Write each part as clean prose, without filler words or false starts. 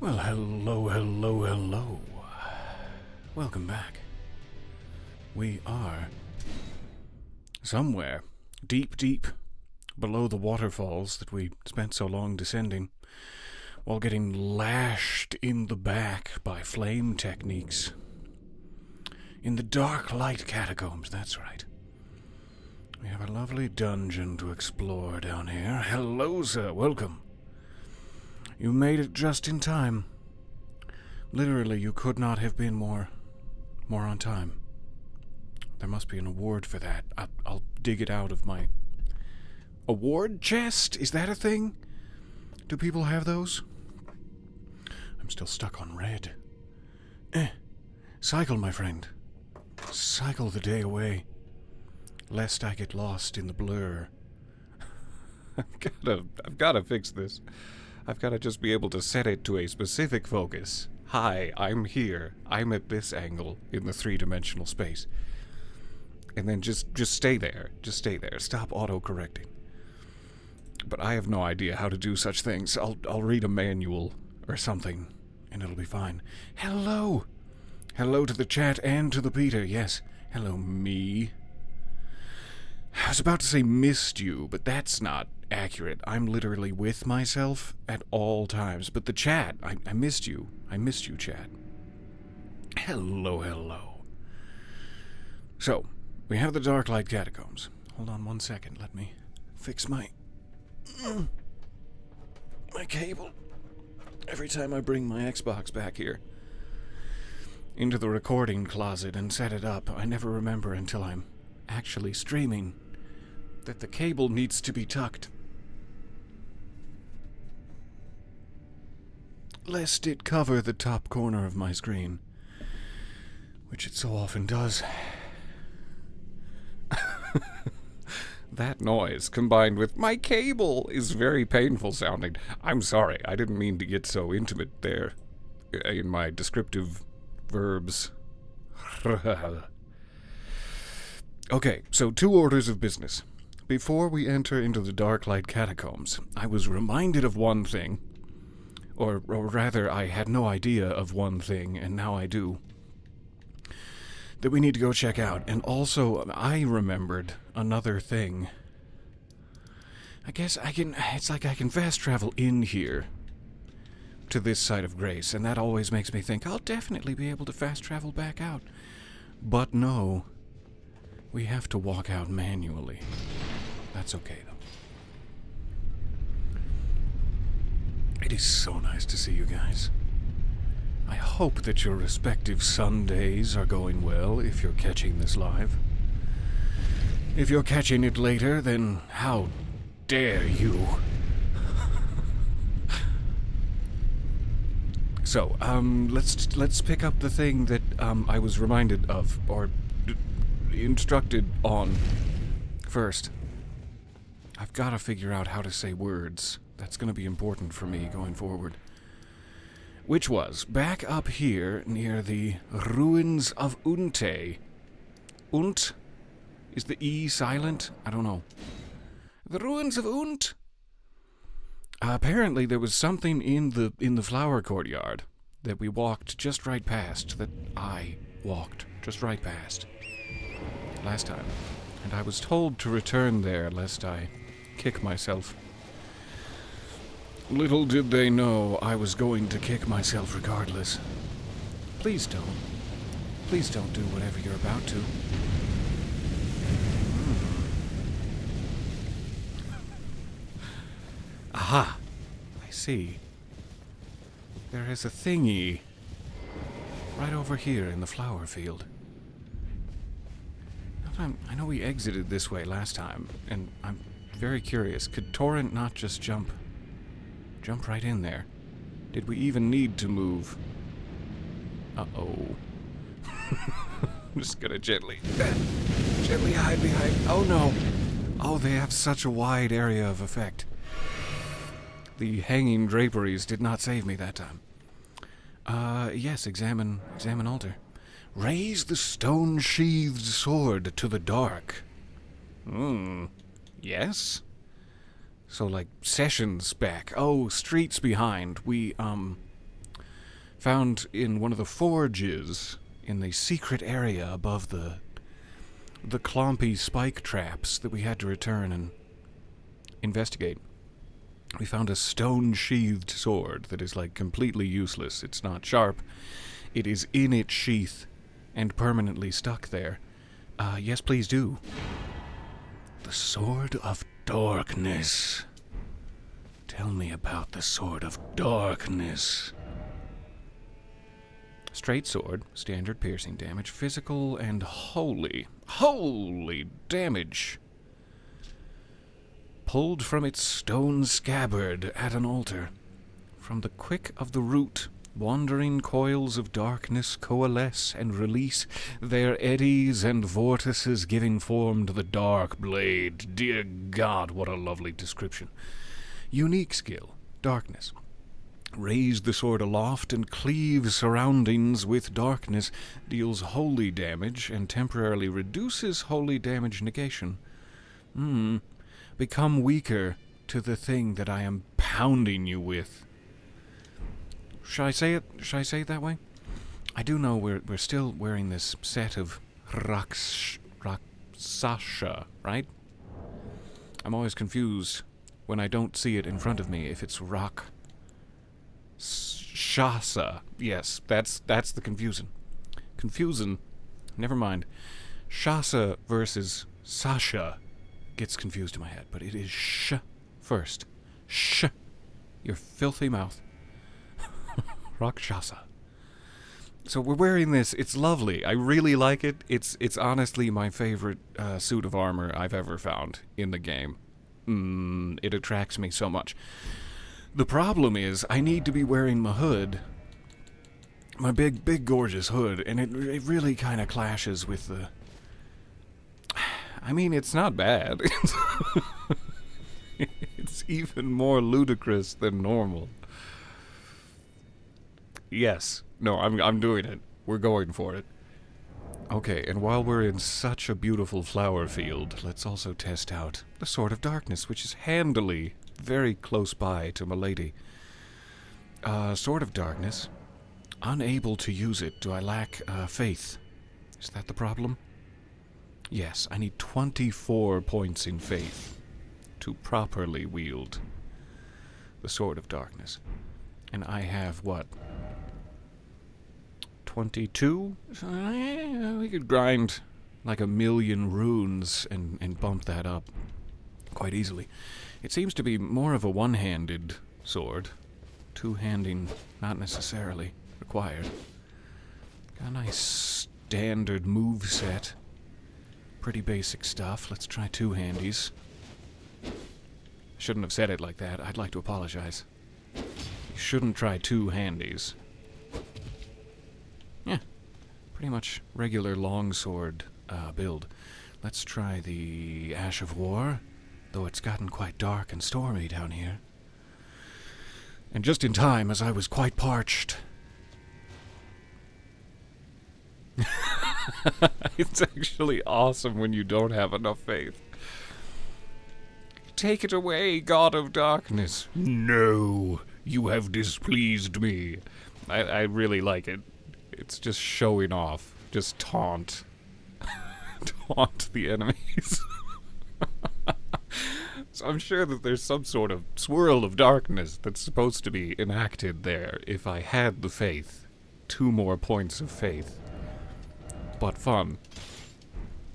Well, hello, hello, hello. Welcome back. We are somewhere deep, deep below the waterfalls that we spent so long descending, while getting lashed in the back by flame techniques. In the dark light catacombs, that's right. We have a lovely dungeon to explore down here. Hello, sir. Welcome. You made it just in time. Literally, you could not have been more on time. There must be an award for that. I'll dig it out of my award chest. Is that a thing? Do people have those? I'm still stuck on red. Cycle, my friend. Cycle the day away, lest I get lost in the blur. I've gotta fix this. I've gotta just be able to set it to a specific focus. Hi, I'm here. I'm at this angle in the three-dimensional space. And then just stay there. Just stay there. Stop auto-correcting. But I have no idea how to do such things. I'll read a manual or something, and it'll be fine. Hello! Hello to the chat and to the Peter, yes. Hello, me. I was about to say missed you, but that's not accurate. I'm literally with myself at all times. But the chat, I missed you. I missed you, chat. Hello, hello. So, we have the Dark Light Catacombs. Hold on 1 second. Let me fix my cable. Every time I bring my Xbox back here into the recording closet and set it up, I never remember until I'm actually streaming that the cable needs to be tucked, lest it cover the top corner of my screen, which it so often does. That noise, combined with my cable, is very painful sounding. I'm sorry, I didn't mean to get so intimate there in my descriptive verbs. Okay, so 2 orders of business. Before we enter into the Dark Light Catacombs, I was reminded of one thing, or rather, I had no idea of one thing, and now I do, that we need to go check out. And also, I remembered another thing. I guess it's like I can fast travel in here to this side of grace, and that always makes me think I'll definitely be able to fast travel back out. But no, we have to walk out manually. That's okay, though. It is so nice to see you guys. I hope that your respective Sundays are going well if you're catching this live. If you're catching it later, then how dare you? So, let's pick up the thing that I was reminded of, or instructed on first. I've got to figure out how to say words. That's going to be important for me going forward. Which was back up here near the ruins of Unte. Unt? Is the E silent? I don't know. The ruins of Unt? Apparently there was something in the flower courtyard that we walked just right past, that I walked just right past last time. And I was told to return there lest I kick myself. Little did they know I was going to kick myself regardless. Please don't. Please don't do whatever you're about to. Aha! I see. There is a thingy right over here in the flower field. I know we exited this way last time, and I'm very curious. Could Torrent not just jump right in there? Did we even need to move? Uh-oh. I'm just gonna gently hide behind. Oh no! Oh, they have such a wide area of effect. The hanging draperies did not save me that time. Yes, examine altar. Raise the stone-sheathed sword to the dark. Yes? So, like, sessions back. Oh, streets behind. We, found in one of the forges in the secret area above the clompy spike traps that we had to return and investigate. We found a stone-sheathed sword that is, like, completely useless. It's not sharp. It is in its sheath and permanently stuck there. Yes, please do. The Sword of Darkness. Tell me about the Sword of Darkness. Straight sword, standard piercing damage, physical and holy damage. Pulled from its stone scabbard at an altar. From the quick of the root, wandering coils of darkness coalesce and release their eddies and vortices, giving form to the dark blade. Dear God, what a lovely description. Unique skill, darkness. Raise the sword aloft and cleave surroundings with darkness, deals holy damage and temporarily reduces holy damage negation. Become weaker to the thing that I am pounding you with. Should I say it that way? I do know we're still wearing this set of Raksasha, right? I'm always confused when I don't see it in front of me if it's Shasa. Yes, that's the confusion. Never mind. Shasa versus Sasha gets confused in my head, but it is sh first. Sh. Your filthy mouth. Rakshasa. So we're wearing this. It's lovely. I really like it. It's honestly my favorite suit of armor I've ever found in the game. It attracts me so much. The problem is I need to be wearing my hood, my big gorgeous hood, and it really kind of clashes with the... I mean, it's not bad. It's even more ludicrous than normal. Yes. No, I'm doing it. We're going for it. Okay, and while we're in such a beautiful flower field, let's also test out the Sword of Darkness, which is handily very close by to milady. Sword of Darkness. Unable to use it. Do I lack faith? Is that the problem? Yes, I need 24 points in faith to properly wield the Sword of Darkness. And I have, what? 22? We could grind like 1,000,000 runes and bump that up quite easily. It seems to be more of a one-handed sword. Two-handing not necessarily required. Got a nice standard move set. Pretty basic stuff. Let's try two-handies. Shouldn't have said it like that. I'd like to apologize. You shouldn't try two-handies. Yeah, pretty much regular longsword build. Let's try the Ash of War, though it's gotten quite dark and stormy down here. And just in time, as I was quite parched. It's actually awesome when you don't have enough faith. Take it away, God of Darkness. No, you have displeased me. I really like it. It's just showing off. Just taunt. Taunt the enemies. So I'm sure that there's some sort of swirl of darkness that's supposed to be enacted there if I had the faith. 2 more points of faith. But fun.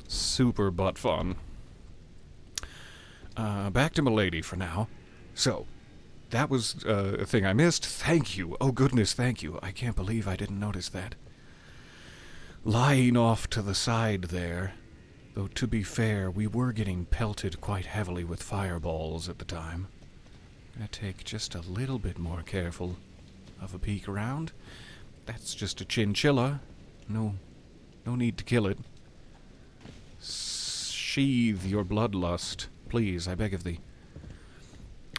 Super butt fun. Back to milady for now. So, that was a thing I missed. Thank you. Oh, goodness, thank you. I can't believe I didn't notice that. Lying off to the side there, though to be fair, we were getting pelted quite heavily with fireballs at the time. Gonna take just a little bit more careful of a peek around. That's just a chinchilla. No need to kill it. Sheathe your bloodlust, please, I beg of thee.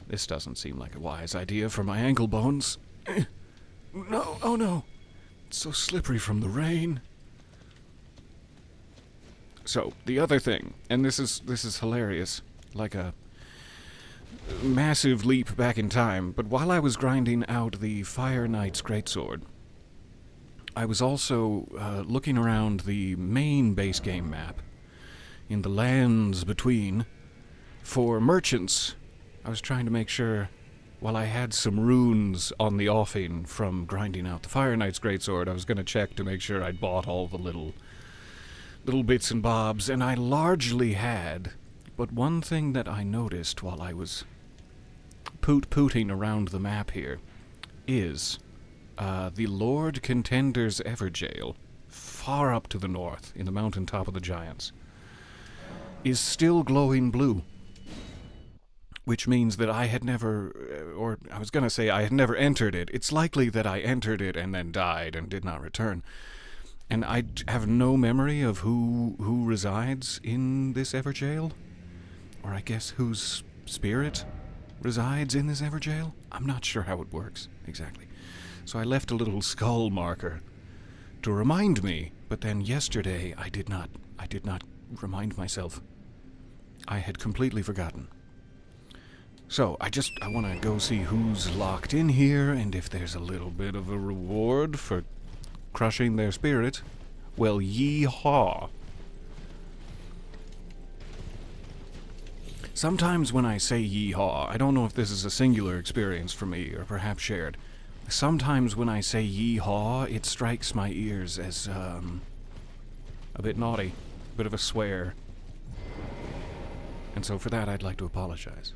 This doesn't seem like a wise idea for my ankle bones. No, oh no. It's so slippery from the rain. So, the other thing, and this is hilarious, like a massive leap back in time, but while I was grinding out the Fire Knight's Greatsword, I was also looking around the main base game map in the lands between for merchants. I was trying to make sure, while I had some runes on the offing from grinding out the Fire Knight's Greatsword, I was going to check to make sure I'd bought all the little bits and bobs, and I largely had. But one thing that I noticed while I was pooting around the map here is the Lord Contender's Everjail, far up to the north, in the mountaintop of the Giants, is still glowing blue. Which means that I had never, or I was going to say I had never entered it. It's likely that I entered it and then died and did not return. And I have no memory of who resides in this Everjail. Or I guess whose spirit resides in this Everjail. I'm not sure how it works exactly. So I left a little skull marker to remind me, but then yesterday I did not remind myself. I had completely forgotten. So, I want to go see who's locked in here, and if there's a little bit of a reward for crushing their spirit, well, yee-haw. Sometimes when I say yee-haw, I don't know if this is a singular experience for me, or perhaps shared. Sometimes when I say yee-haw, it strikes my ears as, a bit naughty, a bit of a swear. And so for that, I'd like to apologize.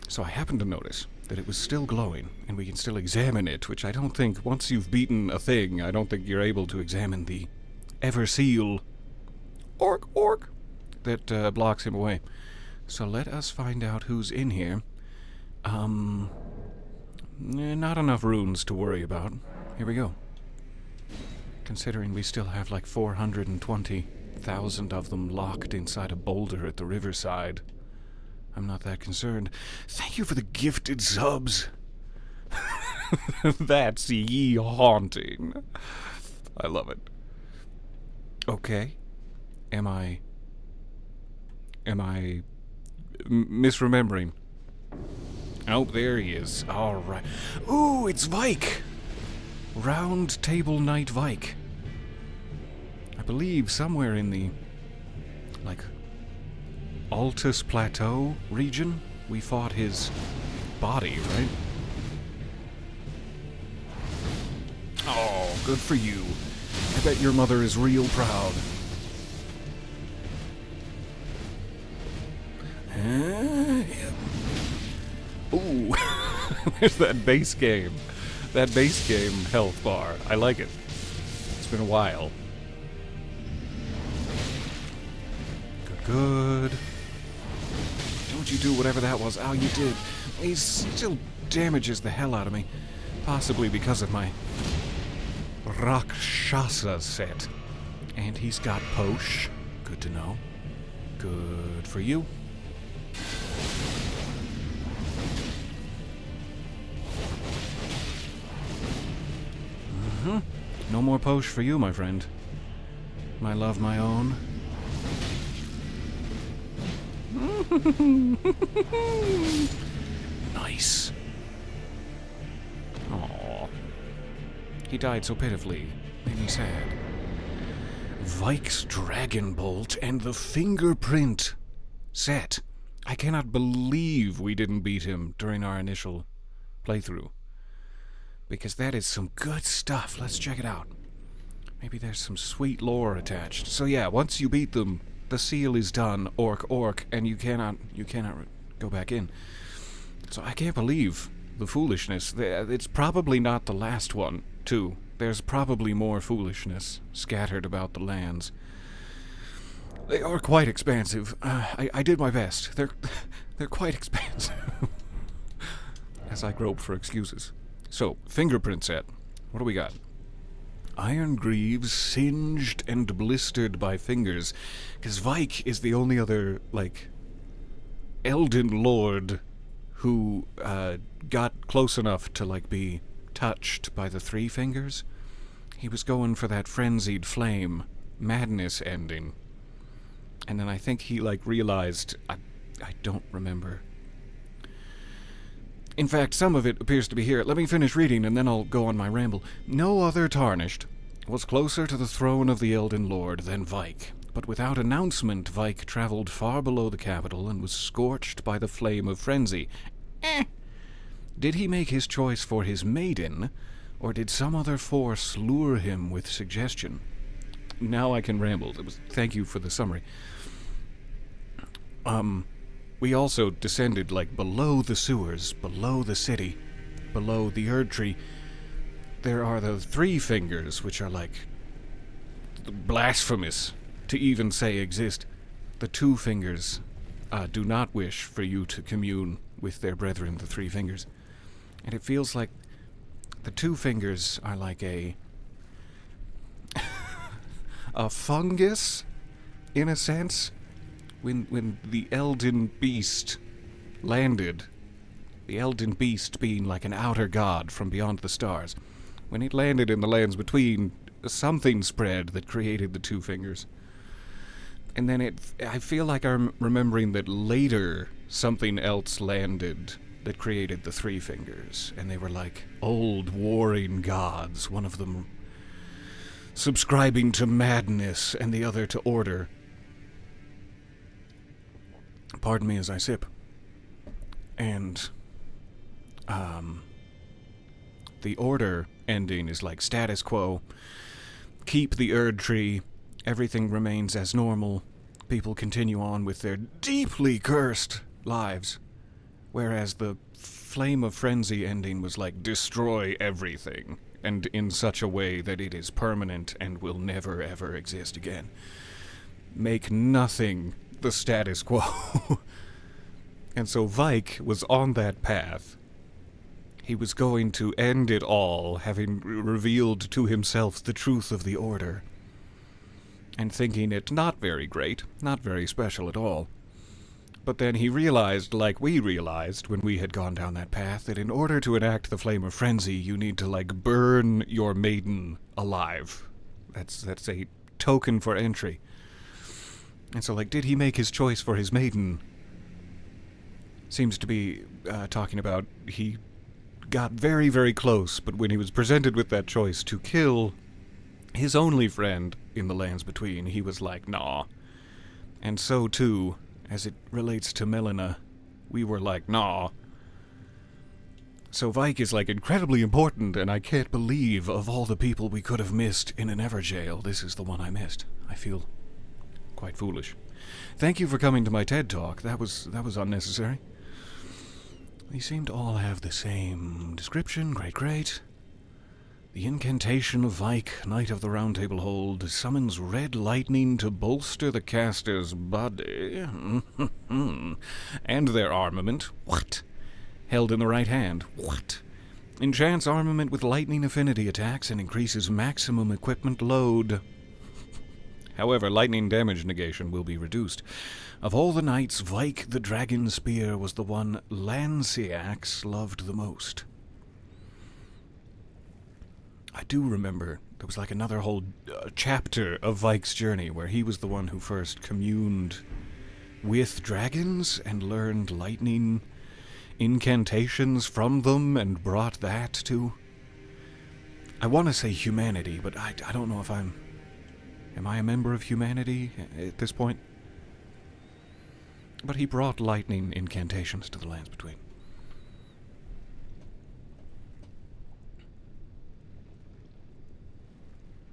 So I happened to notice that it was still glowing, and we can still examine it, which I don't think, once you've beaten a thing, I don't think you're able to examine the Everseal orc that blocks him away. So let us find out who's in here. Not enough runes to worry about. Here we go. Considering we still have like 420,000 of them locked inside a boulder at the riverside, I'm not that concerned. Thank you for the gifted subs. That's haunting. I love it. Okay. Am I misremembering? Oh, there he is. All right. Ooh, it's Vike. Round Table Knight Vike. I believe somewhere in the, like, Altus Plateau region, we fought his body, right? Oh, good for you. I bet your mother is real proud. Yeah. Ooh, there's that base game. That base game health bar. I like it. It's been a while. Good. Don't you do whatever that was. Oh, you did. He still damages the hell out of me. Possibly because of my Rakshasa set. And he's got Posh. Good to know. Good for you. No more Posh for you, my friend. My love, my own. Nice. Aww. He died so pitifully. Made me sad. Vike's Dragon Bolt and the Fingerprint set. I cannot believe we didn't beat him during our initial playthrough. Because that is some good stuff. Let's check it out. Maybe there's some sweet lore attached. So yeah, once you beat them, the seal is done, orc, and you cannot go back in. So I can't believe the foolishness. It's probably not the last one, too. There's probably more foolishness scattered about the lands. They are quite expansive. I did my best. They're quite expansive. As I grope for excuses. So, fingerprint set. What do we got? Iron greaves singed and blistered by fingers. Because Vike is the only other, like, Elden Lord who got close enough to, like, be touched by the three fingers. He was going for that frenzied flame madness ending. And then I think he, like, realized, I don't remember. In fact, some of it appears to be here. Let me finish reading, and then I'll go on my ramble. No other tarnished was closer to the throne of the Elden Lord than Vike. But without announcement, Vike traveled far below the capital and was scorched by the flame of frenzy. Did he make his choice for his maiden, or did some other force lure him with suggestion? Now I can ramble. Thank you for the summary. We also descended, below the sewers, below the city, below the Erdtree. There are the three fingers, which are, blasphemous to even say exist. The two fingers do not wish for you to commune with their brethren, the three fingers. And it feels like the two fingers are like a fungus, in a sense. When the Elden beast landed, the Elden beast being like an outer god from beyond the stars, when it landed in the lands between, something spread that created the two fingers. And then I feel like I'm remembering that later something else landed that created the three fingers, and they were like old warring gods, one of them subscribing to madness and the other to order. Pardon me as I sip. And the order ending is like status quo. Keep the Erdtree. Everything remains as normal. People continue on with their deeply cursed lives. Whereas the Flame of Frenzy ending was like destroy everything, and in such a way that it is permanent and will never ever exist again. Make nothing the status quo. And so Vike was on that path. He was going to end it all, having revealed to himself the truth of the order, and thinking it not very great, not very special at all. But then he realized, like we realized when we had gone down that path, that in order to enact the Flame of Frenzy, you need to, burn your maiden alive. That's a token for entry. And so, did he make his choice for his maiden? Seems to be talking about he got very, very close, but when he was presented with that choice to kill his only friend in the lands between, he was like, nah. And so, too, as it relates to Melina, we were like, nah. So Vike is, incredibly important, and I can't believe of all the people we could have missed in an Everjail, this is the one I missed. I feel quite foolish. Thank you for coming to my TED Talk. That was unnecessary. They seem to all have the same description. Great. The incantation of Vike, Knight of the Round Table Hold, summons red lightning to bolster the caster's body and their armament. What? Held in the right hand. What? Enchants armament with lightning affinity attacks and increases maximum equipment load. However, lightning damage negation will be reduced. Of all the knights, Vike the Dragon Spear was the one Lanciax loved the most. I do remember there was another whole chapter of Vike's journey where he was the one who first communed with dragons and learned lightning incantations from them and brought that to... I want to say humanity, but I don't know if I'm... Am I a member of humanity at this point? But he brought lightning incantations to the lands between.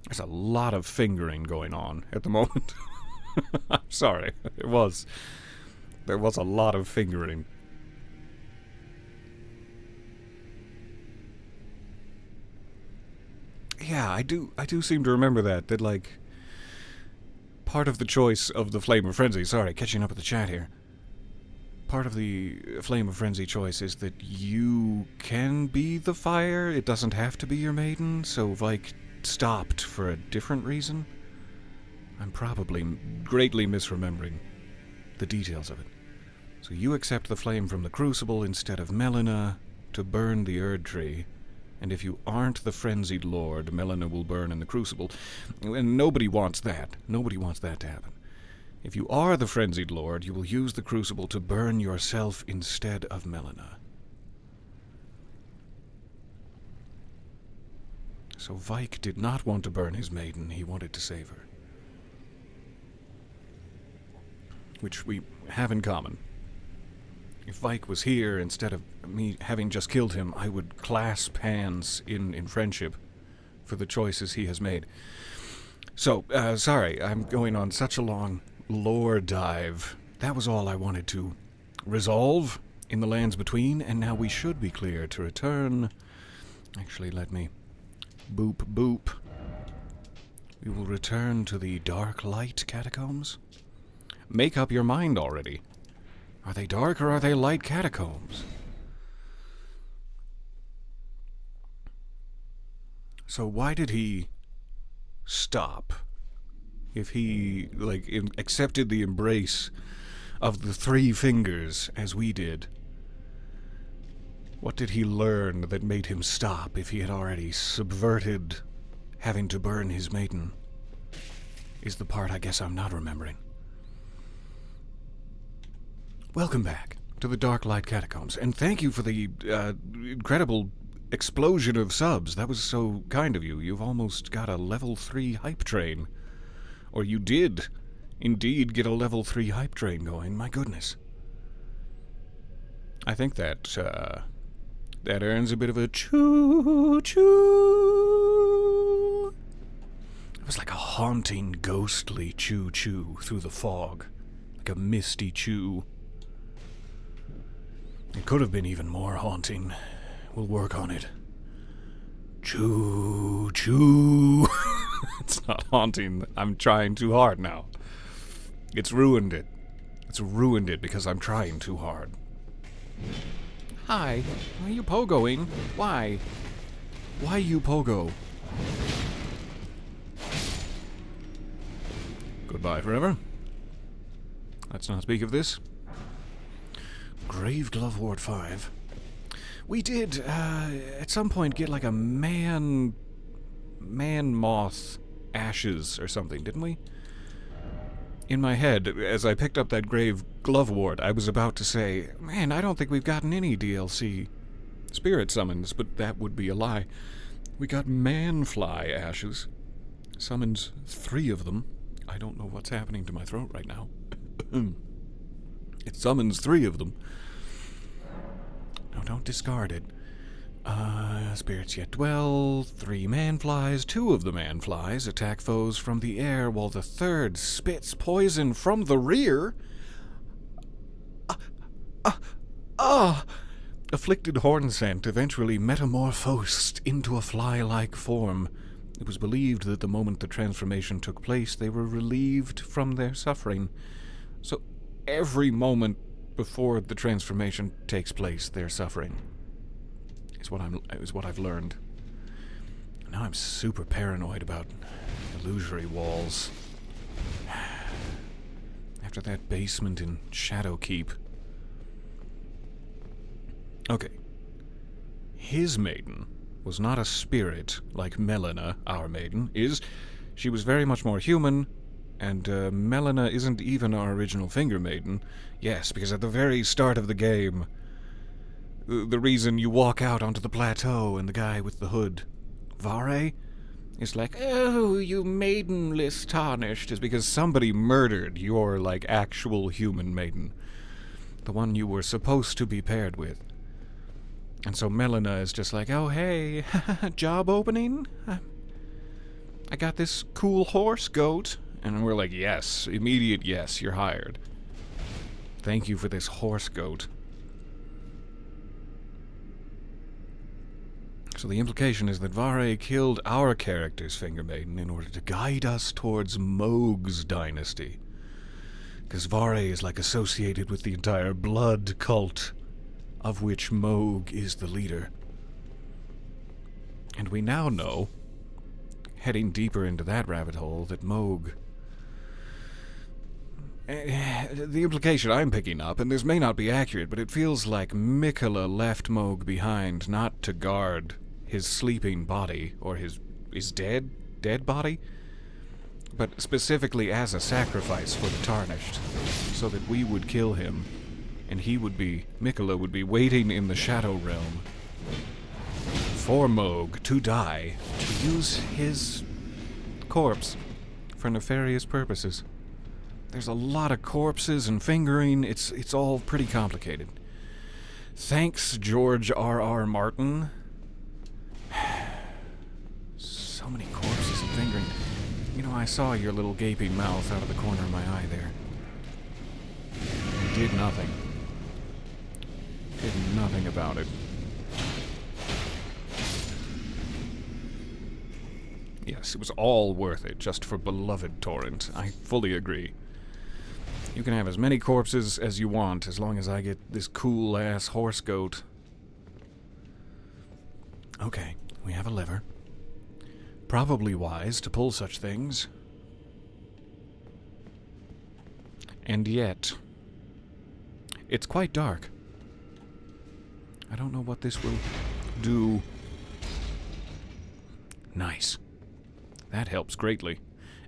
There's a lot of fingering going on at the moment. I'm sorry. There was a lot of fingering. Yeah, I do seem to remember that part of the choice of the Flame of Frenzy, sorry, catching up with the chat here. Part of the Flame of Frenzy choice is that you can be the fire. It doesn't have to be your maiden, so Vike stopped for a different reason. I'm probably greatly misremembering the details of it. So you accept the flame from the crucible instead of Melina to burn the Erdtree, and if you aren't the frenzied lord, Melina will burn in the crucible. And nobody wants that. Nobody wants that to happen. If you are the frenzied lord, you will use the crucible to burn yourself instead of Melina. So Vike did not want to burn his maiden, he wanted to save her. Which we have in common. If Vike was here, instead of me having just killed him, I would clasp hands in friendship for the choices he has made. So, sorry, I'm going on such a long lore dive. That was all I wanted to resolve in the lands between, and now we should be clear to return. Actually, let me boop boop. We will return to the Dark Light Catacombs. Make up your mind already. Are they dark or are they light catacombs? So why did he stop? If he, accepted the embrace of the three fingers as we did, what did he learn that made him stop if he had already subverted having to burn his maiden? Is the part I guess I'm not remembering. Welcome back to the Dark Light Catacombs, and thank you for the incredible explosion of subs. That was so kind of you. You've almost got a level 3 hype train. Or you did indeed get a level 3 hype train going. My goodness. I think that earns a bit of a choo-choo. It was like a haunting, ghostly choo-choo through the fog. Like a misty chew. It could have been even more haunting. We'll work on it. Choo, choo. It's not haunting. I'm trying too hard now. It's ruined it. It's ruined it because I'm trying too hard. Hi. Why are you pogoing? Why? Why you pogo? Goodbye forever. Let's not speak of this. Grave Glove Ward 5. We did, at some point get like a man moth ashes or something, didn't we? In my head, as I picked up that Grave Glove Ward, I was about to say, man, I don't think we've gotten any DLC spirit summons, but that would be a lie. We got manfly ashes. Summons 3 of them. I don't know what's happening to my throat right now. It summons 3 of them. No, don't discard it. Spirits yet dwell. 3 manflies. 2 of the manflies attack foes from the air, while the 3rd spits poison from the rear. Afflicted horn scent eventually metamorphosed into a fly-like form. It was believed that the moment the transformation took place, they were relieved from their suffering. So every moment before the transformation takes place, they're suffering. Is what I've learned. Now I'm super paranoid about illusory walls. After that basement in Shadowkeep. Okay. His maiden was not a spirit like Melina, our maiden, is. She was very much more human, and Melina isn't even our original Finger Maiden. Yes, because at the very start of the game, the reason you walk out onto the plateau and the guy with the hood, Vare, is like, oh, you maidenless tarnished, is because somebody murdered your, actual human maiden. The one you were supposed to be paired with. And so Melina is just like, oh, hey, job opening? I got this cool horse goat. And we're like, yes, immediate yes, you're hired. Thank you for this horse goat. So the implication is that Vare killed our character's Finger Maiden in order to guide us towards Mohg's dynasty. Because Vare is associated with the entire blood cult, of which Mohg is the leader. And we now know, heading deeper into that rabbit hole, that Mohg... the implication I'm picking up, and this may not be accurate, but it feels like Miquella left Mohg behind not to guard his sleeping body, or his dead body, but specifically as a sacrifice for the Tarnished, so that we would kill him, and Miquella would be waiting in the Shadow Realm for Moog to die, to use his corpse for nefarious purposes. There's a lot of corpses and fingering. It's all pretty complicated. Thanks, George R.R. Martin. So many corpses and fingering. You know, I saw your little gaping mouth out of the corner of my eye there. Did nothing. Did nothing about it. Yes, it was all worth it, just for beloved Torrent. I fully agree. You can have as many corpses as you want, as long as I get this cool-ass horse goat. Okay, we have a lever. Probably wise to pull such things. And yet, it's quite dark. I don't know what this will do. Nice. That helps greatly,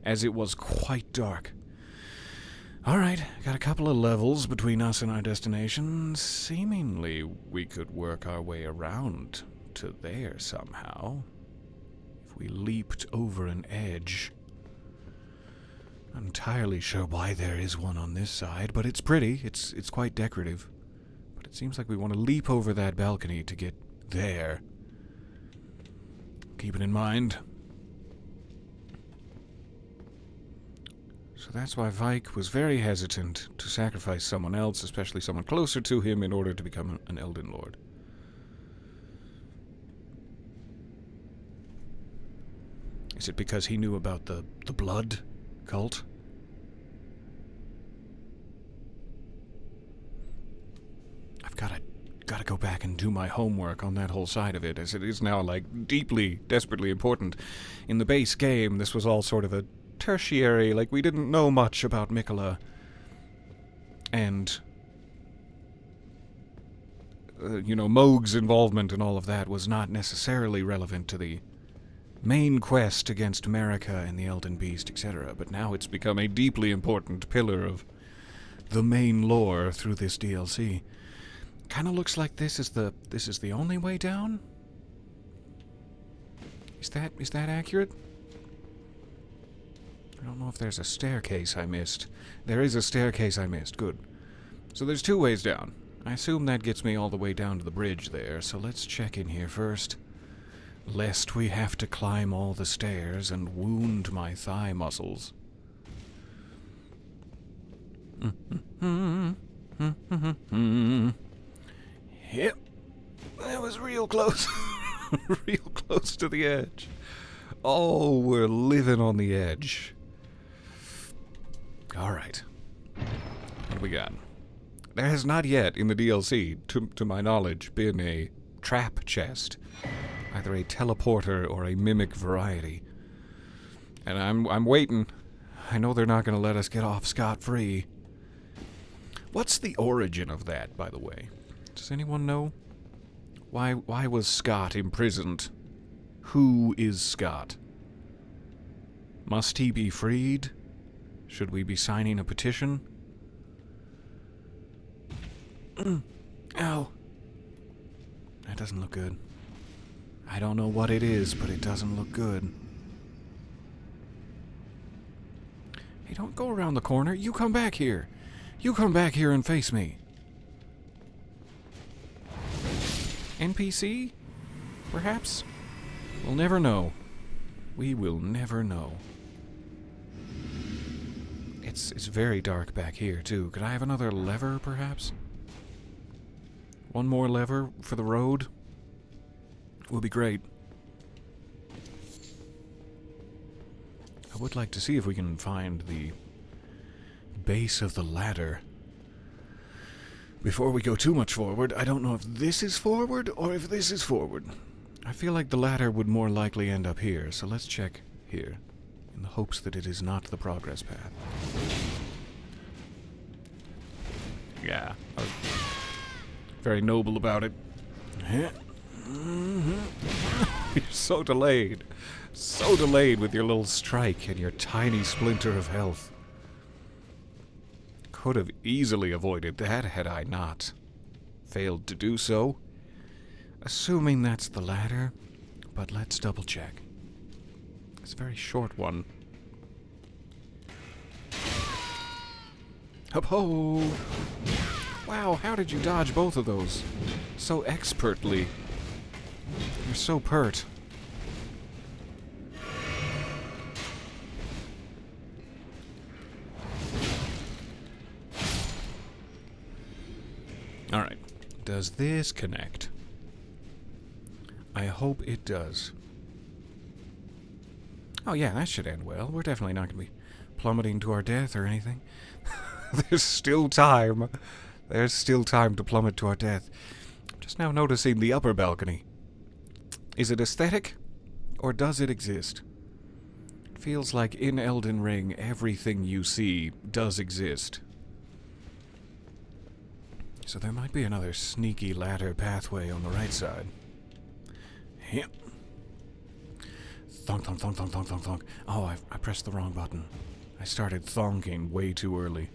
as it was quite dark. Alright, got a couple of levels between us and our destination. Seemingly, we could work our way around to there somehow. If we leaped over an edge. Not entirely sure why there is one on this side, but it's pretty. It's quite decorative. But it seems like we want to leap over that balcony to get there. Keep it in mind. So that's why Vike was very hesitant to sacrifice someone else, especially someone closer to him, in order to become an Elden Lord. Is it because he knew about the blood cult? I've gotta go back and do my homework on that whole side of it, as it is now, like, deeply, desperately important. In the base game, this was all sort of a tertiary, like, we didn't know much about Mikola. And, you know, Moog's involvement in all of that was not necessarily relevant to the main quest against America and the Elden Beast, etc. But now it's become a deeply important pillar of the main lore through this DLC. Kind of looks like this is the only way down. Is that accurate? I don't know if there's a staircase I missed. There is a staircase I missed. Good. So there's two ways down. I assume that gets me all the way down to the bridge there, so let's check in here first. Lest we have to climb all the stairs and wound my thigh muscles. Yep. That was real close. Real close to the edge. Oh, we're living on the edge. Alright. What do we got? There has not yet, in the DLC, to my knowledge, been a trap chest. Either a teleporter or a mimic variety. And I'm waiting. I know they're not going to let us get off scot-free. What's the origin of that, by the way? Does anyone know? Why was Scott imprisoned? Who is Scott? Must he be freed? Should we be signing a petition? Ow. That doesn't look good. I don't know what it is, but it doesn't look good. Hey, don't go around the corner. You come back here. You come back here and face me. NPC? Perhaps? We'll never know. We will never know. It's very dark back here, too. Could I have another lever, perhaps? One more lever for the road? Would be great. I would like to see if we can find the base of the ladder. Before we go too much forward, I don't know if this is forward or if this is forward. I feel like the ladder would more likely end up here, so let's check here, in the hopes that it is not the progress path. Yeah, I was very noble about it. You're so delayed. So delayed with your little strike and your tiny splinter of health. Could have easily avoided that had I not failed to do so. Assuming that's the ladder, but let's double check. It's a very short one. Hup-ho! Wow, how did you dodge both of those so expertly? You're so pert. Alright, does this connect? I hope it does. Oh yeah, that should end well. We're definitely not going to be plummeting to our death or anything. There's still time. There's still time to plummet to our death. Just now noticing the upper balcony. Is it aesthetic? Or does it exist? It feels like in Elden Ring, everything you see does exist. So there might be another sneaky ladder pathway on the right side. Yep. Thonk, thonk, thonk, thonk, thonk, thonk, thonk. Oh, I pressed the wrong button. I started thonking way too early.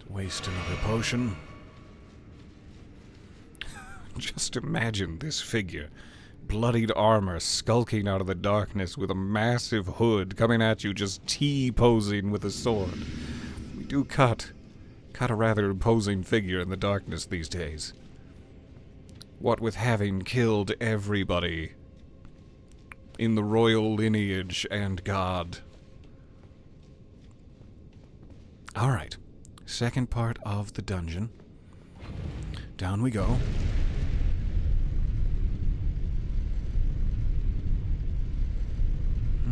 Waste another potion. Just imagine this figure. Bloodied armor skulking out of the darkness with a massive hood coming at you, just T-posing with a sword. We do cut a rather imposing figure in the darkness these days. What with having killed everybody in the royal lineage and God. Alright, second part of the dungeon. Down we go.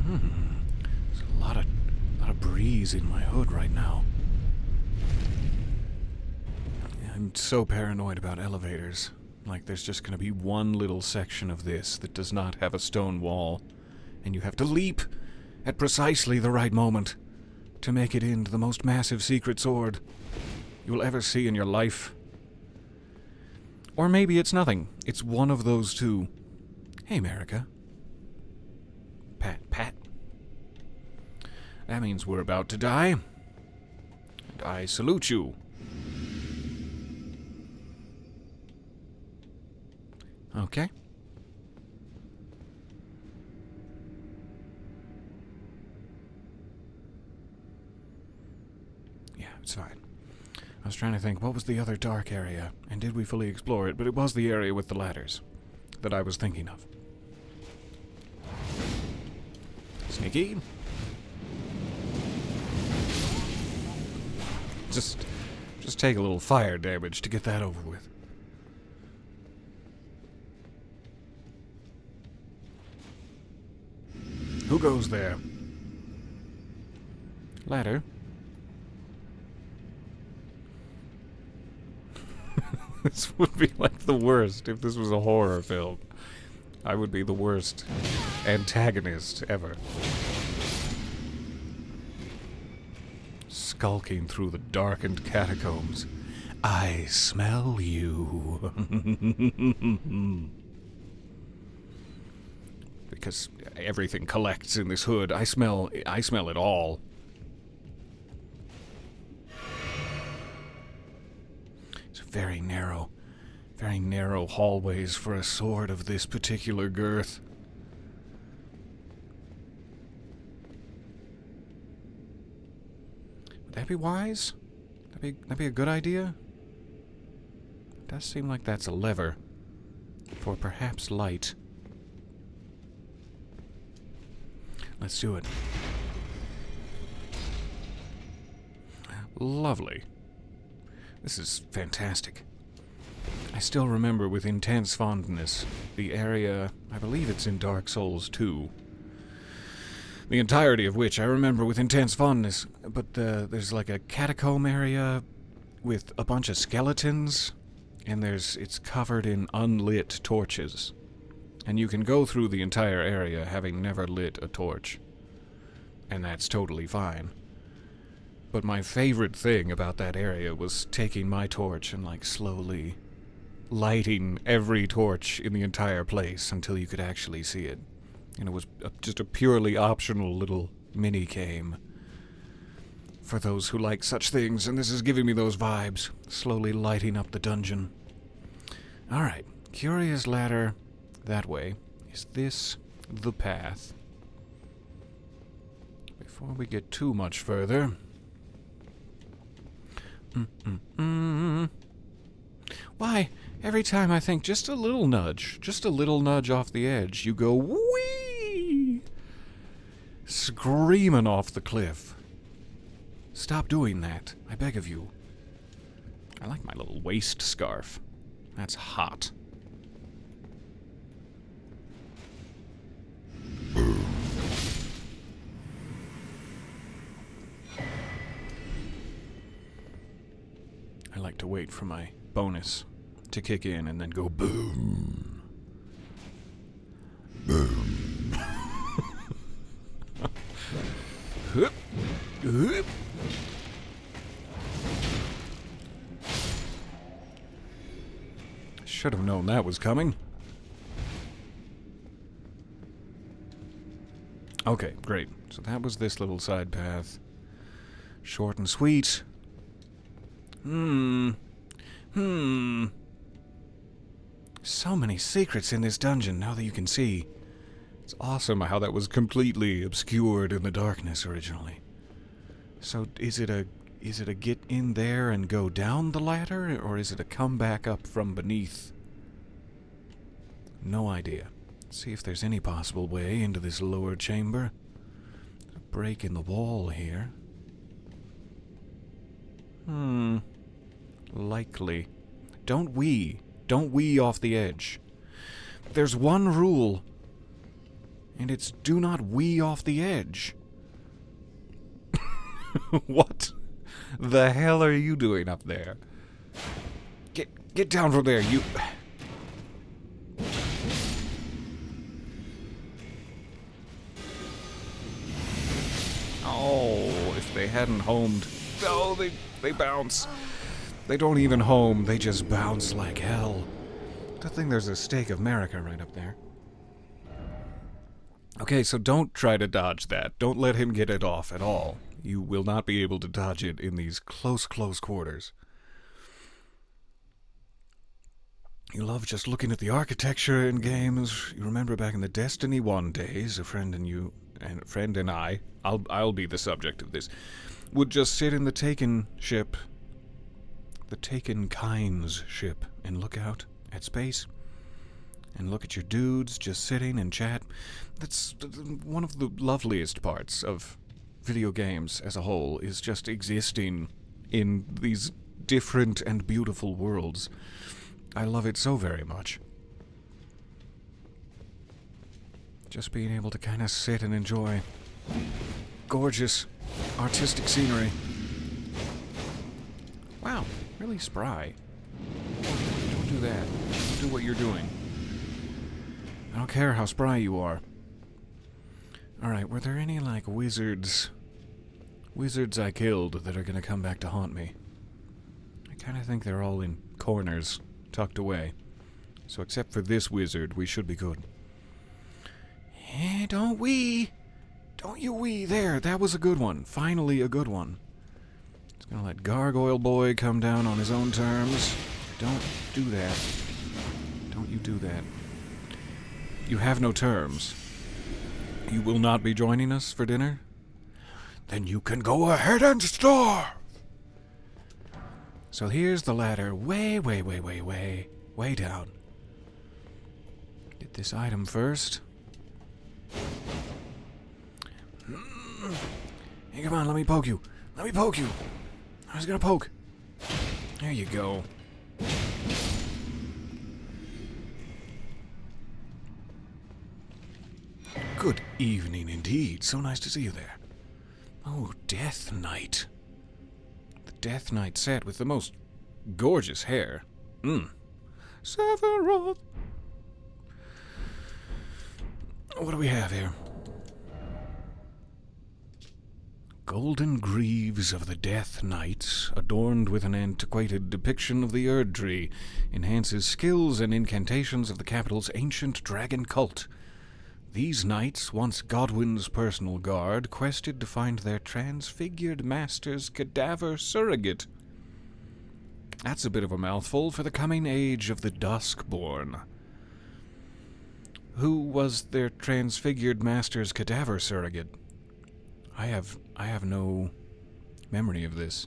There's a lot of breeze in my hood right now. I'm so paranoid about elevators. Like, there's just going to be one little section of this that does not have a stone wall, and you have to leap at precisely the right moment to make it into the most massive secret sword you will ever see in your life. Or maybe it's nothing. It's one of those two. Hey, America. Pat, pat. That means we're about to die. And I salute you. Okay. Yeah, it's fine. I was trying to think, what was the other dark area? And did we fully explore it? But it was the area with the ladders that I was thinking of. Sneaky. Just take a little fire damage to get that over with. Who goes there? Ladder. This would be like the worst if this was a horror film. I would be the worst antagonist ever. Skulking through the darkened catacombs. I smell you. Because everything collects in this hood. I smell it all. It's very narrow hallways for a sword of this particular girth. Would that be wise? That'd be a good idea? It does seem like that's a lever for perhaps light. Let's do it. Lovely. This is fantastic. I still remember with intense fondness the area, I believe it's in Dark Souls 2. The entirety of which I remember with intense fondness, but there's like a catacomb area with a bunch of skeletons, and it's covered in unlit torches. And you can go through the entire area having never lit a torch. And that's totally fine. But my favorite thing about that area was taking my torch and, like, slowly lighting every torch in the entire place until you could actually see it. And it was just a purely optional little mini-game for those who like such things, and this is giving me those vibes. Slowly lighting up the dungeon. Alright, curious ladder that way. Is this the path? Before we get too much further... Why, every time I think just a little nudge off the edge, you go whee! Screaming off the cliff. Stop doing that, I beg of you. I like my little waist scarf. That's hot. I like to wait for my bonus to kick in and then go boom. Boom. Hup. Hup. Should have known that was coming. Okay, great. So that was this little side path. Short and sweet. So many secrets in this dungeon, now that you can see. It's awesome how that was completely obscured in the darkness originally. So is it a get in there and go down the ladder, or is it a come back up from beneath? No idea. See if there's any possible way into this lower chamber. A break in the wall here. Likely. Don't wee off the edge. There's one rule, and it's do not wee off the edge. What the hell are you doing up there? Get down from there, you... Oh, if they hadn't homed... Oh, they bounce. They don't even home, they just bounce like hell. Good thing there's a stake of America right up there. Okay, so don't try to dodge that. Don't let him get it off at all. You will not be able to dodge it in these close quarters. You love just looking at the architecture in games. You remember back in the Destiny 1 days, a friend and I, I'll be the subject of this, would just sit in the Taken ship, the Taken Kind's ship, and look out at space, and look at your dudes just sitting and chat. That's one of the loveliest parts of video games as a whole, is just existing in these different and beautiful worlds. I love it so very much. Just being able to kind of sit and enjoy gorgeous artistic scenery. Wow, really spry. Don't do that. Don't do what you're doing. I don't care how spry you are. Alright, were there any, like, wizards I killed that are gonna come back to haunt me? I kinda think they're all in corners, tucked away. So except for this wizard, we should be good. Don't you wee. There, that was a good one. Finally a good one. Just gonna let Gargoyle Boy come down on his own terms. Don't do that. Don't you do that. You have no terms. You will not be joining us for dinner? Then you can go ahead and starve! So here's the ladder way down. Get this item first. Hey, come on, let me poke you. Let me poke you. I was gonna poke. There you go. Good evening indeed. So nice to see you there. Oh, Death Knight. The Death Knight set with the most gorgeous hair. Sephiroth. What do we have here? Golden greaves of the Death Knights, adorned with an antiquated depiction of the Erdtree, enhances skills and incantations of the capital's ancient dragon cult. These knights, once Godwin's personal guard, quested to find their transfigured master's cadaver surrogate. That's a bit of a mouthful. For the coming age of the Duskborn. Who was their transfigured master's cadaver surrogate? I have no memory of this.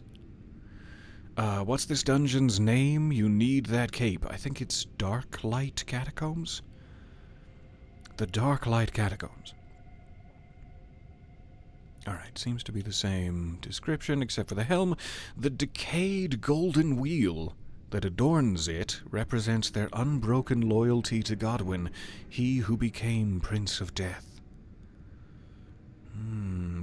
What's this dungeon's name? You need that cape. I think it's Darklight Catacombs? The Darklight Catacombs. Alright, seems to be the same description, except for the helm. The decayed golden wheel that adorns it represents their unbroken loyalty to Godwyn, he who became Prince of Death.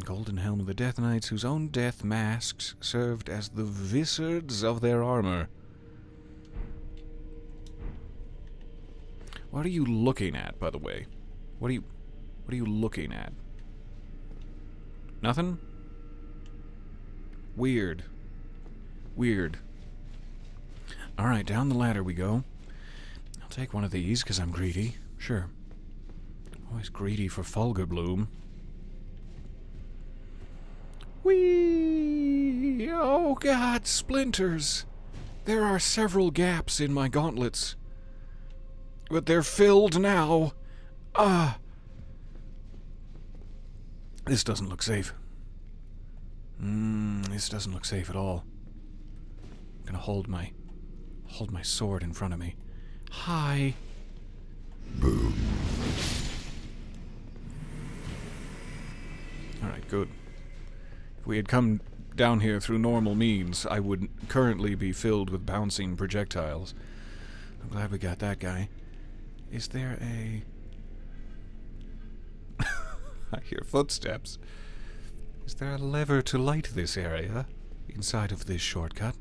Golden helm of the Death Knights, whose own death masks served as the vizards of their armor. What are you looking at, by the way? What are you looking at? Nothing? Weird. Weird. Alright, down the ladder we go. I'll take one of these, because I'm greedy. Sure. Always greedy for Fulgurbloom. Whee! Oh god, splinters! There are several gaps in my gauntlets. But they're filled now. This doesn't look safe. This doesn't look safe at all. I'm gonna hold my sword in front of me. Hi. Boom. Alright, good. If we had come down here through normal means, I would currently be filled with bouncing projectiles. I'm glad we got that guy. Is there a... I hear footsteps. Is there a lever to light this area inside of this shortcut?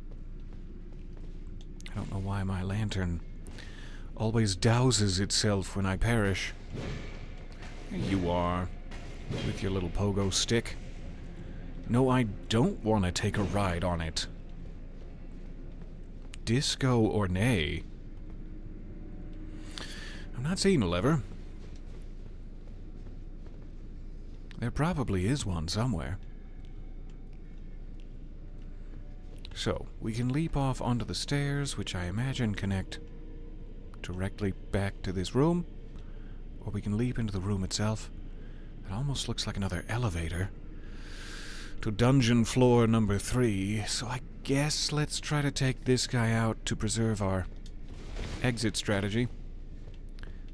I don't know why my lantern always douses itself when I perish. There you are, with your little pogo stick. No, I don't want to take a ride on it. Disco or nay? I'm not seeing a lever. There probably is one somewhere. So, we can leap off onto the stairs, which I imagine connect directly back to this room, or we can leap into the room itself. It almost looks like another elevator to dungeon floor number 3, so I guess let's try to take this guy out to preserve our exit strategy.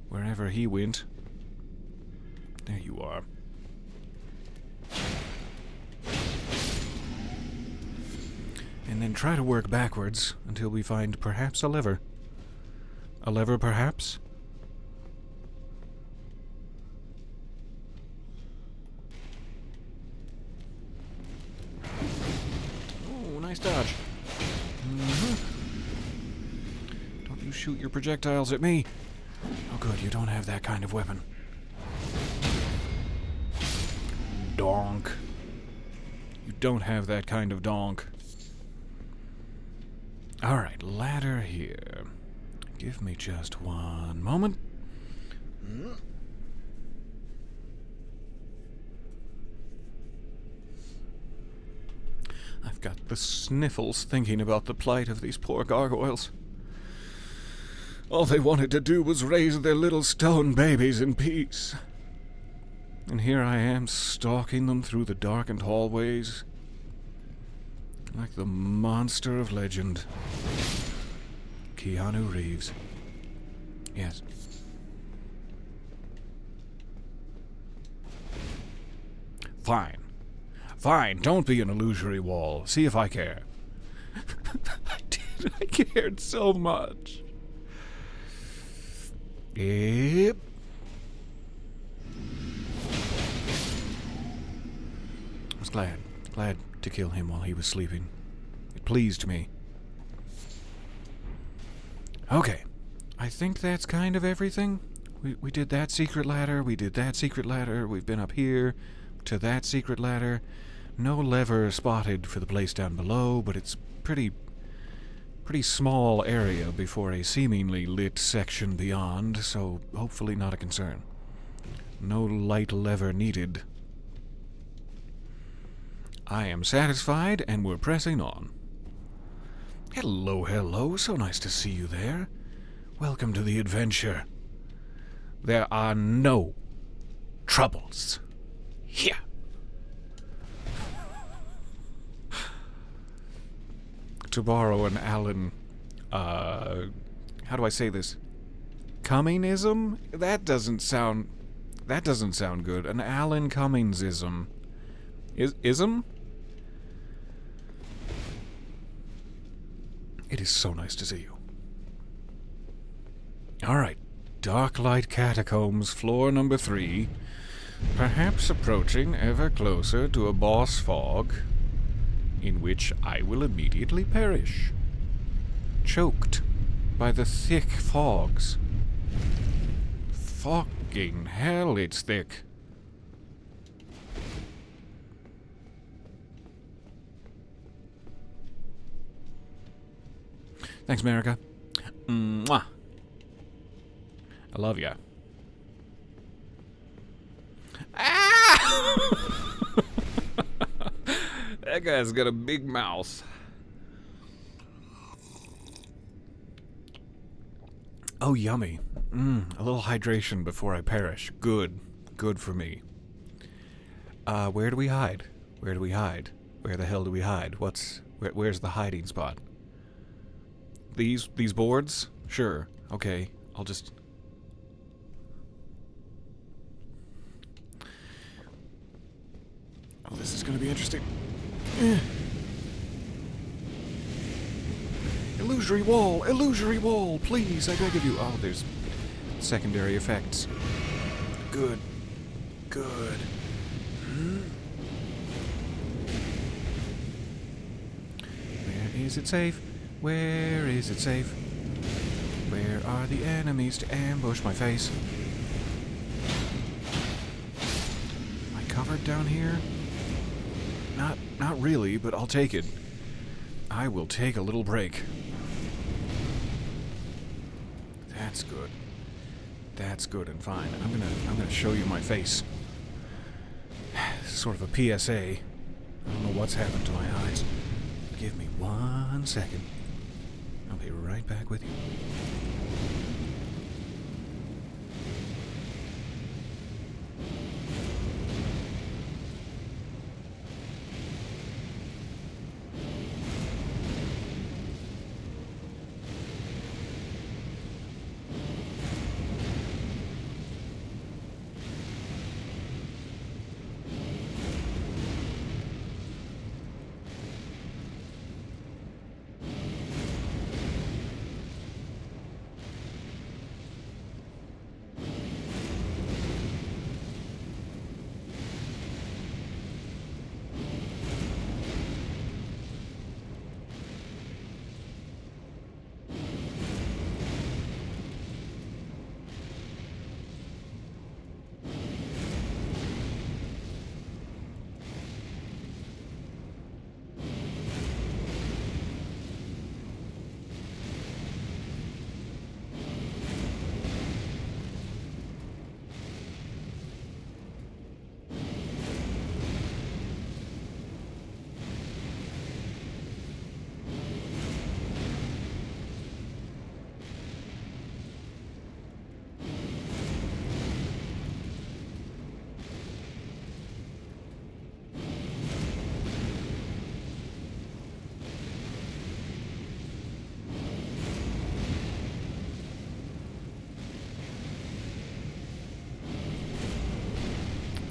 Wherever he went. There you are. And then try to work backwards until we find perhaps a lever. A lever, perhaps? Oh, nice dodge. Don't you shoot your projectiles at me. Oh good, you don't have that kind of weapon. Donk. You don't have that kind of donk. Alright, ladder here. Give me just one moment. I've got the sniffles thinking about the plight of these poor gargoyles. All they wanted to do was raise their little stone babies in peace. And here I am, stalking them through the darkened hallways, like the monster of legend. Keanu Reeves. Yes. Fine. Fine, don't be an illusory wall. See if I care. I did. I cared so much. Yep. I was glad to kill him while he was sleeping. It pleased me. Okay. I think that's kind of everything. We did that secret ladder, we did that secret ladder, we've been up here to that secret ladder. No lever spotted for the place down below, but it's pretty small area before a seemingly lit section beyond, so hopefully not a concern. No light lever needed. I am satisfied, and we're pressing on. Hello, hello. So nice to see you there. Welcome to the adventure. There are no troubles here. To borrow an Alan, how do I say this? Cummingsism? That doesn't sound good. An Alan Cummingsism. Ism? It is so nice to see you. Alright. Darklight Catacombs, floor number 3. Perhaps approaching ever closer to a boss fog, in which I will immediately perish. Choked by the thick fogs. Fucking hell, it's thick. Thanks, America. Mwah. I love ya. Ah! That guy's got a big mouth. Oh, yummy. A little hydration before I perish. Good. Good for me. Where do we hide? Where do we hide? Where the hell do we hide? Where's the hiding spot? These boards? Sure. Okay. I'll just... Oh, this is gonna be interesting. Illusory wall, please, I beg of you. Oh, there's secondary effects. Good. Good. Where is it safe? Where is it safe? Where are the enemies to ambush my face? Am I covered down here? Not really, but I'll take it. I will take a little break. That's good. That's good and fine. I'm gonna show you my face. Sort of a PSA. I don't know what's happened to my eyes. Give me 1 second. I'll be right back with you.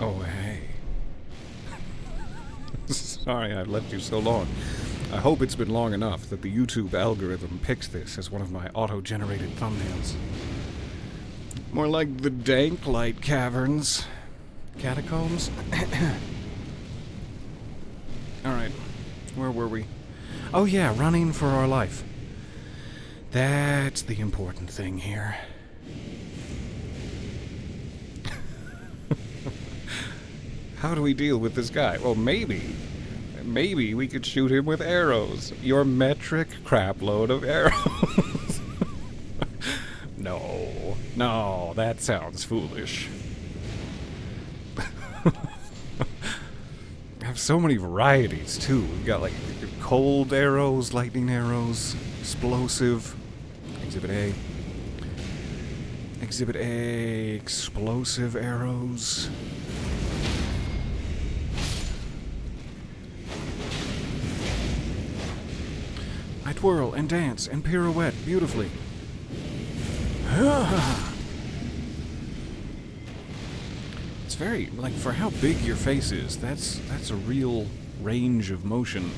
Oh, hey. Sorry I've left you so long. I hope it's been long enough that the YouTube algorithm picks this as one of my auto-generated thumbnails. More like the Danklight Caverns. Catacombs? Alright, where were we? Oh yeah, running for our life. That's the important thing here. How do we deal with this guy? Well, maybe we could shoot him with arrows. Your metric crapload of arrows. No, that sounds foolish. have so many varieties, too. We've got, like, cold arrows, lightning arrows, explosive. Exhibit A. Exhibit A, explosive arrows. I twirl and dance and pirouette beautifully. It's very, like, for how big your face is, that's a real range of motion.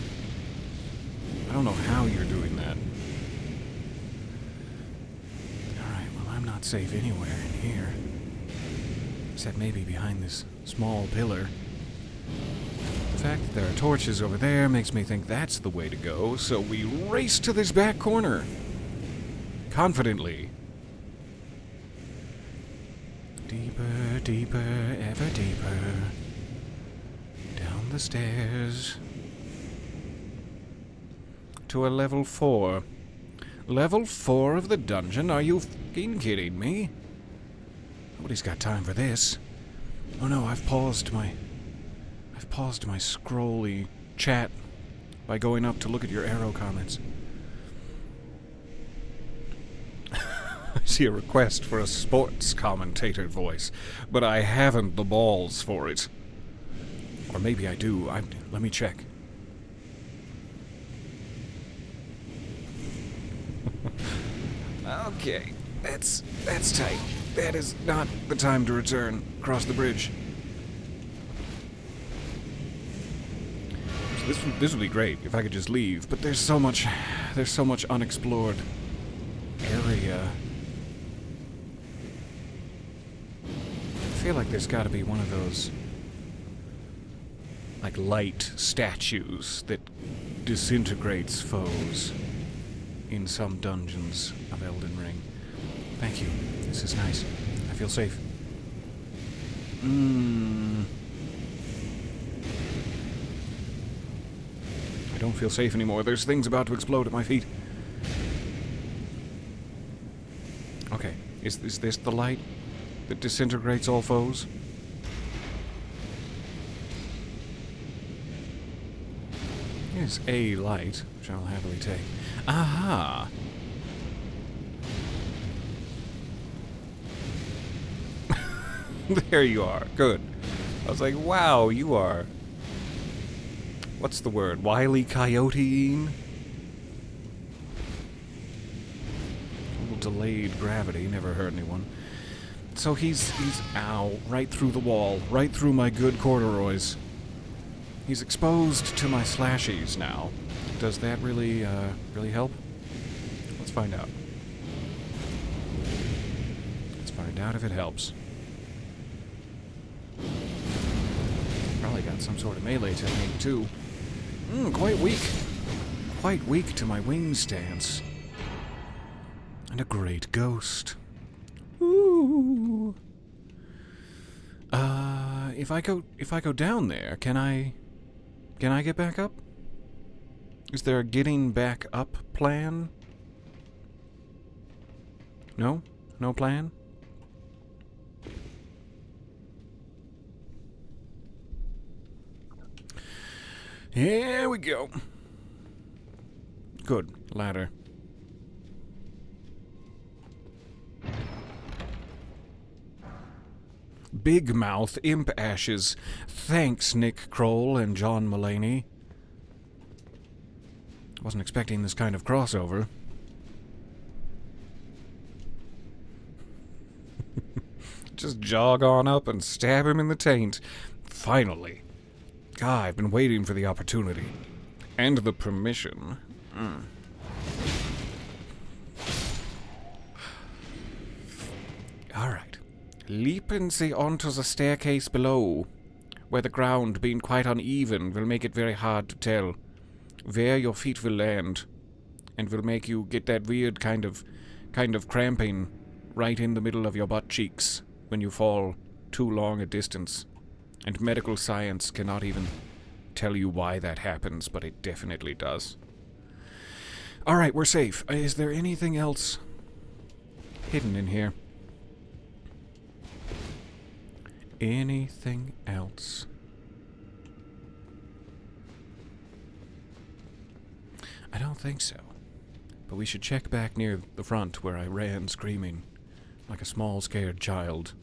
I don't know how you're doing that. Alright, well, I'm not safe anywhere in here. Except maybe behind this small pillar. The fact that there are torches over there makes me think that's the way to go, so we race to this back corner. Confidently. Deeper, deeper, ever deeper. Down the stairs. To a level 4. Level 4 of the dungeon? Are you f***ing kidding me? Nobody's got time for this. Oh no, I've paused my scrolly chat by going up to look at your arrow comments. I see a request for a sports commentator voice, but I haven't the balls for it. Or maybe I do. Let me check. Okay, that's tight. That is not the time to return across the bridge. So this would be great if I could just leave, but there's so much unexplored area. I feel like there's got to be one of those, like, light statues that disintegrates foes in some dungeons of Elden Ring. Thank you. This is nice. I feel safe. I don't feel safe anymore. There's things about to explode at my feet. Okay. Is this the light that disintegrates all foes? Here's a light, which I'll happily take. Aha! There you are. Good. I was like, wow, you are... What's the word? Wile Coyote-ing? A little delayed gravity, never hurt anyone. So he's ow, right through the wall, right through my good corduroys. He's exposed to my slashies now. Does that really help? Let's find out. Let's find out if it helps. Probably got some sort of melee technique, too. Quite weak. Quite weak to my wing stance. And a great ghost. Ooh. If I go down there, can I get back up? Is there a getting back up plan? No? No plan? Here we go. Good. Ladder. Big Mouth Imp Ashes. Thanks, Nick Kroll and John Mulaney. Wasn't expecting this kind of crossover. Just jog on up and stab him in the taint. Finally. God, I've been waiting for the opportunity. And the permission. Alright. Leap and say onto the staircase below, where the ground, being quite uneven, will make it very hard to tell where your feet will land, and will make you get that weird kind of cramping right in the middle of your butt cheeks when you fall too long a distance. And medical science cannot even tell you why that happens, but it definitely does. Alright, we're safe. Is there anything else hidden in here? Anything else? I don't think so. But we should check back near the front where I ran screaming like a small scared child.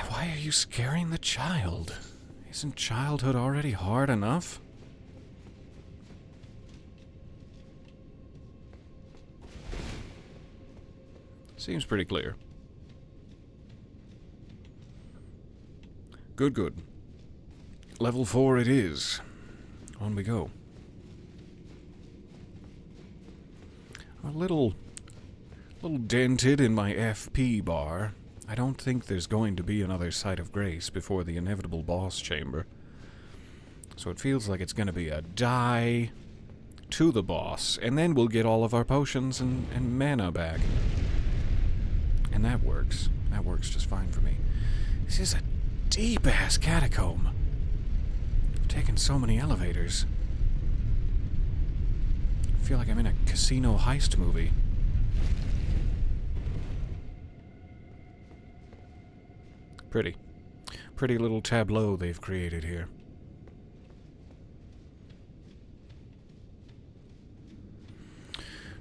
Why are you scaring the child? Isn't childhood already hard enough? Seems pretty clear. Good, good. Level 4 it is. On we go. I'm a little dented in my FP bar. I don't think there's going to be another Sight of Grace before the inevitable boss chamber. So it feels like it's going to be a die to the boss, and then we'll get all of our potions and mana back. And that works. That works just fine for me. This is a deep-ass catacomb. I've taken so many elevators. I feel like I'm in a casino heist movie. Pretty. Pretty little tableau they've created here.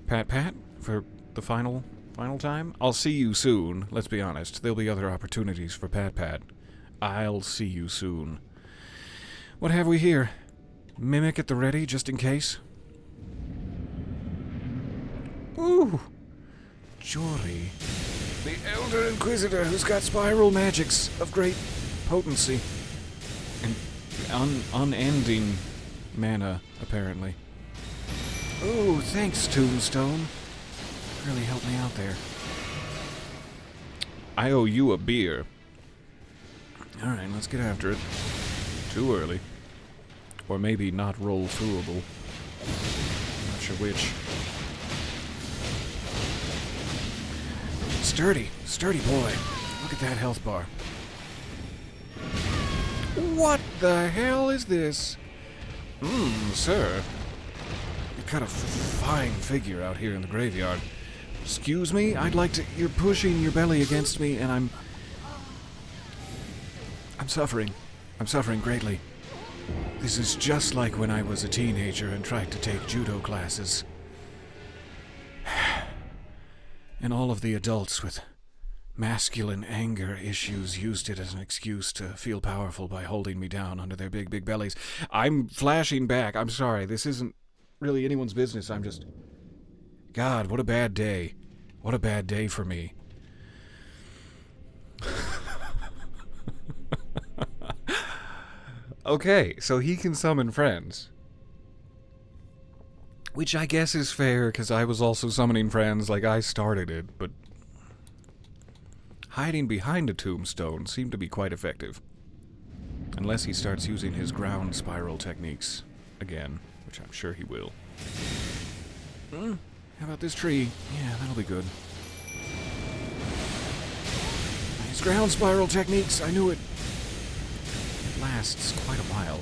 Pat, for the final time? I'll see you soon. Let's be honest. There'll be other opportunities for Pat. I'll see you soon. What have we here? Mimic at the ready, just in case? Ooh! Jory. The Elder Inquisitor who's got spiral magics of great potency. And unending mana, apparently. Ooh, thanks, Tombstone. Really helped me out there. I owe you a beer. Alright, let's get after it. Too early. Or maybe not roll throughable. Not sure which. Sturdy boy. Look at that health bar. What the hell is this? Sir. You cut a fine figure out here in the graveyard. Excuse me? I'd like to... You're pushing your belly against me, and I'm suffering. I'm suffering greatly. This is just like when I was a teenager and tried to take judo classes. And all of the adults with masculine anger issues used it as an excuse to feel powerful by holding me down under their big, big bellies. I'm flashing back. I'm sorry. This isn't really anyone's business. I'm just... God, what a bad day. What a bad day for me. Okay, so he can summon friends. Which I guess is fair, because I was also summoning friends, like I started it, but... hiding behind a tombstone seemed to be quite effective. Unless he starts using his ground spiral techniques again, which I'm sure he will. How about this tree? Yeah, that'll be good. His ground spiral techniques, I knew it. It lasts quite a while.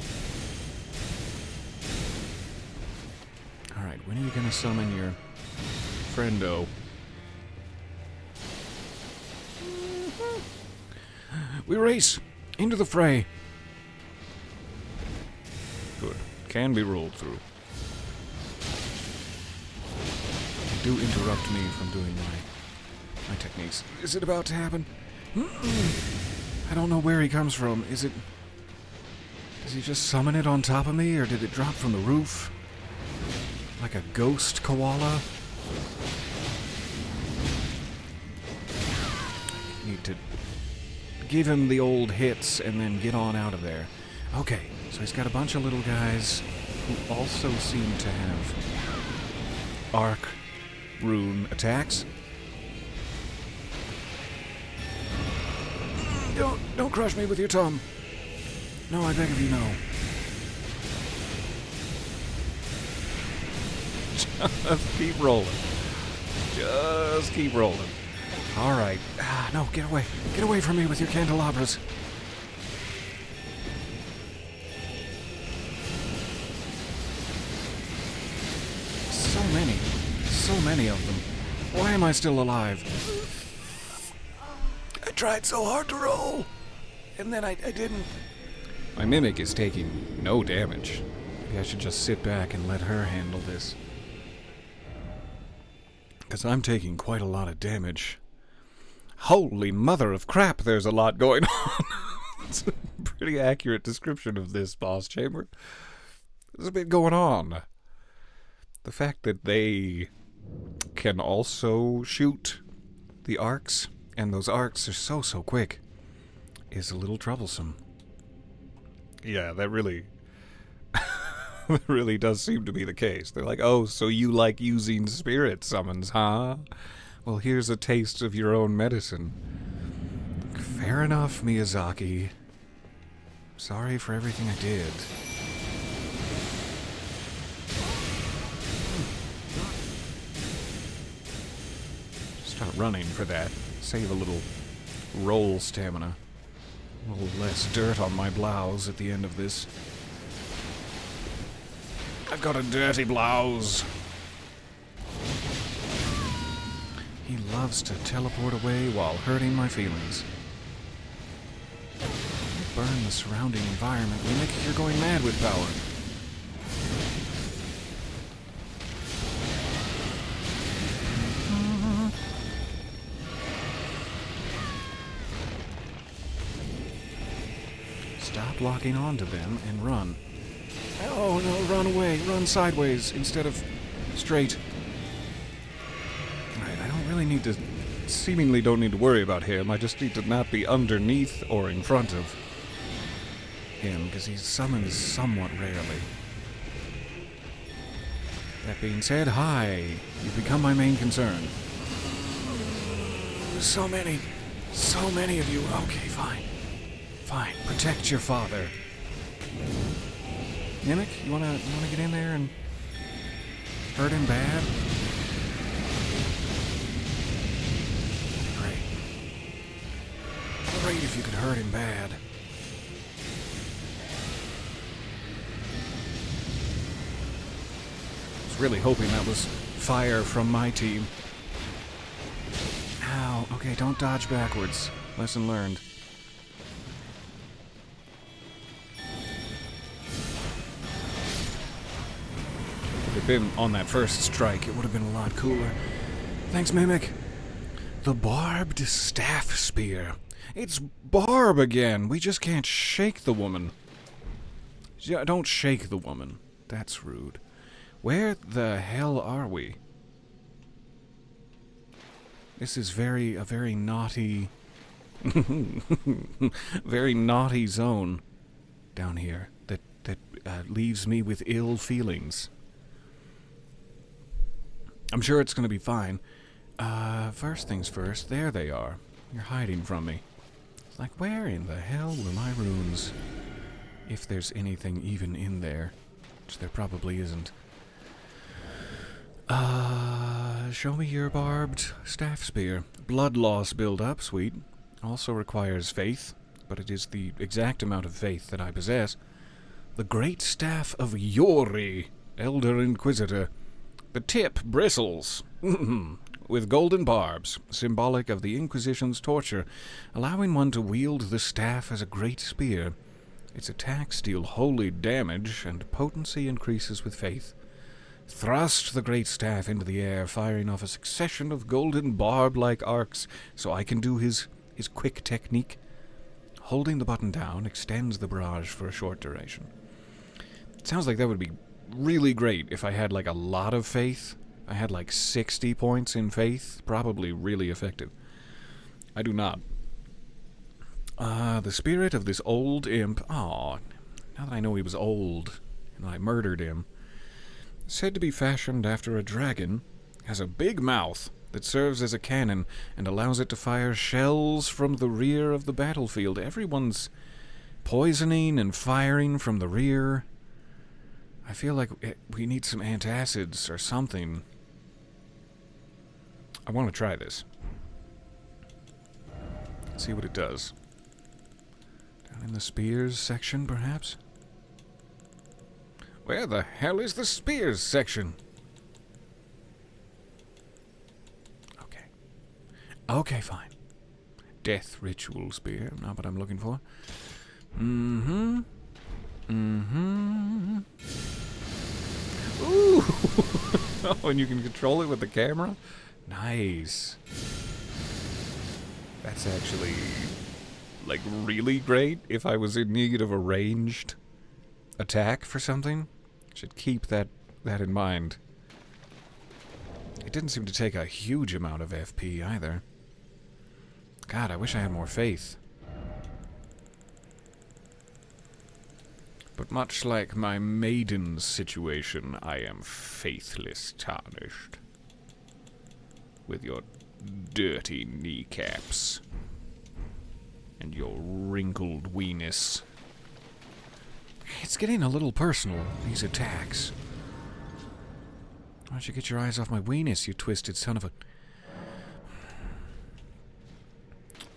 Alright, when are you gonna summon your friendo? We race into the fray. Good. Can be rolled through. Do interrupt me from doing my techniques. Is it about to happen? I don't know where he comes from. Does he just summon it on top of me, or did it drop from the roof? Like a ghost koala? Need to give him the old hits and then get on out of there. Okay, so he's got a bunch of little guys who also seem to have arc rune attacks. Don't crush me with your tongue. No, I beg of you, no. Just keep rolling. Just keep rolling. All right. No, get away. Get away from me with your candelabras. So many of them. Why am I still alive? I tried so hard to roll, and then I didn't. My mimic is taking no damage. Maybe I should just sit back and let her handle this. Because I'm taking quite a lot of damage. Holy mother of crap, there's a lot going on. It's a pretty accurate description of this boss chamber. There's a bit going on. The fact that they can also shoot the arcs, and those arcs are so quick, is a little troublesome. Yeah, that really that really does seem to be the case. They're like, oh, so you like using spirit summons, huh? Well, here's a taste of your own medicine. Fair enough, Miyazaki. Sorry for everything I did. Start running for that. Save a little roll stamina. A little less dirt on my blouse at the end of this. I've got a dirty blouse. He loves to teleport away while hurting my feelings. Burn the surrounding environment. Mimic, you're going mad with power. Stop locking onto them and run. Oh no, run away. Run sideways instead of straight. Alright, I don't really need to... Seemingly don't need to worry about him. I just need to not be underneath or in front of him, because he summons somewhat rarely. That being said, hi. You've become my main concern. So many of you. Okay, fine. Fine, protect your father. Mimic, you wanna get in there and hurt him bad? Great. Great if you could hurt him bad. I was really hoping that was fire from my team. Ow, okay, don't dodge backwards. Lesson learned. If it had been on that first strike, it would have been a lot cooler. Thanks, Mimic. The barbed staff spear. It's Barb again. We just can't shake the woman. Yeah, don't shake the woman. That's rude. Where the hell are we? This is a very naughty... very naughty zone down here that leaves me with ill feelings. I'm sure it's going to be fine. First things first, there they are. You're hiding from me. It's like, where in the hell were my runes? If there's anything even in there, which there probably isn't. Show me your barbed staff spear. Blood loss build-up, sweet. Also requires faith, but it is the exact amount of faith that I possess. The Great Staff of Yori, Elder Inquisitor. The tip bristles, with golden barbs, symbolic of the Inquisition's torture, allowing one to wield the staff as a great spear. Its attacks deal holy damage, and potency increases with faith. Thrust the great staff into the air, firing off a succession of golden barb-like arcs, so I can do his quick technique. Holding the button down extends the barrage for a short duration. It sounds like that would be really great if I had, like, a lot of faith. I had, like, 60 points in faith. Probably really effective. I do not. The spirit of this old imp... Aw, now that I know he was old, and I murdered him... Said to be fashioned after a dragon, has a big mouth that serves as a cannon and allows it to fire shells from the rear of the battlefield. Everyone's poisoning and firing from the rear. I feel like we need some antacids or something. I want to try this. Let's see what it does. Down in the spears section, perhaps? Where the hell is the spears section? Okay. Okay, fine. Death ritual spear, not what I'm looking for. Oh, and you can control it with the camera? Nice. That's actually, like, really great if I was in need of a ranged attack for something. Should keep that in mind. It didn't seem to take a huge amount of FP either. God, I wish I had more faith. But much like my maiden's situation, I am faithless tarnished. With your dirty kneecaps. And your wrinkled weenus. It's getting a little personal, these attacks. Why don't you get your eyes off my weenus, you twisted son of a...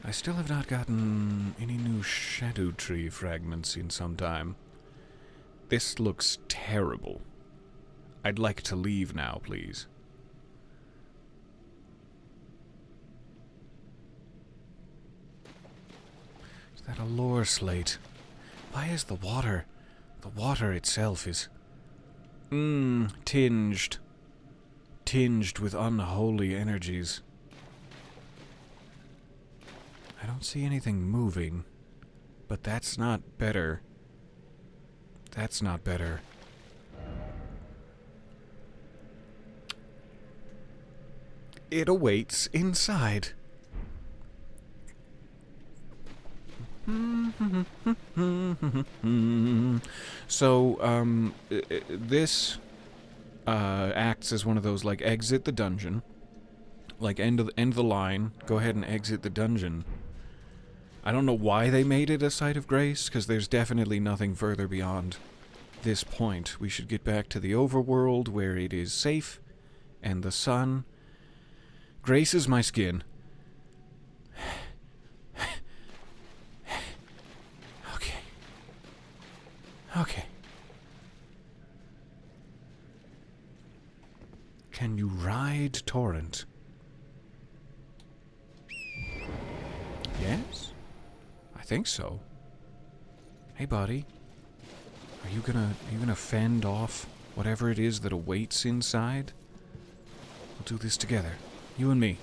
I still have not gotten any new Erdtree fragments in some time. This looks terrible. I'd like to leave now, please. Is that a lore slate? Why is the water... The water itself is... tinged. Tinged with unholy energies. I don't see anything moving. But that's not better. That's not better. It awaits inside. So, this acts as one of those, like, exit the dungeon. Like, end the line, go ahead and exit the dungeon. I don't know why they made it a site of grace, because there's definitely nothing further beyond this point. We should get back to the overworld, where it is safe, and the sun graces my skin. Okay. Can you ride Torrent? Yes? I think so. Hey, buddy. Are you gonna fend off whatever it is that awaits inside? We'll do this together. You and me.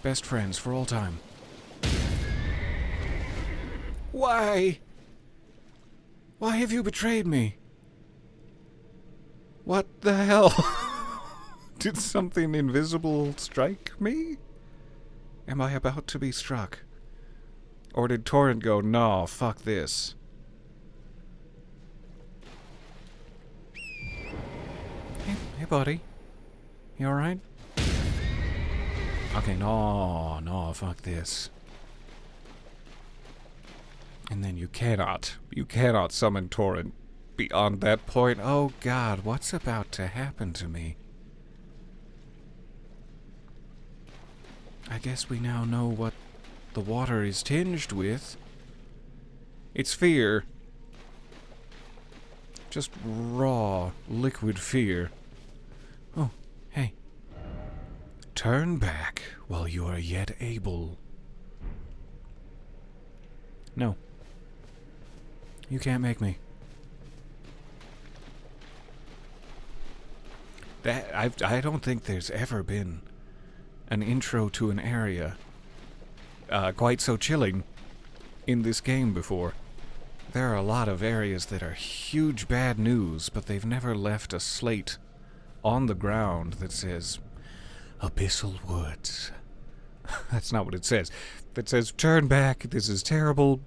Best friends for all time. Why? Why have you betrayed me? What the hell? Did something invisible strike me? Am I about to be struck? Or did Torrent go, no, fuck this? Hey buddy. You alright? Okay, no, fuck this. And then you cannot summon Torrent beyond that point. Oh god, what's about to happen to me? I guess we now know what the water is tinged with. It's fear. Just raw, liquid fear. Oh, hey. Turn back while you are yet able. No. You can't make me. I don't think there's ever been an intro to an area quite so chilling in this game before. There are a lot of areas that are huge bad news, but they've never left a slate on the ground that says, Abyssal Woods. That's not what it says. That says, turn back, this is terrible,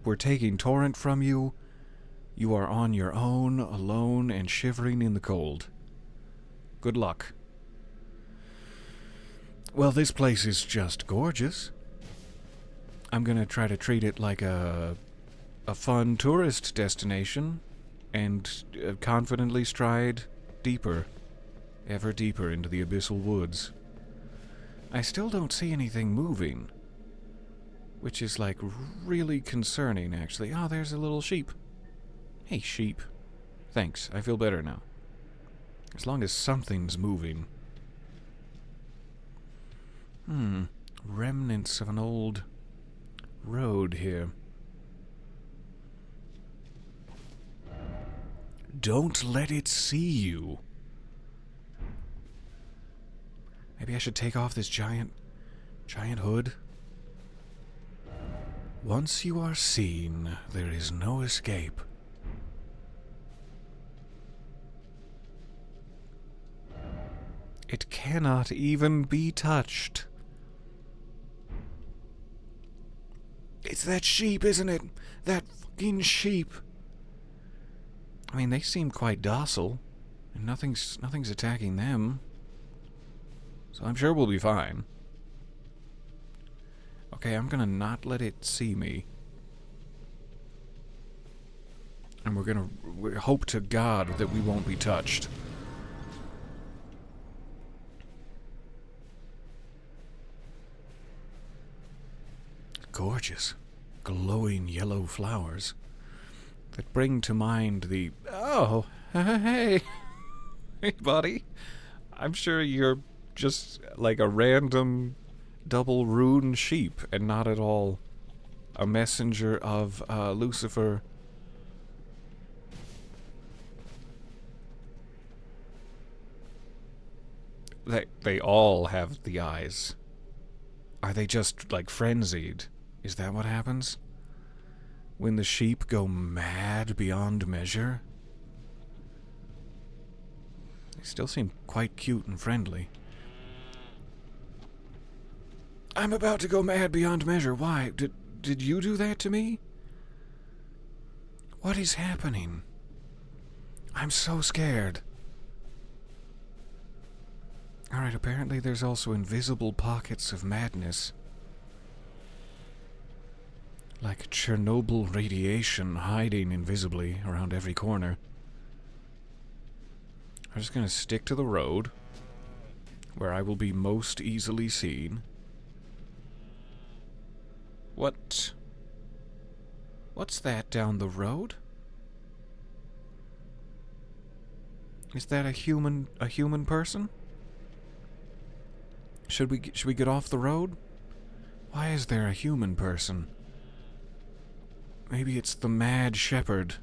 we're taking Torrent from you. You are on your own, alone, and shivering in the cold. Good luck. Well, this place is just gorgeous. I'm gonna try to treat it like a fun tourist destination, and confidently stride deeper, ever deeper into the Abyssal Woods. I still don't see anything moving, which is, like, really concerning, actually. Oh, there's a little sheep. Hey, sheep. Thanks, I feel better now. As long as something's moving. Remnants of an old road here. Don't let it see you. Maybe I should take off this giant hood. Once you are seen, there is no escape. It cannot even be touched. It's that sheep, isn't it? That fucking sheep. I mean, they seem quite docile, and nothing's attacking them. So I'm sure we'll be fine. Okay, I'm gonna not let it see me. And we're gonna hope to God that we won't be touched. Gorgeous, glowing yellow flowers that bring to mind the... Oh, hey. Hey, buddy. I'm sure you're just like a random double rune sheep and not at all a messenger of Lucifer. They all have the eyes. Are they just like frenzied? Is that what happens? When the sheep go mad beyond measure? They still seem quite cute and friendly. I'm about to go mad beyond measure. Why? Did you do that to me? What is happening? I'm so scared. Alright, apparently there's also invisible pockets of madness. Like Chernobyl radiation hiding invisibly around every corner. I'm just gonna stick to the road, where I will be most easily seen. What's that down the road? Is that a human person? Should we get off the road? Why is there a human person? Maybe it's the Mad Shepherd.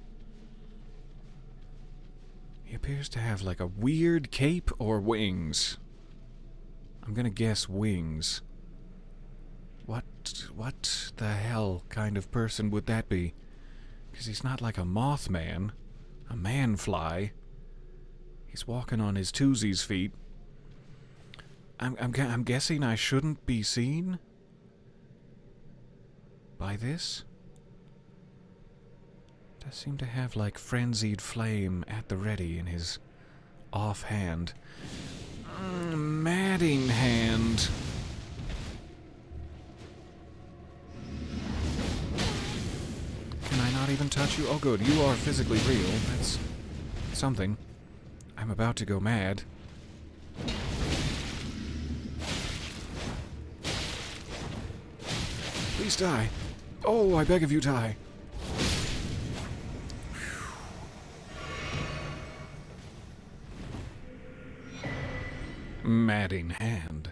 He appears to have like a weird cape or wings. I'm gonna guess wings. What the hell kind of person would that be? Because he's not like a Mothman, a man-fly. He's walking on his twosies feet. I'm guessing I shouldn't be seen by this. Does seem to have like frenzied flame at the ready in his offhand. Madding hand. Can I not even touch you? Oh good, you are physically real. That's something. I'm about to go mad. Please die. Oh, I beg of you, die. Madding hand.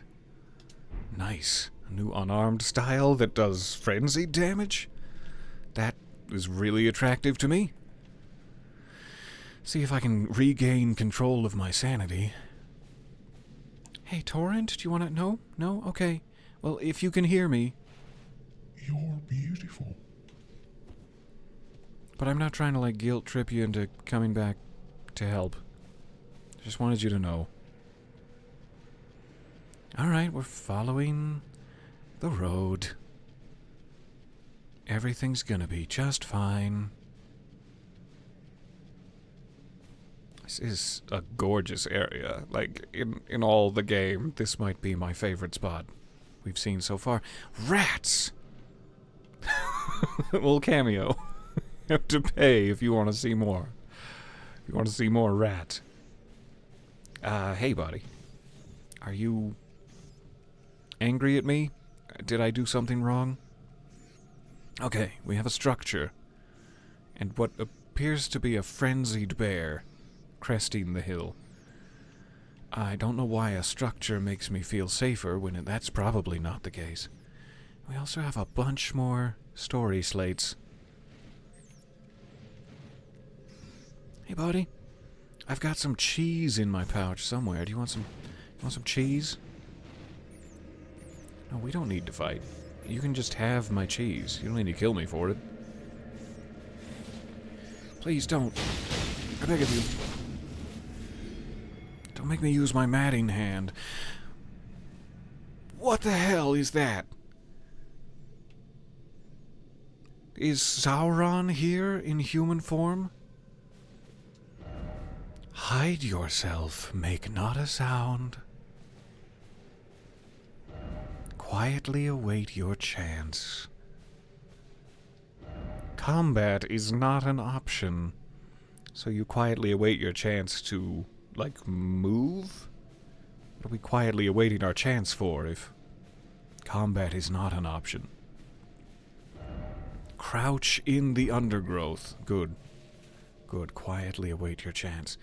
Nice. A new unarmed style that does frenzied damage? That is really attractive to me. See if I can regain control of my sanity. Hey, Torrent, do you want to... No? No? Okay. Well, if you can hear me... You're beautiful. But I'm not trying to, like, guilt trip you into coming back to help. Just wanted you to know. Alright, we're following the road. Everything's gonna be just fine. This is a gorgeous area. Like, in all the game, this might be my favorite spot we've seen so far. Rats! Little cameo. You have to pay if you want to see more. If you want to see more rat. Hey, buddy. Are you angry at me? Did I do something wrong? Okay, we have a structure. And what appears to be a frenzied bear cresting the hill. I don't know why a structure makes me feel safer when that's probably not the case. We also have a bunch more story slates. Hey, buddy. I've got some cheese in my pouch somewhere. Do you want some cheese? No, we don't need to fight. You can just have my cheese. You don't need to kill me for it. Please don't. I beg of you. Don't make me use my matting hand. What the hell is that? Is Sauron here in human form? Hide yourself, make not a sound. Quietly await your chance. Combat is not an option. So you quietly await your chance to, like, move? What are we quietly awaiting our chance for if combat is not an option? Crouch in the undergrowth. Good. Good. Quietly await your chance.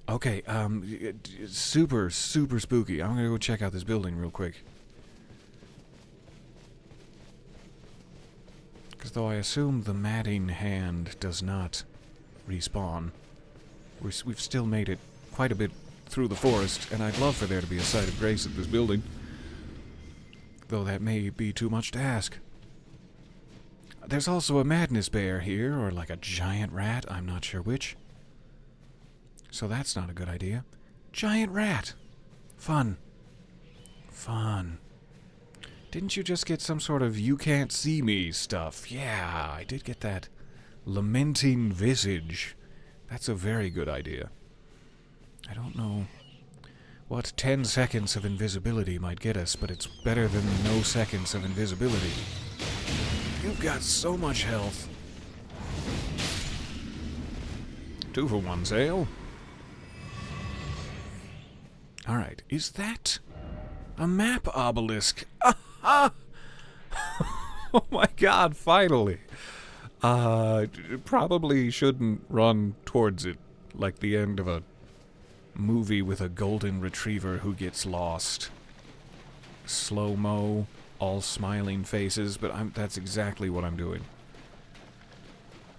Okay, super spooky. I'm gonna go check out this building real quick. Because though I assume the matting hand does not respawn, we've still made it quite a bit through the forest, and I'd love for there to be a site of grace at this building. Though that may be too much to ask. There's also a madness bear here, or like a giant rat, I'm not sure which. So that's not a good idea. Giant rat! Fun. Fun. Didn't you just get some sort of you can't see me stuff? Yeah, I did get that. Lamenting visage. That's a very good idea. I don't know what 10 seconds of invisibility might get us, but it's better than no seconds of invisibility. You've got so much health. 2 for 1 sale. Alright, is that a map obelisk? Oh my god, finally. Probably shouldn't run towards it like the end of a movie with a golden retriever who gets lost. Slow-mo, all smiling faces, but that's exactly what I'm doing.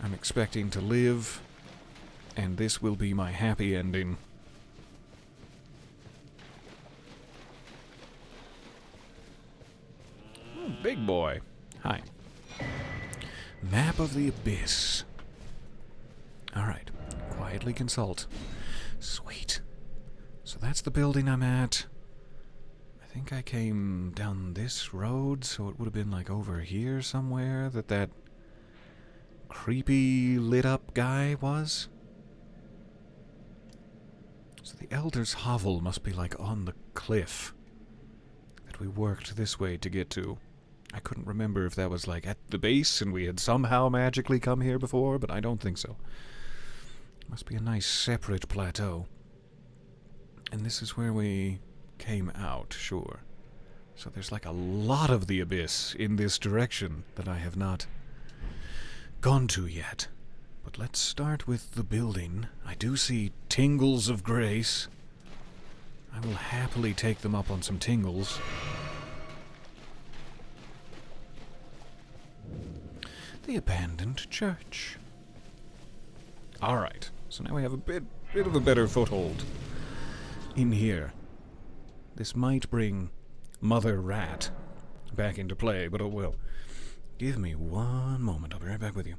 I'm expecting to live, and this will be my happy ending. Big boy. Hi. Map of the Abyss. Alright. Quietly consult. Sweet. So that's the building I'm at. I think I came down this road, so it would have been like over here somewhere that creepy lit up guy was. So the Elder's hovel must be like on the cliff that we worked this way to get to. I couldn't remember if that was like at the base and we had somehow magically come here before, but I don't think so. Must be a nice separate plateau. And this is where we came out, sure. So there's like a lot of the abyss in this direction that I have not gone to yet. But let's start with the building. I do see tingles of grace. I will happily take them up on some tingles. The abandoned church. Alright, so now we have a bit of a better foothold in here. This might bring Mother Rat back into play, but it will. Give me one moment, I'll be right back with you.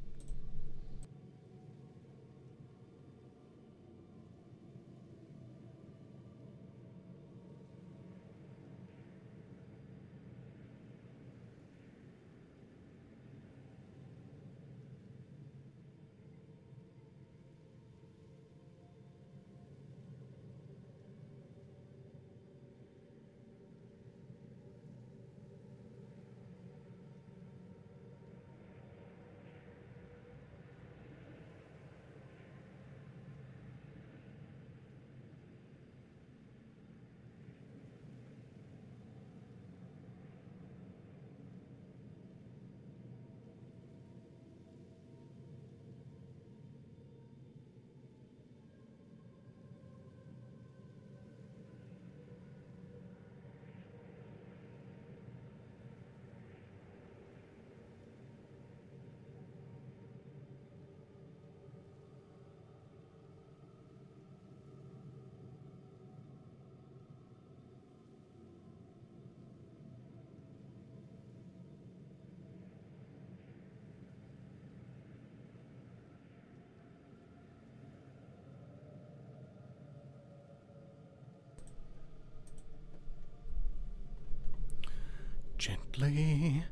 Gently,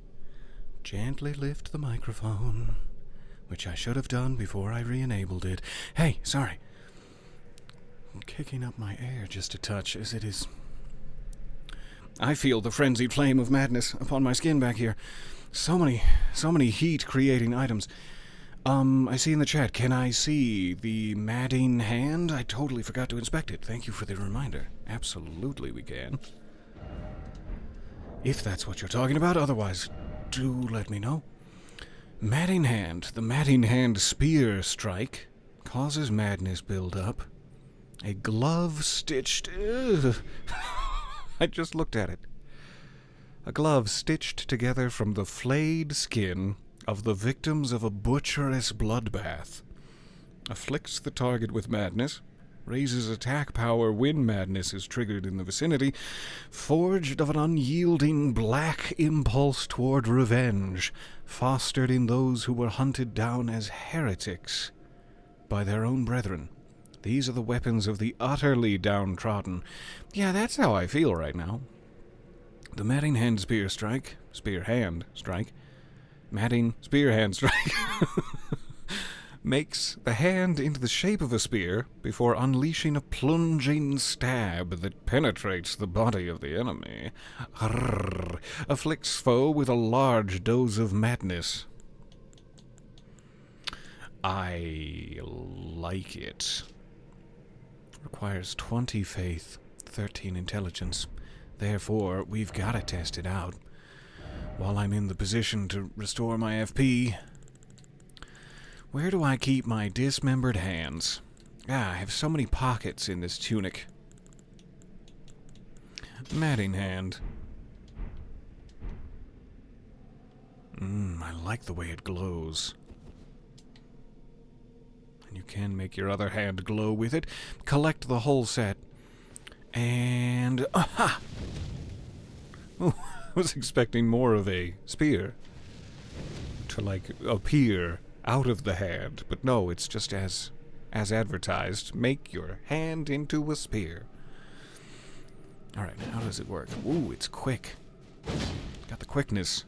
gently lift the microphone, which I should have done before I re-enabled it. Hey, sorry. I'm kicking up my air just a touch, as it is. I feel the frenzied flame of madness upon my skin back here. So many heat-creating items. I see in the chat, can I see the madding hand? I totally forgot to inspect it. Thank you for the reminder. Absolutely we can. If that's what you're talking about, otherwise, do let me know. Madding hand. The madding hand spear strike causes madness build up. A glove stitched... I just looked at it. A glove stitched together from the flayed skin of the victims of a butcherous bloodbath. Afflicts the target with madness. Raises attack power when madness is triggered in the vicinity. Forged of an unyielding black impulse toward revenge. Fostered in those who were hunted down as heretics by their own brethren. These are the weapons of the utterly downtrodden. Yeah, that's how I feel right now. The Madding Hand Spear Strike. Spear Hand Strike. Madding Spear Hand Strike. Makes the hand into the shape of a spear before unleashing a plunging stab that penetrates the body of the enemy. Arrgh. Afflicts foe with a large dose of madness. I like it. Requires 20 faith, 13 intelligence. Therefore, we've got to test it out. While I'm in the position to restore my FP... Where do I keep my dismembered hands? I have so many pockets in this tunic. Madding hand. I like the way it glows. And you can make your other hand glow with it. Collect the whole set. And... aha! Oh, I was expecting more of a spear to, like, appear out of the hand, but no, it's just as advertised. Make your hand into a spear. Alright, how does it work? Ooh, it's quick. Got the quickness.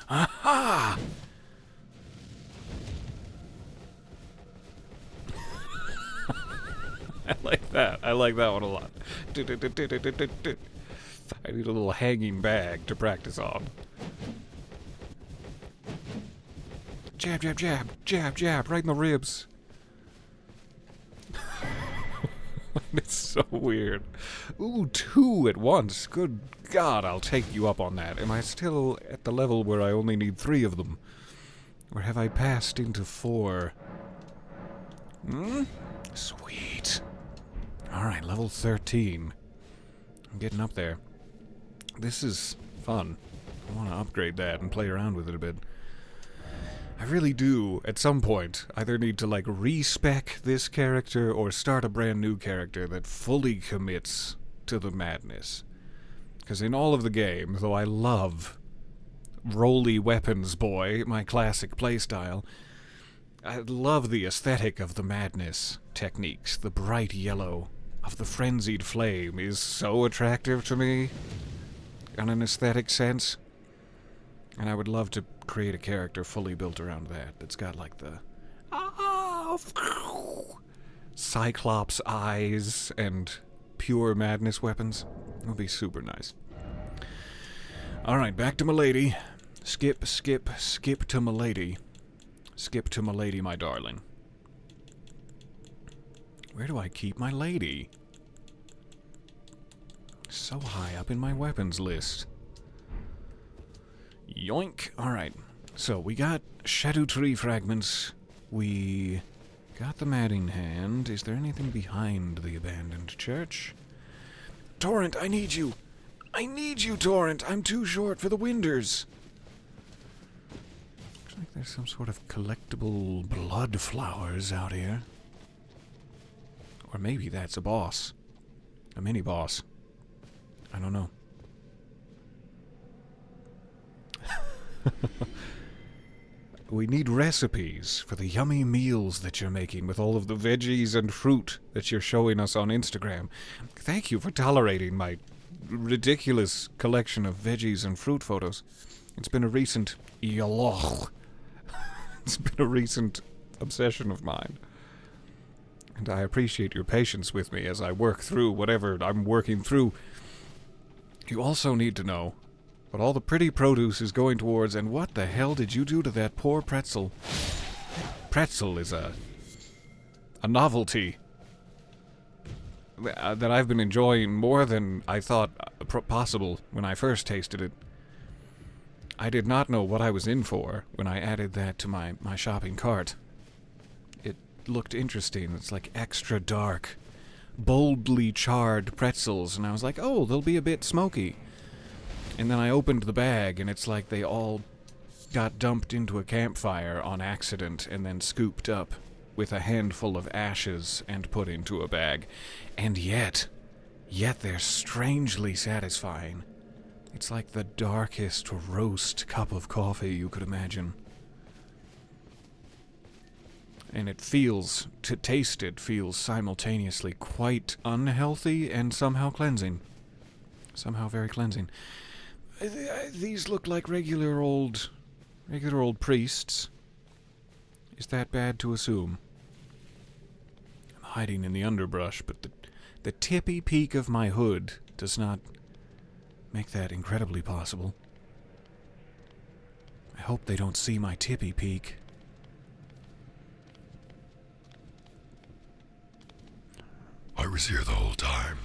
Aha! I like that. I like that one a lot. I need a little hanging bag to practice on. Jab, jab, jab, jab, jab, right in the ribs. It's so weird. Ooh, 2 at once. Good God, I'll take you up on that. Am I still at the level where I only need 3 of them? Or have I passed into 4? Sweet. Alright, level 13. I'm getting up there. This is fun. I want to upgrade that and play around with it a bit. I really do, at some point, either need to, like, respec this character or start a brand new character that fully commits to the madness. Because in all of the game, though I love Roly Weapons Boy, my classic playstyle, I love the aesthetic of the madness techniques. The bright yellow of the frenzied flame is so attractive to me in an aesthetic sense. And I would love to create a character fully built around that. That's got like the Cyclops eyes and pure madness weapons. It would be super nice. Alright, back to Milady. Skip, skip, skip to Milady. Skip to Milady, my darling. Where do I keep my lady? So high up in my weapons list. Yoink. Alright. So, we got Erdtree fragments. We got the Madding Hand. Is there anything behind the abandoned church? Torrent, I need you! I need you, Torrent! I'm too short for the Winders! Looks like there's some sort of collectible blood flowers out here. Or maybe that's a boss. A mini-boss. I don't know. We need recipes for the yummy meals that you're making with all of the veggies and fruit that you're showing us on Instagram. Thank you for tolerating my ridiculous collection of veggies and fruit photos. It's been a recent It's been a recent obsession of mine. And I appreciate your patience with me as I work through whatever I'm working through. You also need to know what all the pretty produce is going towards, and what the hell did you do to that poor pretzel? Pretzel is a novelty that I've been enjoying more than I thought possible when I first tasted it. I did not know what I was in for when I added that to my shopping cart. It looked interesting. It's like extra dark, boldly charred pretzels, and I was like, oh, they'll be a bit smoky. And then I opened the bag, and it's like they all got dumped into a campfire on accident and then scooped up with a handful of ashes and put into a bag. And yet they're strangely satisfying. It's like the darkest roast cup of coffee you could imagine. And it feels, to taste it, feels simultaneously quite unhealthy and somehow cleansing. Somehow very cleansing. These look like regular old priests. Is that bad to assume? I'm hiding in the underbrush, but the tippy peak of my hood does not make that incredibly possible. I hope they don't see my tippy peak. I was here the whole time.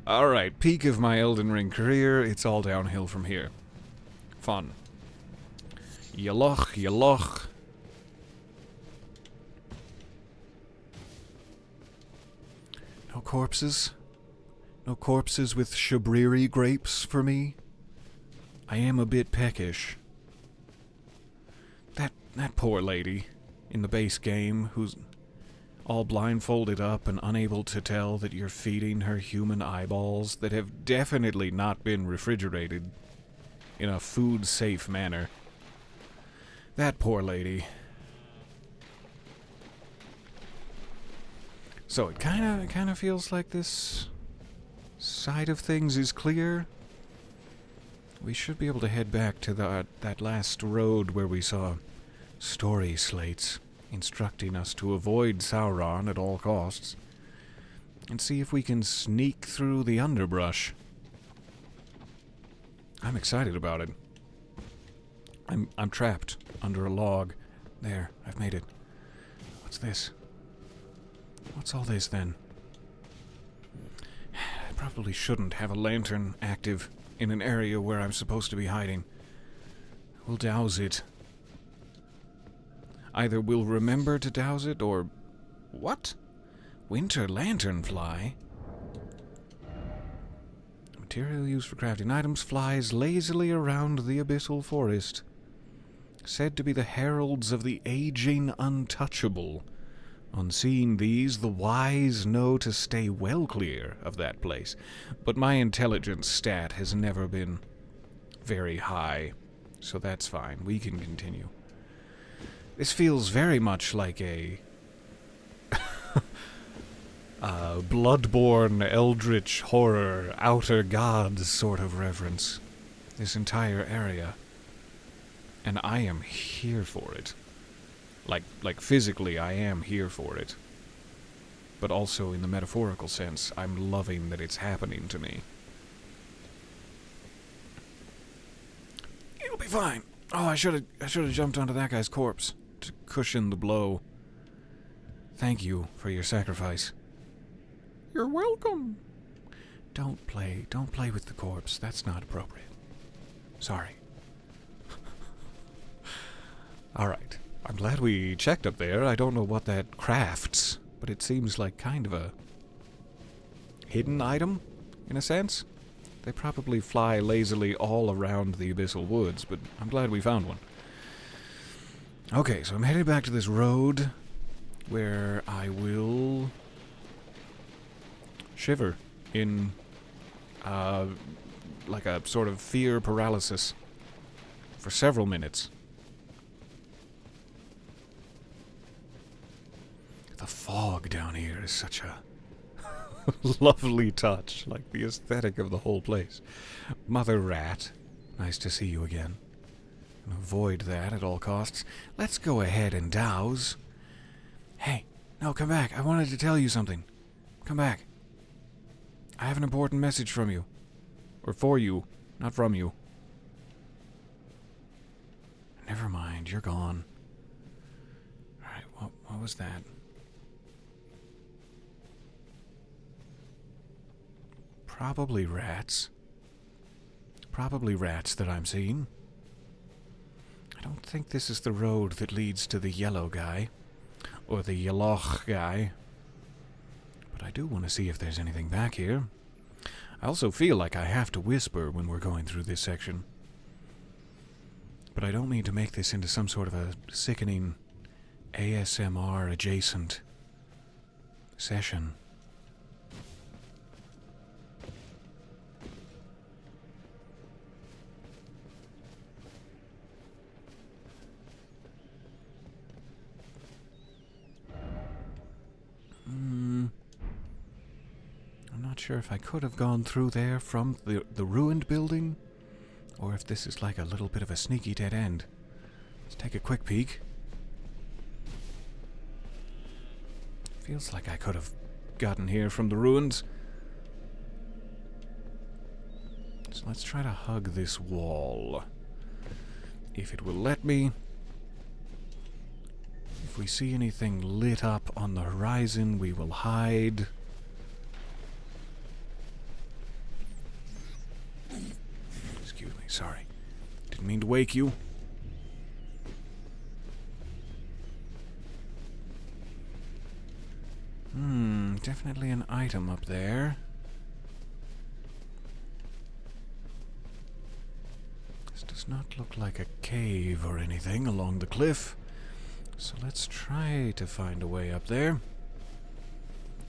Alright, peak of my Elden Ring career, it's all downhill from here. Fun. Yaloch. No corpses? No corpses with shabriri grapes for me? I am a bit peckish. That poor lady in the base game who's all blindfolded up and unable to tell that you're feeding her human eyeballs that have definitely not been refrigerated in a food-safe manner. That poor lady. So it kind of feels like this side of things is clear. We should be able to head back to that last road where we saw story slates instructing us to avoid Sauron at all costs, and see if we can sneak through the underbrush. I'm excited about it. I'm trapped under a log. There, I've made it. What's this? What's all this, then? I probably shouldn't have a lantern active in an area where I'm supposed to be hiding. We'll douse it. Either we'll remember to douse it, or... What? Winter lanternfly? Material used for crafting items flies lazily around the abyssal forest. Said to be the heralds of the aging untouchable. On seeing these, the wise know to stay well clear of that place. But my intelligence stat has never been very high, so that's fine. We can continue. This feels very much like a Bloodborne, eldritch horror, outer gods sort of reference. This entire area. And I am here for it. Like physically, I am here for it. But also in the metaphorical sense, I'm loving that it's happening to me. It'll be fine. Oh, I should have jumped onto that guy's corpse to cushion the blow. Thank you for your sacrifice. You're welcome. Don't play with the corpse. That's not appropriate. Sorry. Alright. I'm glad we checked up there. I don't know what that crafts, but it seems like kind of a hidden item, in a sense. They probably fly lazily all around the abyssal woods, but I'm glad we found one. Okay, so I'm headed back to this road where I will shiver in like a sort of fear paralysis for several minutes. The fog down here is such a lovely touch, like the aesthetic of the whole place. Mother Rat, nice to see you again. Avoid that at all costs. Let's go ahead and douse. Hey, no, come back. I wanted to tell you something. Come back. I have an important message from you. Or for you, not from you. Never mind, you're gone. Alright, what was that? Probably rats. Probably rats that I'm seeing. I don't think this is the road that leads to the yellow guy. Or the yellow guy. But I do want to see if there's anything back here. I also feel like I have to whisper when we're going through this section. But I don't mean to make this into some sort of a sickening ASMR adjacent session. I'm not sure if I could have gone through there from the ruined building, or if this is like a little bit of a sneaky dead end. Let's take a quick peek. Feels like I could have gotten here from the ruins. So let's try to hug this wall. If it will let me. If we see anything lit up on the horizon, we will hide. Excuse me, sorry. Didn't mean to wake you. Definitely an item up there. This does not look like a cave or anything along the cliff. So let's try to find a way up there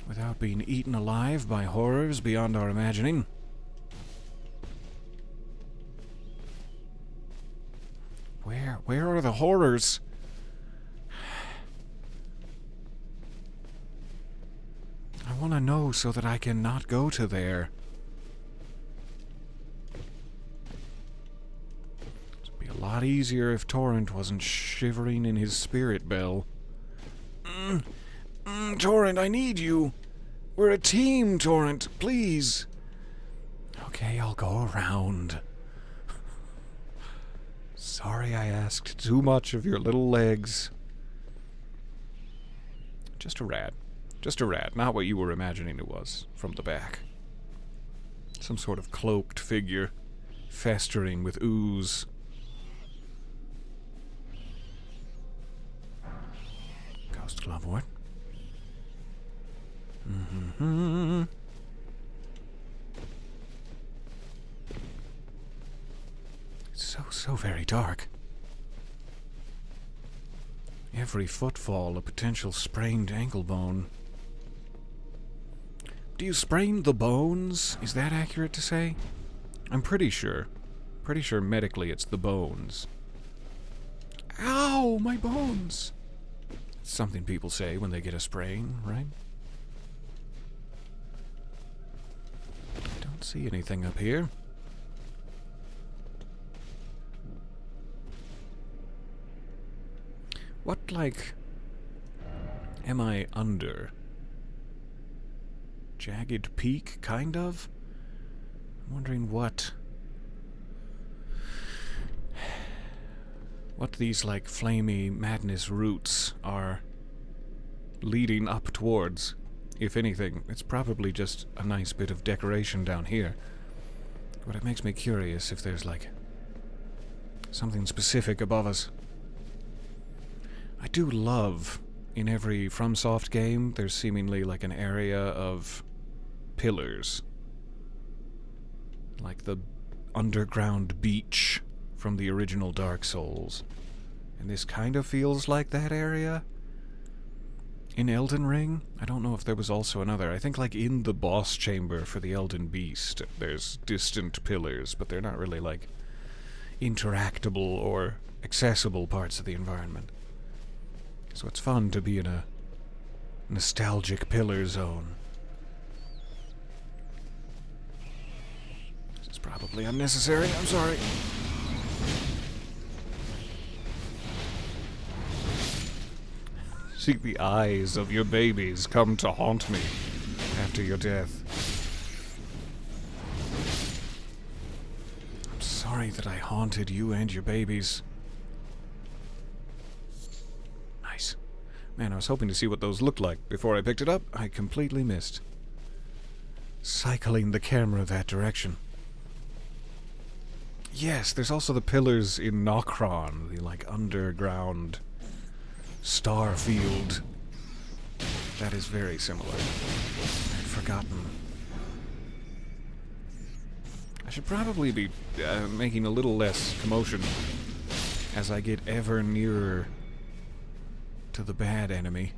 without being eaten alive by horrors beyond our imagining. Where are the horrors? I want to know so that I can not go to there. It'd be a lot easier if Torrent wasn't shivering in his spirit bell. Torrent, I need you. We're a team, Torrent, please. Okay, I'll go around. Sorry I asked too much of your little legs. Just a rat. Just a rat, not what you were imagining it was from the back. Some sort of cloaked figure, festering with ooze. Ghost Glovewort. It's so very dark. Every footfall a potential sprained ankle bone. Do you sprain the bones? Is that accurate to say? I'm pretty sure. Pretty sure medically it's the bones. Ow, my bones! It's something people say when they get a sprain, right? Don't see anything up here. What, like, am I under? Jagged peak, kind of? I'm wondering what these, like, flamey madness roots are leading up towards. If anything, it's probably just a nice bit of decoration down here. But it makes me curious if there's, like, something specific above us. I do love, in every FromSoft game, there's seemingly like an area of pillars. Like the underground beach from the original Dark Souls. And this kind of feels like that area. In Elden Ring, I don't know if there was also another. I think like in the boss chamber for the Elden Beast, there's distant pillars, but they're not really like interactable or accessible parts of the environment. So it's fun to be in a nostalgic pillar zone. This is probably unnecessary, I'm sorry. See the eyes of your babies come to haunt me after your death. I'm sorry that I haunted you and your babies. Nice. Man, I was hoping to see what those looked like before I picked it up. I completely missed. Cycling the camera that direction. Yes, there's also the pillars in Nokron, the like underground Starfield. That is very similar. I'd forgotten. I should probably be making a little less commotion as I get ever nearer to the bad enemy.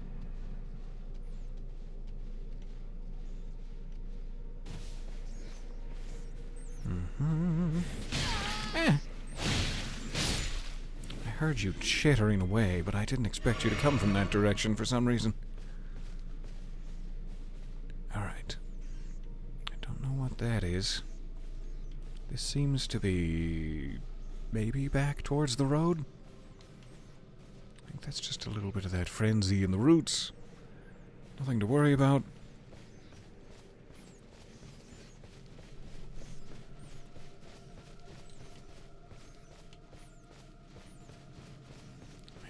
I heard you chittering away, but I didn't expect you to come from that direction for some reason. Alright. I don't know what that is. This seems to be maybe back towards the road? I think that's just a little bit of that frenzy in the roots. Nothing to worry about.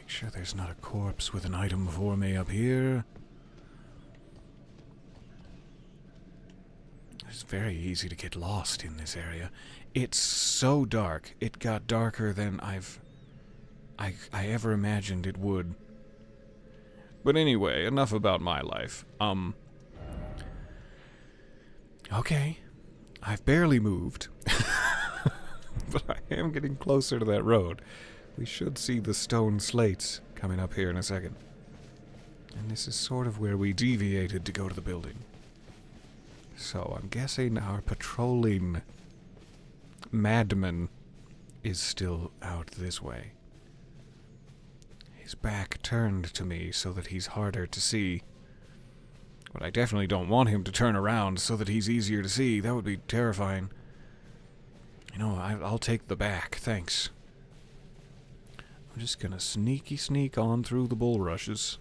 Sure there's not a corpse with an item for me up here. It's very easy to get lost in this area. It's so dark. It got darker than I ever imagined it would. But anyway, enough about my life. Okay. I've barely moved. But I am getting closer to that road. We should see the stone slates coming up here in a second. And this is sort of where we deviated to go to the building. So I'm guessing our patrolling madman is still out this way. His back turned to me so that he's harder to see. But I definitely don't want him to turn around so that he's easier to see. That would be terrifying. You know, I'll take the back, thanks. I'm just gonna sneak on through the bulrushes.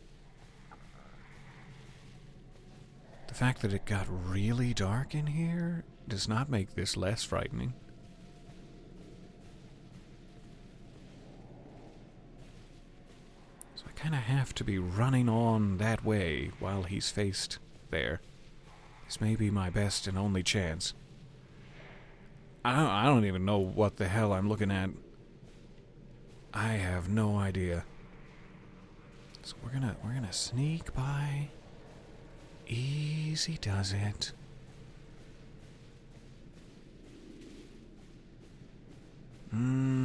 The fact that it got really dark in here does not make this less frightening. So I kind of have to be running on that way while he's faced there. This may be my best and only chance. I don't even know what the hell I'm looking at. I have no idea. So we're gonna sneak by. Easy does it.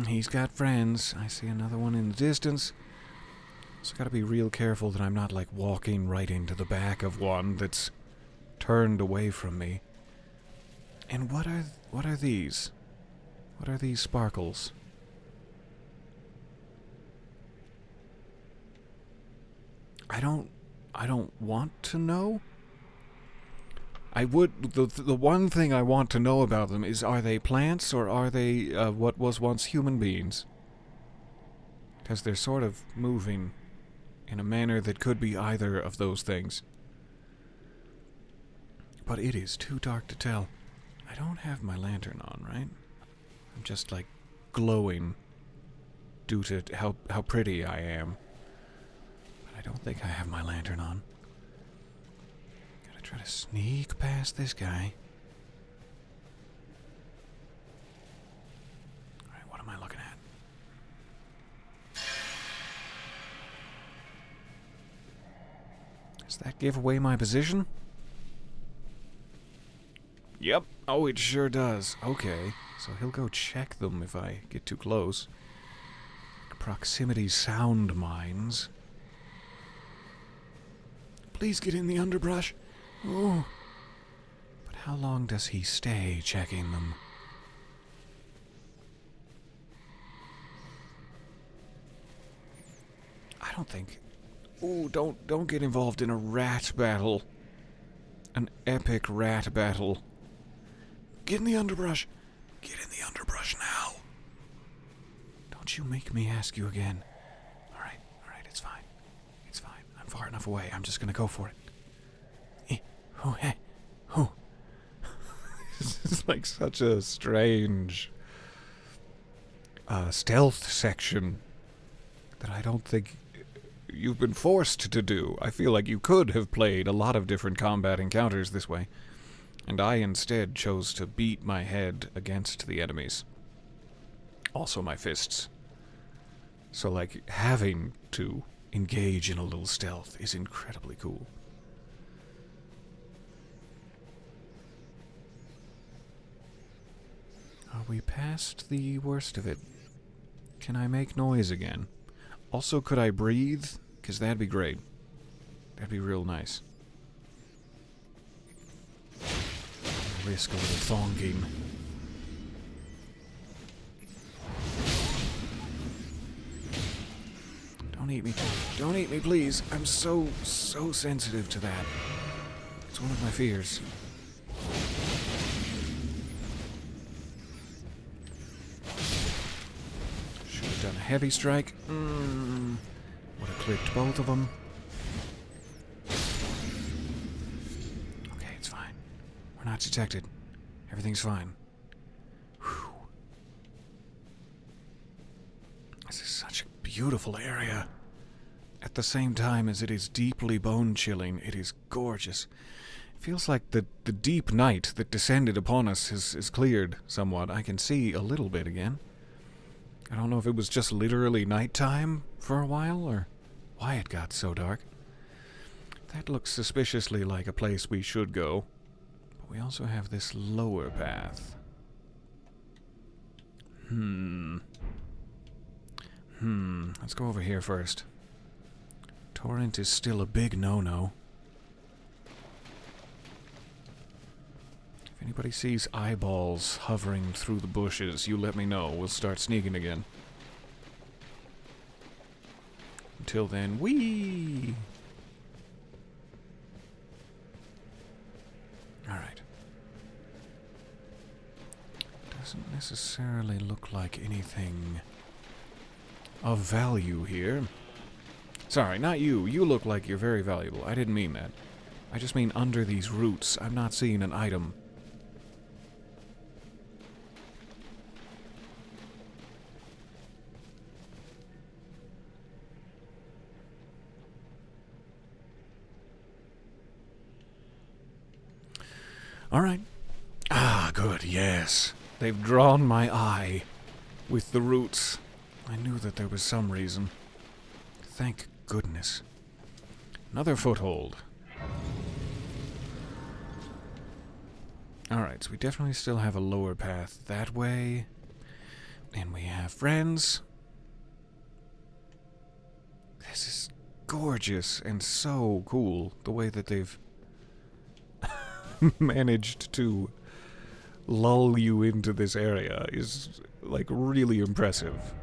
He's got friends. I see another one in the distance. So gotta be real careful that I'm not like walking right into the back of one that's turned away from me. And what are these? What are these sparkles? I don't want to know. The one thing I want to know about them is, are they plants or are they what was once human beings? Because they're sort of moving in a manner that could be either of those things. But it is too dark to tell. I don't have my lantern on, right? I'm just like glowing due to how pretty I am. I don't think I have my lantern on. Gotta try to sneak past this guy. Alright, what am I looking at? Does that give away my position? Yep. Oh, it sure does. Okay. So he'll go check them if I get too close. Proximity sound mines. Please get in the underbrush. Oh. But how long does he stay checking them? I don't think... Ooh, don't get involved in a rat battle. An epic rat battle. Get in the underbrush. Get in the underbrush now. Don't you make me ask you again. Alright, it's fine. It's fine. I'm far enough away. I'm just gonna go for it. Oh, hey. Oh. This is like such a strange stealth section that I don't think you've been forced to do. I feel like you could have played a lot of different combat encounters this way, and I instead chose to beat my head against the enemies. Also my fists. So, like, having to engage in a little stealth is incredibly cool. Are we past the worst of it? Can I make noise again? Also, could I breathe? Because that'd be great. That'd be real nice. Risk a little thonging. Don't eat me. Don't eat me, please. I'm so sensitive to that. It's one of my fears. Should have done a heavy strike. Would have clipped both of them. Okay, it's fine. We're not detected. Everything's fine. Whew. This is such a beautiful area. At the same time as it is deeply bone-chilling, it is gorgeous. It feels like the deep night that descended upon us is cleared somewhat. I can see a little bit again. I don't know if it was just literally nighttime for a while, or why it got so dark. That looks suspiciously like a place we should go. But we also have this lower path. Let's go over here first. Torrent is still a big no-no. If anybody sees eyeballs hovering through the bushes, you let me know. We'll start sneaking again. Until then, whee! Alright. Doesn't necessarily look like anything of value here. Sorry, not you. You look like you're very valuable. I didn't mean that. I just mean under these roots. I'm not seeing an item. Alright. Ah, good, yes. They've drawn my eye with the roots. I knew that there was some reason. Thank goodness. Another foothold. Alright, so we definitely still have a lower path that way. And we have friends. This is gorgeous and so cool, the way that they've managed to lull you into this area is, like, really impressive.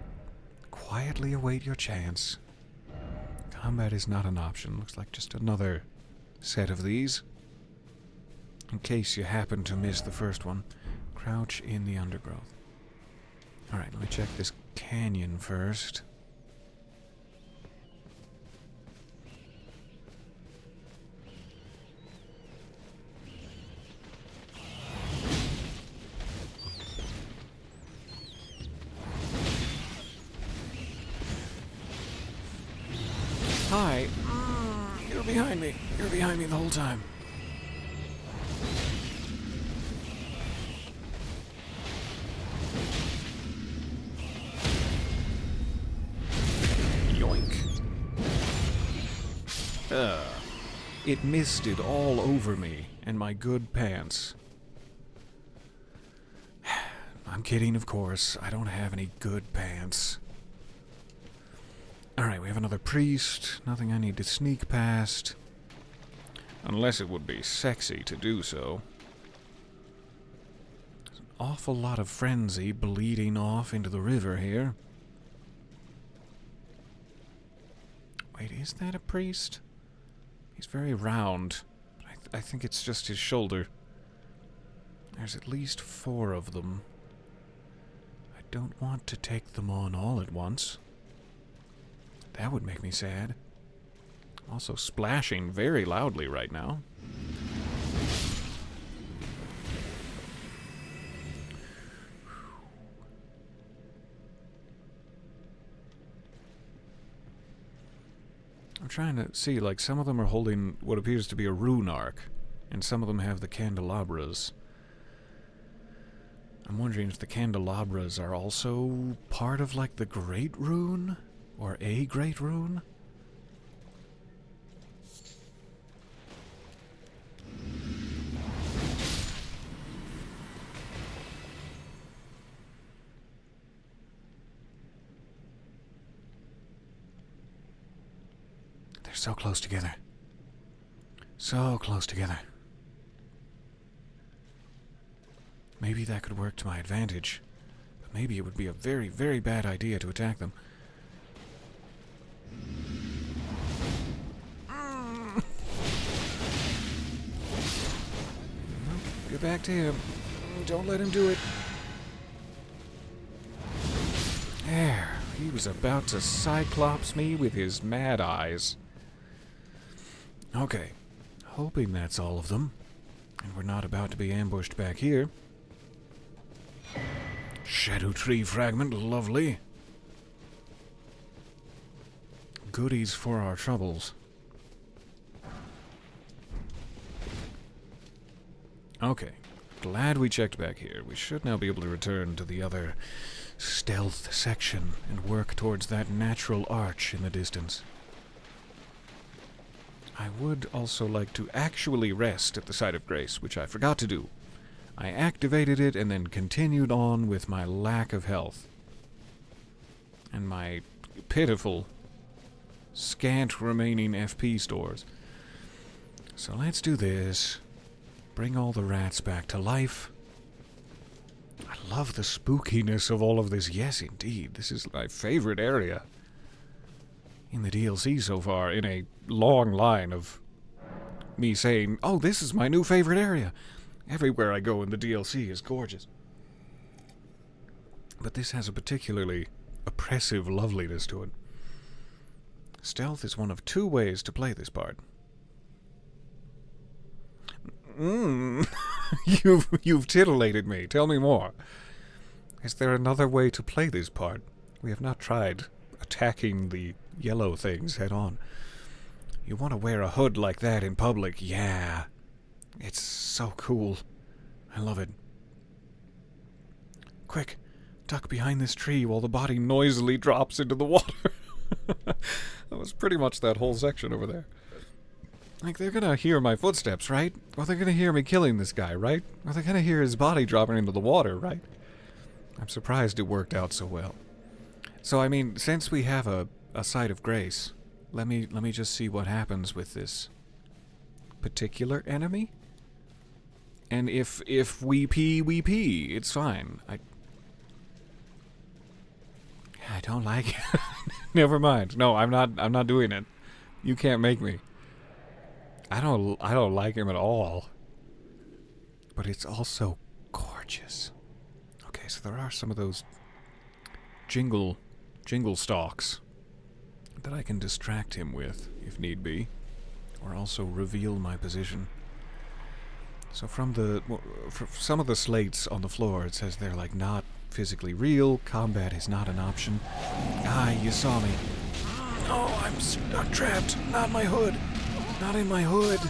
Quietly await your chance. Combat is not an option. Looks like just another set of these. In case you happen to miss the first one, crouch in the undergrowth. Alright, let me check this canyon first. Hi. You're behind me. You're behind me the whole time. Yoink. It misted all over me and my good pants. I'm kidding, of course. I don't have any good pants. Alright, we have another priest. Nothing I need to sneak past. Unless it would be sexy to do so. There's an awful lot of frenzy bleeding off into the river here. Wait, is that a priest? He's very round. I think it's just his shoulder. There's at least 4 of them. I don't want to take them on all at once. That would make me sad. Also splashing very loudly right now. I'm trying to see, like, some of them are holding what appears to be a rune arc, and some of them have the candelabras. I'm wondering if the candelabras are also part of, like, the Great Rune? Or a Great Rune? They're so close together. So close together. Maybe that could work to my advantage, but maybe it would be a very, very bad idea to attack them. Get back to him. Don't let him do it. There. He was about to cyclops me with his mad eyes. Okay. Hoping that's all of them. And we're not about to be ambushed back here. Shadow tree fragment, lovely. Goodies for our troubles. Okay, glad we checked back here. We should now be able to return to the other stealth section and work towards that natural arch in the distance. I would also like to actually rest at the site of grace, which I forgot to do. I activated it and then continued on with my lack of health. And my pitiful, scant remaining FP stores. So let's do this. Bring all the rats back to life. I love the spookiness of all of this. Yes, indeed. This is my favorite area in the DLC so far, in a long line of me saying, oh, this is my new favorite area. Everywhere I go in the DLC is gorgeous. But this has a particularly oppressive loveliness to it. Stealth is one of 2 ways to play this part. You've titillated me. Tell me more. Is there another way to play this part? We have not tried attacking the yellow things head on. You want to wear a hood like that in public? Yeah. It's so cool. I love it. Quick, duck behind this tree while the body noisily drops into the water. That was pretty much that whole section over there. Like, they're gonna hear my footsteps, right? Or they're gonna hear me killing this guy, right? Or they're gonna hear his body dropping into the water, right? I'm surprised it worked out so well. So, I mean, since we have a site of grace, let me just see what happens with this particular enemy. And if we pee, we pee. It's fine. I don't like it. Never mind. No, I'm not doing it. You can't make me. I don't like him at all. But it's also gorgeous. Okay, so there are some of those jingle stalks that I can distract him with, if need be, or also reveal my position. So from some of the slates on the floor, it says they're like not physically real, combat is not an option. Ah, you saw me. Oh, I'm trapped. Not my hood. Not in my hood.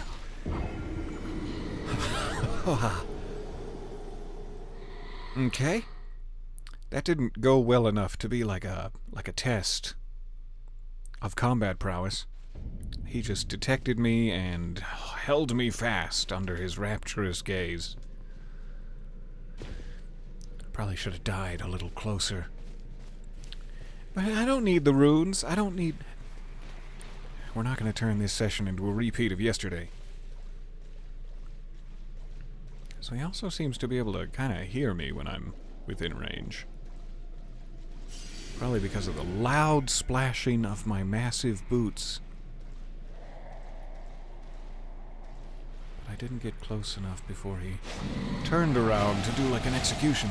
Okay. That didn't go well enough to be like a test of combat prowess. He just detected me and held me fast under his rapturous gaze. Probably should have died a little closer. But I don't need the runes. I don't need... We're not going to turn this session into a repeat of yesterday. So he also seems to be able to kind of hear me when I'm within range. Probably because of the loud splashing of my massive boots. But I didn't get close enough before he turned around to do like an execution.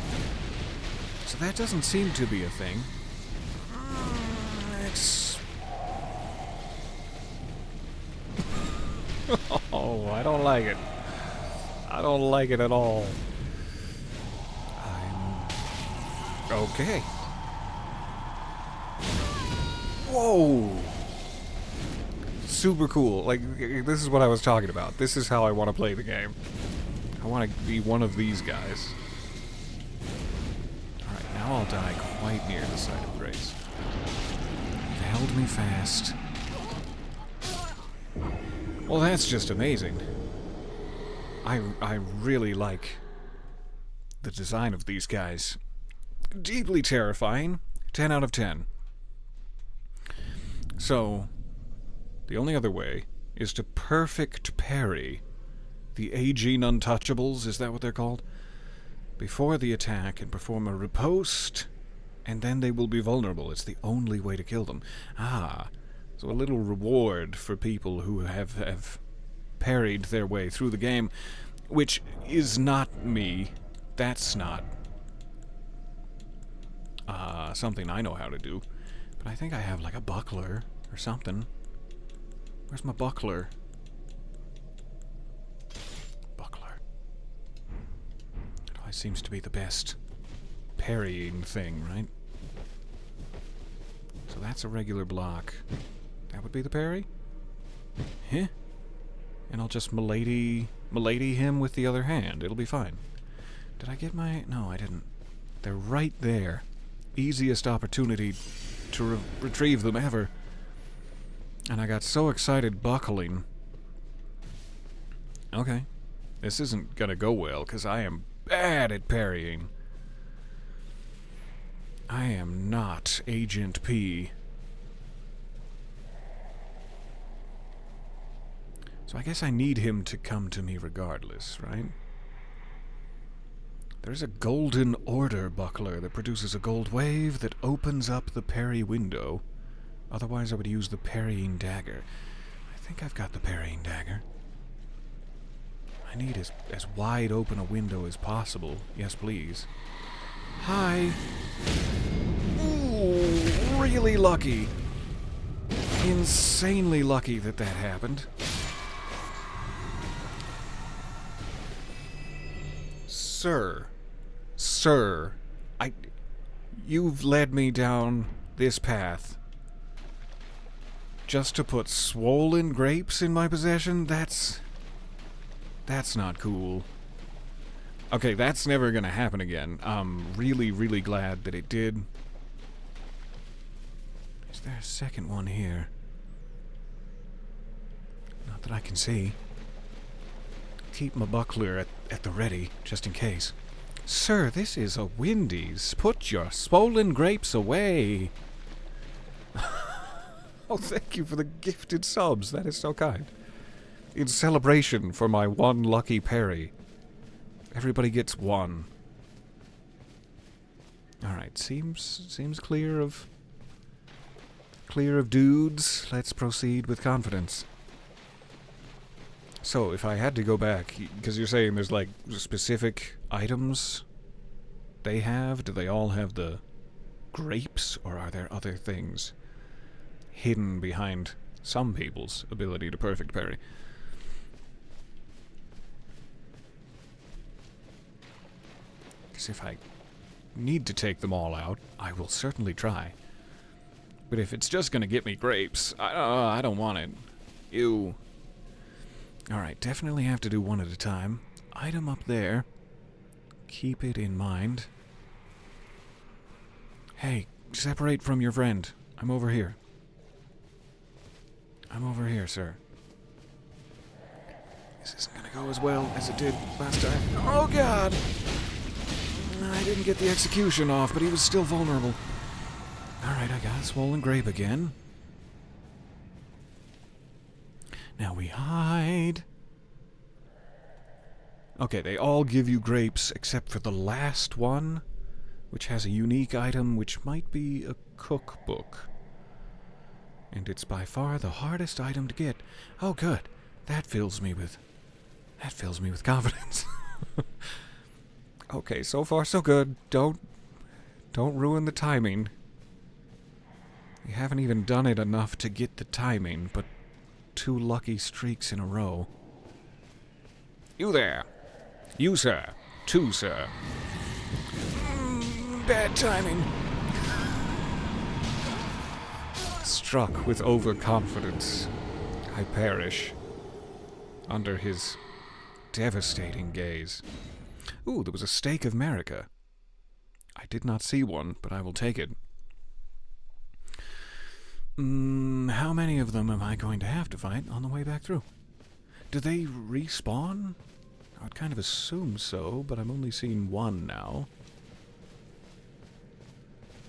So that doesn't seem to be a thing. Oh, I don't like it. I don't like it at all. Okay. Whoa! Super cool. Like, this is what I was talking about. This is how I want to play the game. I want to be one of these guys. Alright, now I'll die quite near the site of grace. You've held me fast. Well, that's just amazing. I really like the design of these guys. Deeply terrifying. 10 out of 10. So, the only other way is to perfect parry the aging untouchables, is that what they're called? Before the attack and perform a riposte, and then they will be vulnerable. It's the only way to kill them. Ah, so a little reward for people who have parried their way through the game, which is not me. That's not something I know how to do. But I think I have like a buckler or something. Where's my buckler? Buckler. It always seems to be the best parrying thing, right? So that's a regular block. That would be the parry? Huh? And I'll just milady him with the other hand. It'll be fine. Did I get my... No, I didn't. They're right there. Easiest opportunity to retrieve them ever. And I got so excited buckling. Okay. This isn't gonna go well, because I am bad at parrying. I am not Agent P. So I guess I need him to come to me regardless, right? There's a golden order buckler that produces a gold wave that opens up the parry window. Otherwise I would use the parrying dagger. I think I've got the parrying dagger. I need as wide open a window as possible. Yes, please. Hi. Ooh, really lucky. Insanely lucky that happened. Sir, you've led me down this path just to put swollen grapes in my possession? That's not cool. Okay, that's never gonna happen again. I'm really, really glad that it did. Is there a second one here? Not that I can see. Keep my buckler at the ready, just in case. Sir, this is a Wendy's. Put your swollen grapes away. Oh, thank you for the gifted subs. That is so kind. In celebration for my one lucky parry. Everybody gets one. Alright, seems clear of dudes. Let's proceed with confidence. So, if I had to go back, because you're saying there's, like, specific items they have? Do they all have the grapes, or are there other things hidden behind some people's ability to perfect parry? Because if I need to take them all out, I will certainly try. But if it's just going to get me grapes, I don't want it. Ew. Alright, definitely have to do one at a time. Item up there. Keep it in mind. Hey, separate from your friend. I'm over here. I'm over here, sir. This isn't gonna go as well as it did last time. Oh, God! I didn't get the execution off, but he was still vulnerable. Alright, I got a swollen grape again. Now we hide. Okay, they all give you grapes except for the last one, which has a unique item which might be a cookbook. And it's by far the hardest item to get. Oh, good. That fills me with confidence. Okay, so far so good. Don't ruin the timing. You haven't even done it enough to get the timing, but 2 lucky streaks in a row. You there. You, sir. 2, sir. Bad timing. Struck with overconfidence, I perish under his devastating gaze. Ooh, there was a Steak of America. I did not see one, but I will take it. How many of them am I going to have to fight on the way back through? Do they respawn? I would kind of assume so, but I'm only seeing 1 now.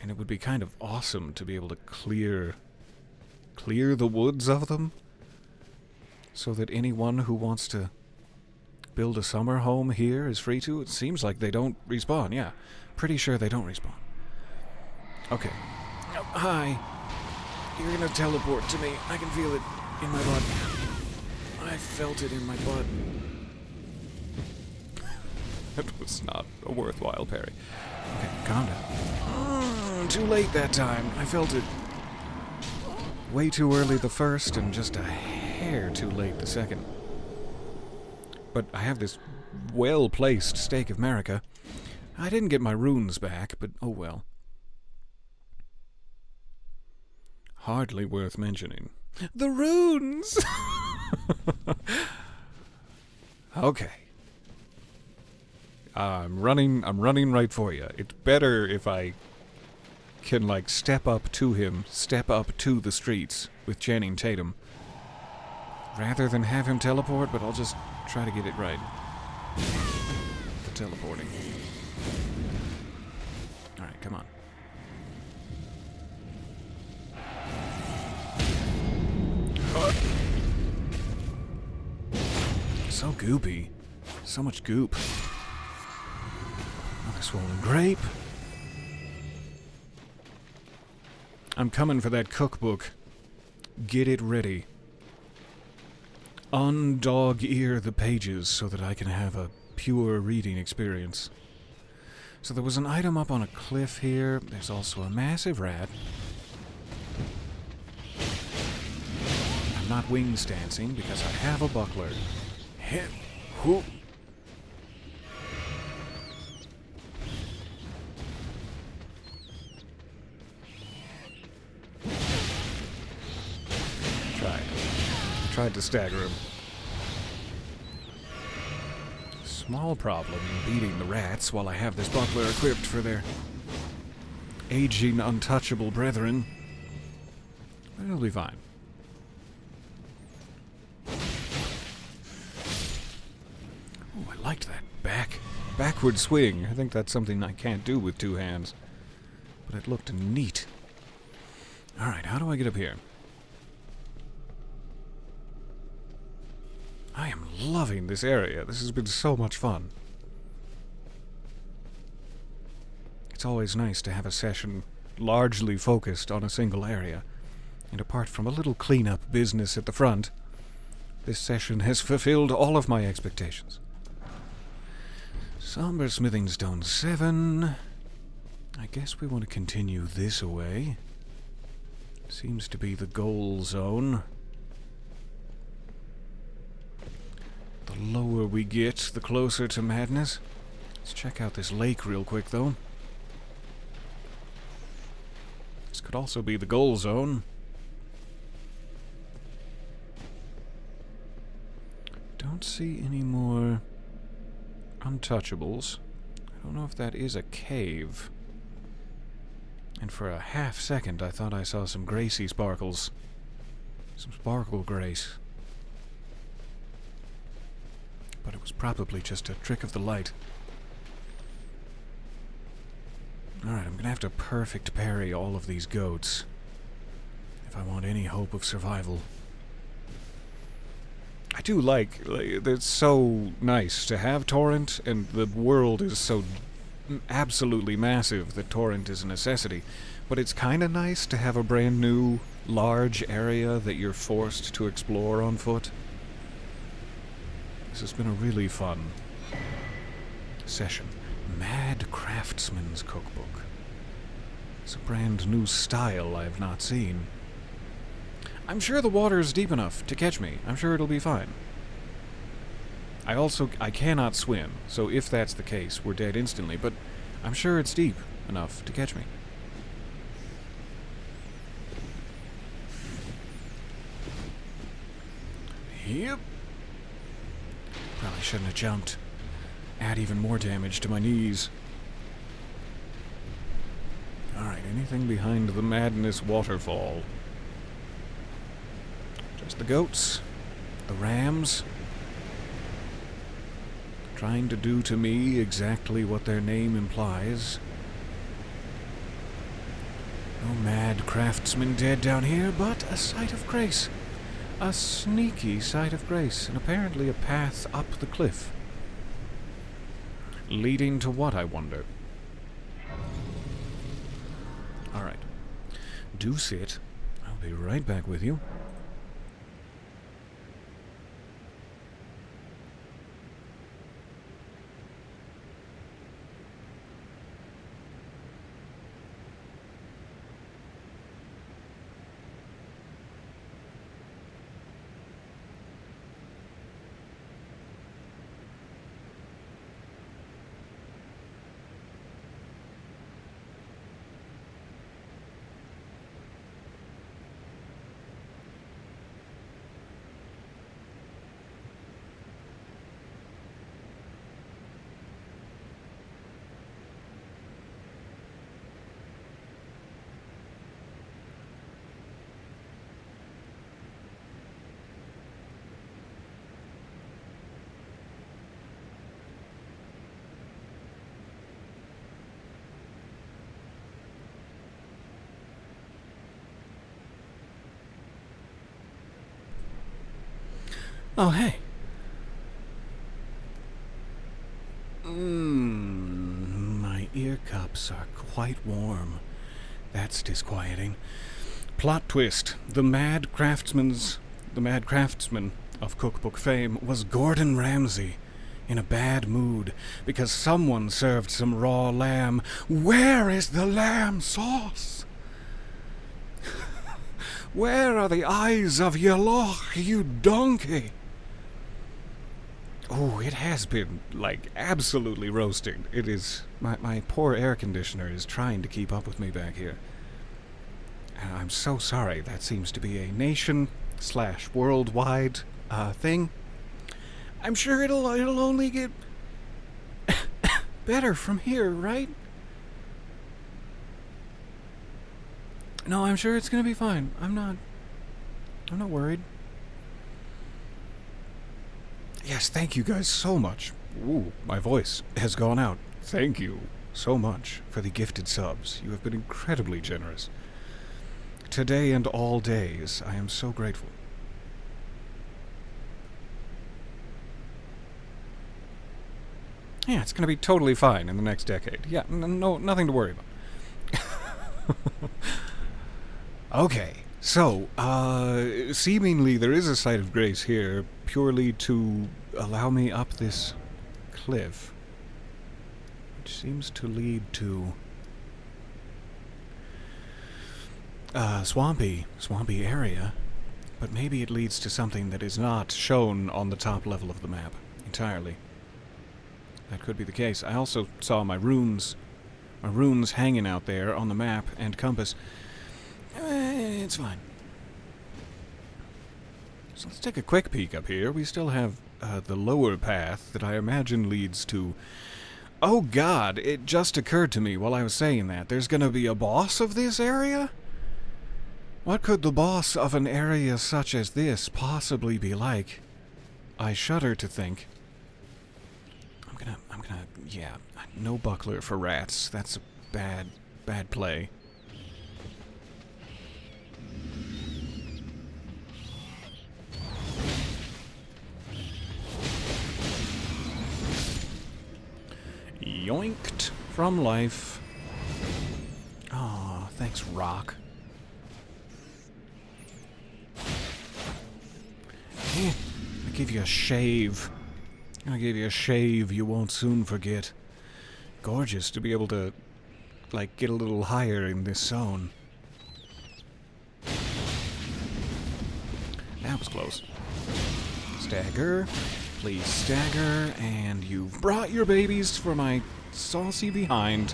And it would be kind of awesome to be able to clear the woods of them, so that anyone who wants to build a summer home here is free to. It seems like they don't respawn, yeah. Pretty sure they don't respawn. Okay. Oh, hi. You're gonna teleport to me. I can feel it in my butt. I felt it in my butt. That was not a worthwhile parry. Okay, calm down. Too late that time. I felt it. Way too early the first, and just a hair too late the second. But I have this well-placed Steak of America. I didn't get my runes back, but oh well. Hardly worth mentioning. The runes! Okay. I'm running right for you. It's better if I can, like, step up to him, step up to the streets with Channing Tatum, rather than have him teleport, but I'll just try to get it right. The teleporting. Alright, come on. So goopy. So much goop. Another swollen grape. I'm coming for that cookbook. Get it ready. Undog-ear the pages so that I can have a pure reading experience. So there was an item up on a cliff here. There's also a massive rat. I'm not wings dancing because I have a buckler. Hit. Whoop. Tried to stagger him. Small problem in beating the rats while I have this buckler equipped for their aging, untouchable brethren. But it'll be fine. Oh, I liked that backward swing. I think that's something I can't do with 2 hands. But it looked neat. Alright, how do I get up here? I am loving this area. This has been so much fun. It's always nice to have a session largely focused on a single area. And apart from a little cleanup business at the front, this session has fulfilled all of my expectations. Somber Smithing Stone 7. I guess we want to continue this away. Seems to be the goal zone. The lower we get, the closer to madness. Let's check out this lake real quick, though. This could also be the goal zone. Don't see any more untouchables. I don't know if that is a cave. And for a half second, I thought I saw some Gracie sparkles. Some sparkle grace. But it was probably just a trick of the light. Alright, I'm gonna have to perfect parry all of these goats if I want any hope of survival. I do like it's so nice to have Torrent, and the world is so absolutely massive that Torrent is a necessity. But it's kind of nice to have a brand new, large area that you're forced to explore on foot. This has been a really fun session. Mad Craftsman's Cookbook. It's a brand new style I've not seen. I'm sure the water is deep enough to catch me. I'm sure it'll be fine. I cannot swim, so if that's the case, we're dead instantly, but I'm sure it's deep enough to catch me. Yep. Probably shouldn't have jumped. Add even more damage to my knees. Alright, anything behind the madness waterfall? Just the goats. The rams. Trying to do to me exactly what their name implies. No mad craftsman dead down here, but a sight of grace. A sneaky sight of grace, and apparently a path up the cliff. Leading to what, I wonder? Alright. Do sit. I'll be right back with you. Oh, hey. My ear cups are quite warm. That's disquieting. Plot twist. The mad craftsman of cookbook fame was Gordon Ramsay, in a bad mood because someone served some raw lamb. Where is the lamb sauce? Where are the eyes of your loch, you donkey? Oh, it has been, like, absolutely roasting. It is... My poor air conditioner is trying to keep up with me back here. And I'm so sorry. That seems to be a nation/worldwide thing. I'm sure it'll only get better from here, right? No, I'm sure it's gonna be fine. I'm not worried. Yes, thank you guys so much. Ooh, my voice has gone out. Thank you so much for the gifted subs. You have been incredibly generous. Today and all days, I am so grateful. Yeah, it's gonna be totally fine in the next decade. Yeah, nothing to worry about. Okay, so, seemingly there is a sight of grace here, purely to allow me up this cliff, which seems to lead to swampy area, but maybe it leads to something that is not shown on the top level of the map entirely. That could be the case. I also saw my runes hanging out there on the map and compass. It's fine. So let's take a quick peek up here. We still have the lower path that I imagine leads to... Oh god, it just occurred to me while I was saying that. There's gonna be a boss of this area? What could the boss of an area such as this possibly be like? I shudder to think. I'm gonna, yeah, no buckler for rats. That's a bad play. yoinked from life. Aw, thanks, rock. I give you a shave. I give you a shave you won't soon forget. Gorgeous to be able to, like, get a little higher in this zone. That was close. Stagger. Please stagger. And you've brought your babies for my saucy behind.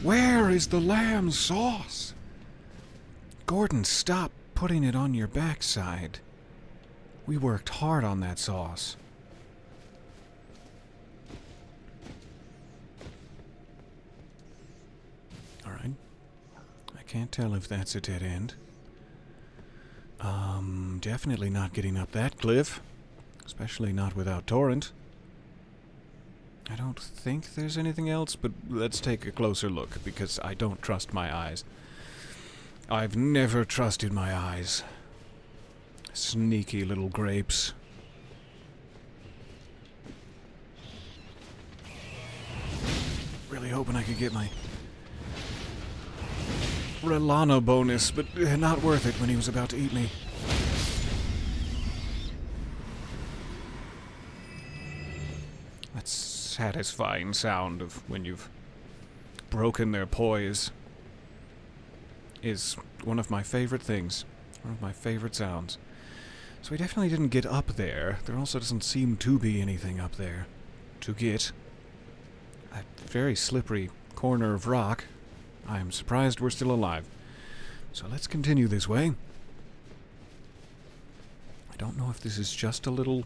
Where is the lamb sauce? Gordon, stop putting it on your backside. We worked hard on that sauce. Alright. I can't tell if that's a dead end. Definitely not getting up that cliff. Especially not without Torrent. I don't think there's anything else, but let's take a closer look, because I don't trust my eyes. I've never trusted my eyes. Sneaky little grapes. Really hoping I could get my Relana bonus, but not worth it when he was about to eat me. That satisfying sound of when you've broken their poise is one of my favorite things. One of my favorite sounds. So we definitely didn't get up there. There also doesn't seem to be anything up there to get. A very slippery corner of rock. I am surprised we're still alive. So let's continue this way. I don't know if this is just a little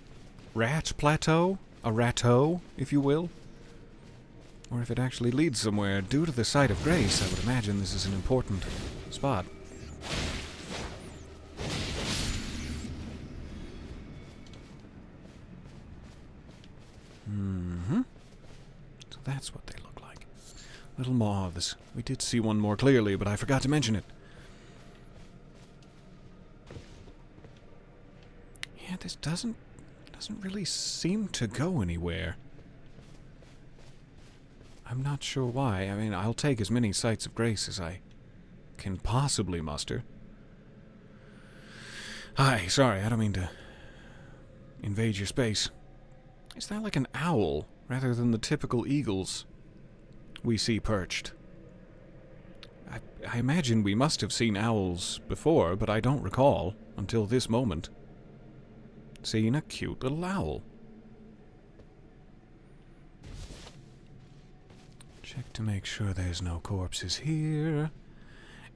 rat plateau. A ratteau, if you will. Or if it actually leads somewhere. Due to the site of grace, I would imagine this is an important spot. So that's what they look like. Little moths. We did see one more clearly, but I forgot to mention it. Yeah, this doesn't really seem to go anywhere. I'm not sure why. I mean, I'll take as many sites of grace as I can possibly muster. Hi, sorry, I don't mean to invade your space. Is that like an owl, rather than the typical eagles we see perched? I imagine we must have seen owls before, but I don't recall, until this moment, seeing a cute little owl. Check to make sure there's no corpses here.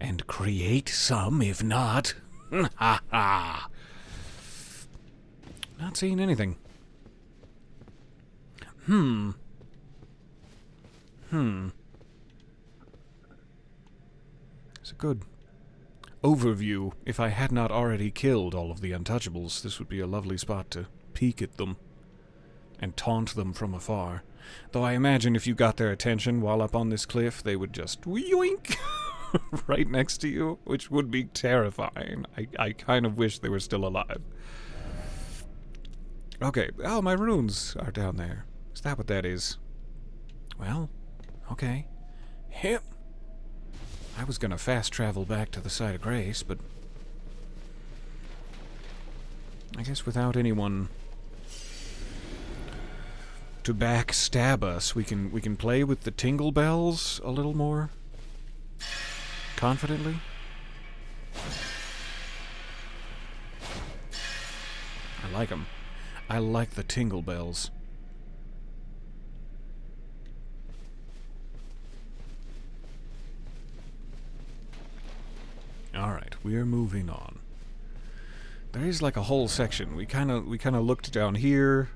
And create some, if not. Ha ha! Not seeing anything. It's a good overview. If I had not already killed all of the untouchables, this would be a lovely spot to peek at them and taunt them from afar. Though I imagine if you got their attention while up on this cliff, they would just yoink right next to you, which would be terrifying. I kind of wish they were still alive. Okay, oh, my runes are down there. Is that what that is? Well, okay. Hip. I was gonna fast travel back to the site of grace, but I guess without anyone to backstab us, we can play with the tingle bells a little more confidently. I like them. I like the tingle bells. Alright, we're moving on. There is like a whole section. We kinda looked down here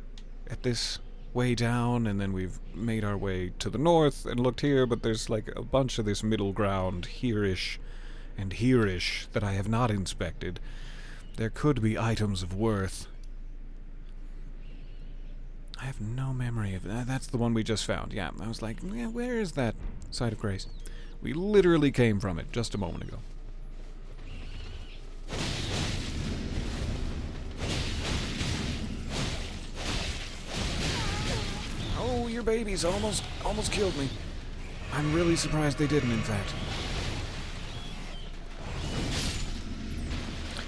at this way down, and then we've made our way to the north and looked here, but there's like a bunch of this middle ground here-ish and here-ish that I have not inspected. There could be items of worth. I have no memory of that. That's the one we just found. Yeah, I was like, yeah, where is that site of grace? We literally came from it just a moment ago. Oh, your babies almost killed me. I'm really surprised they didn't, in fact.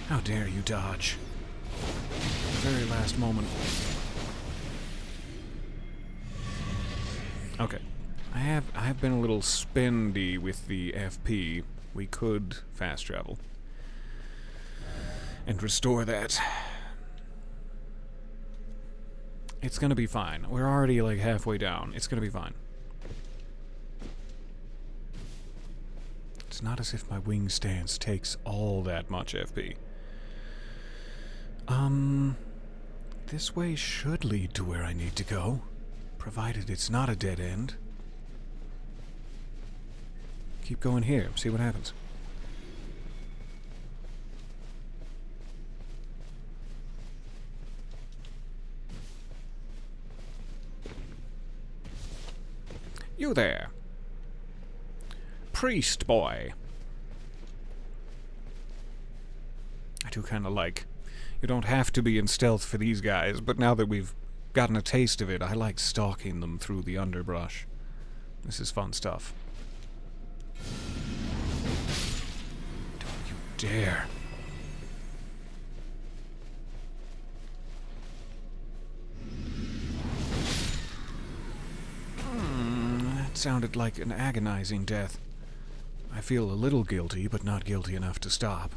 How dare you dodge? The very last moment. Okay. I have been a little spendy with the FP. We could fast travel. And restore that. It's gonna be fine. We're already like halfway down. It's gonna be fine. It's not as if my wing stance takes all that much FP. This way should lead to where I need to go, provided it's not a dead end. Keep going here, see what happens. You there. Priest boy. I do kind of like... You don't have to be in stealth for these guys, but now that we've gotten a taste of it, I like stalking them through the underbrush. This is fun stuff. Don't you dare. That sounded like an agonizing death. I feel a little guilty, but not guilty enough to stop.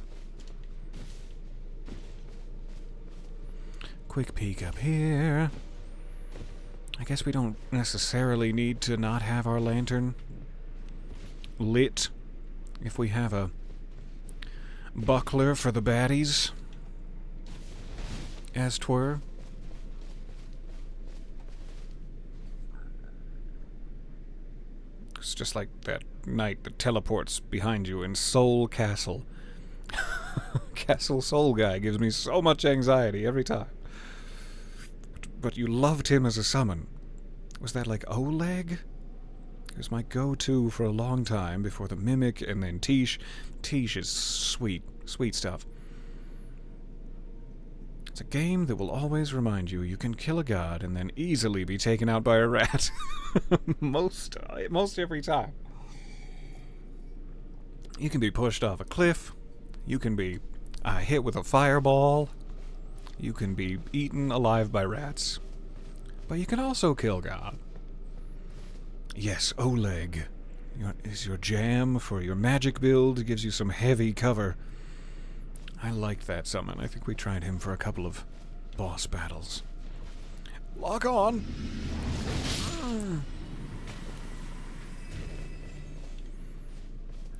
Quick peek up here. I guess we don't necessarily need to not have our lantern lit if we have a buckler for the baddies, as 'twere. It's just like that knight that teleports behind you in Soul Castle. Castle Soul guy gives me so much anxiety every time. But you loved him as a summon. Was that like Oleg? It was my go-to for a long time before the Mimic and then Tish. Tish is sweet, sweet stuff. It's a game that will always remind you can kill a god and then easily be taken out by a rat. Most every time. You can be pushed off a cliff. You can be hit with a fireball. You can be eaten alive by rats. But you can also kill God. Yes, Oleg is your jam for your magic build. It gives you some heavy cover. I liked that summon. I think we tried him for a couple of boss battles. Lock on!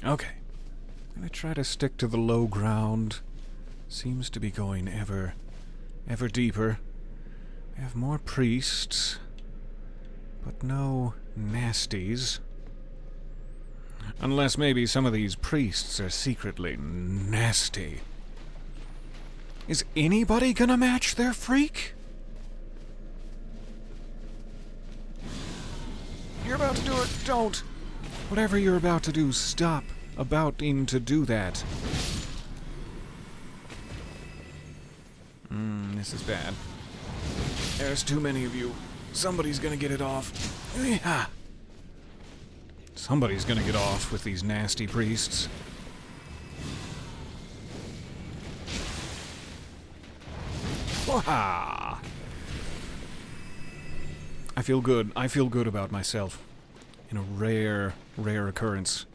Okay. I'm gonna try to stick to the low ground. Seems to be going ever deeper. We have more priests, but no nasties. Unless maybe some of these priests are secretly nasty. Is anybody gonna match their freak? You're about to do it. Don't. Whatever you're about to do, stop abouting to do that. This is bad. There's too many of you. Somebody's gonna get it off. Somebody's gonna get off with these nasty priests. Waha! I feel good. I feel good about myself. In a rare occurrence.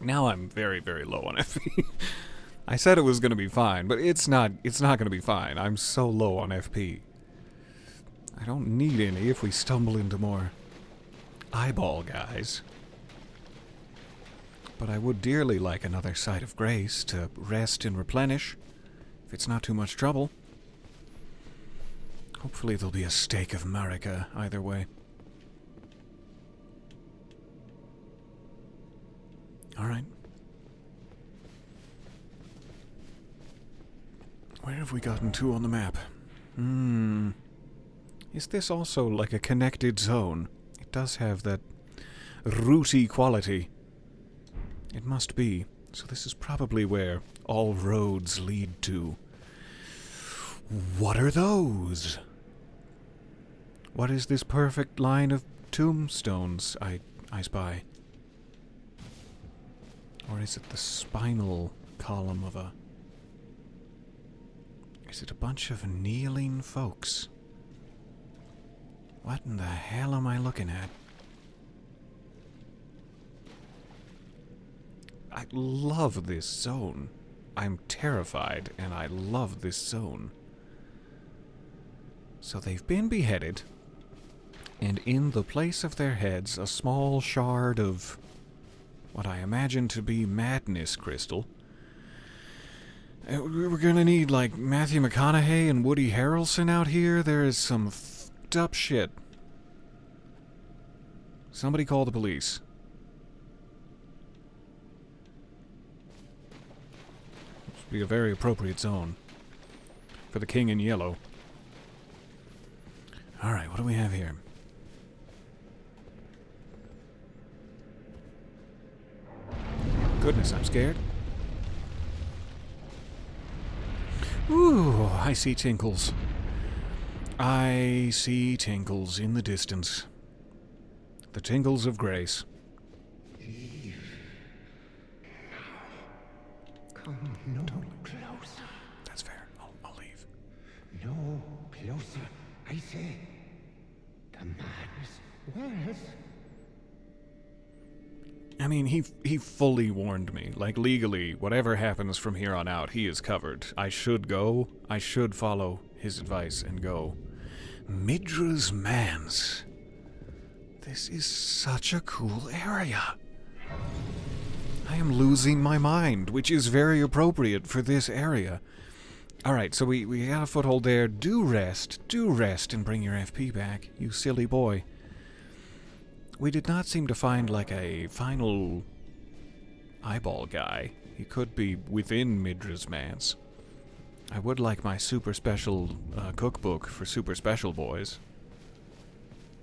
Now I'm very, very low on FP. I said it was going to be fine, but it's not going to be fine. I'm so low on FP. I don't need any if we stumble into more eyeball guys. But I would dearly like another Site of Grace to rest and replenish, if it's not too much trouble. Hopefully there'll be a stake of Marika either way. Alright. Where have we gotten to on the map? Is this also like a connected zone? It does have that rooty quality. It must be. So this is probably where all roads lead to. What are those? What is this perfect line of tombstones I spy? Or is it the spinal column of a... Is it a bunch of kneeling folks? What in the hell am I looking at? I love this zone. I'm terrified, and I love this zone. So they've been beheaded, and in the place of their heads, a small shard of what I imagine to be madness crystal. We're gonna need, like, Matthew McConaughey and Woody Harrelson out here. There is some fucked up shit. Somebody call the police. This would be a very appropriate zone for the King in Yellow. Alright, what do we have here? Goodness, I'm scared. Ooh, I see tinkles. I see tinkles in the distance. The tingles of grace. Leave. Come no closer. That's fair. I'll leave. No closer, I say. The madness wears. I mean, he fully warned me. Like, legally, whatever happens from here on out, he is covered. I should go. I should follow his advice and go. Midra's Manse. This is such a cool area. I am losing my mind, which is very appropriate for this area. Alright, so we got a foothold there. Do rest and bring your FP back, you silly boy. We did not seem to find, like, a final eyeball guy. He could be within Midra's Manse. I would like my super special cookbook for super special boys,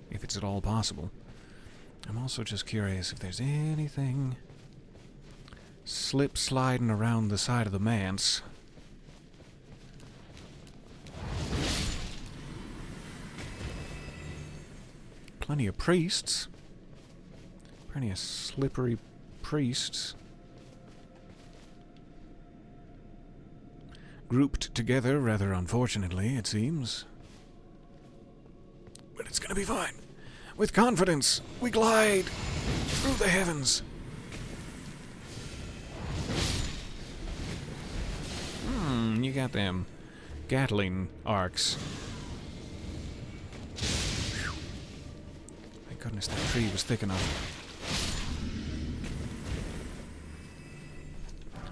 if it's at all possible. I'm also just curious if there's anything slip-sliding around the side of the manse. Plenty of priests. Plenty of slippery priests. Grouped together, rather unfortunately, it seems. But it's gonna be fine. With confidence, we glide through the heavens. You got them Gatling arcs. Whew. Thank goodness that tree was thick enough.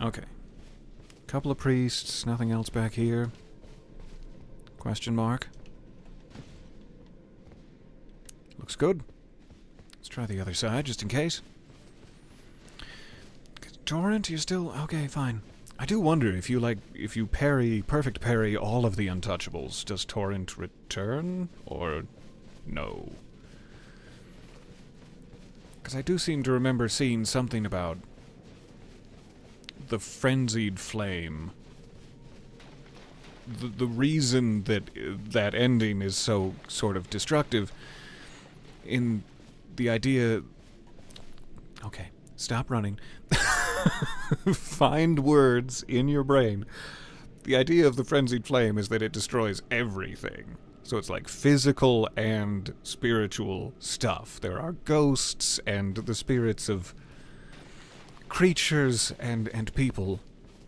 Okay. Couple of priests, nothing else back here. Question mark. Looks good. Let's try the other side, just in case. Torrent, you're still... Okay, fine. I do wonder if you parry, perfect parry all of the untouchables, does Torrent return, or no? Because I do seem to remember seeing something about the frenzied flame. The reason that that ending is so sort of destructive in the idea... Okay, stop running. Find words in your brain. The idea of the frenzied flame is that it destroys everything. So it's like physical and spiritual stuff. There are ghosts and the spirits of creatures and people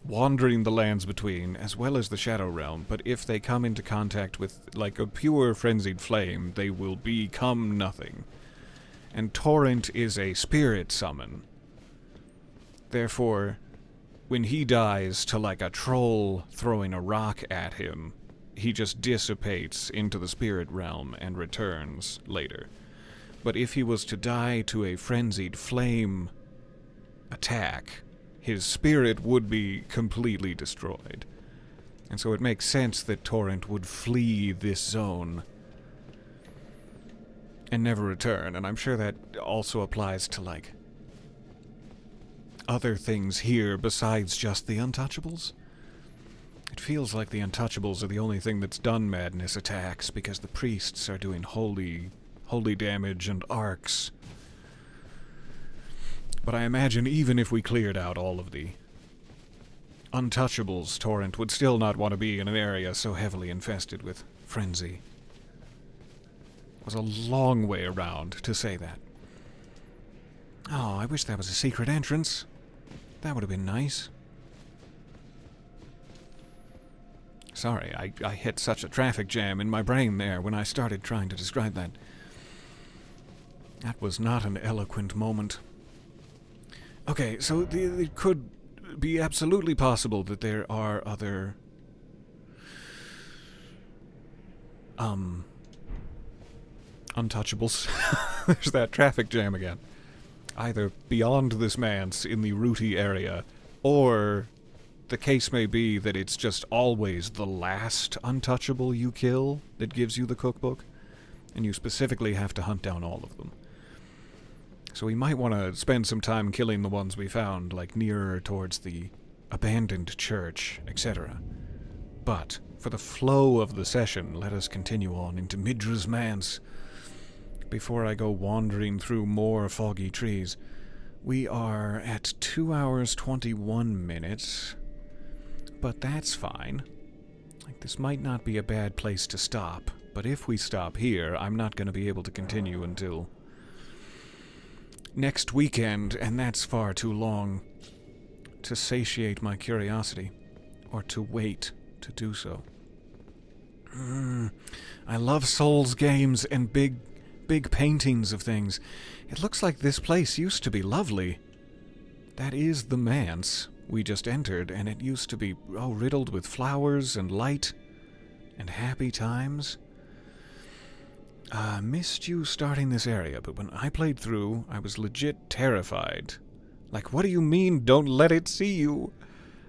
wandering the lands between, as well as the Shadow Realm, but if they come into contact with, like, a pure frenzied flame, they will become nothing. And Torrent is a spirit summon. Therefore, when he dies to, like, a troll throwing a rock at him, he just dissipates into the spirit realm and returns later. But if he was to die to a frenzied flame attack, his spirit would be completely destroyed. And so it makes sense that Torrent would flee this zone and never return. And I'm sure that also applies to, like, other things here besides just the Untouchables. It feels like the Untouchables are the only thing that's done madness attacks, because the priests are doing holy damage and arcs. But I imagine even if we cleared out all of the Untouchables, Torrent would still not want to be in an area so heavily infested with frenzy. It was a long way around to say that. Oh, I wish that was a secret entrance. That would have been nice. Sorry, I hit such a traffic jam in my brain there when I started trying to describe that. That was not an eloquent moment. Okay, so it could be absolutely possible that there are other untouchables. There's that traffic jam again. Either beyond this manse in the Rooty area, or the case may be that it's just always the last untouchable you kill that gives you the cookbook, and you specifically have to hunt down all of them. So we might want to spend some time killing the ones we found, like nearer towards the abandoned church, etc. But, for the flow of the session, let us continue on into Midra's Manse. Before I go wandering through more foggy trees, we are at 2 hours 21 minutes, but that's fine. Like, this might not be a bad place to stop, but if we stop here, I'm not going to be able to continue until next weekend, and that's far too long to satiate my curiosity, or to wait to do so. I love Souls games and big paintings of things. It looks like this place used to be lovely. That is the manse we just entered, and it used to be, riddled with flowers and light and happy times. Missed you starting this area, but when I played through, I was legit terrified. Like, what do you mean, don't let it see you?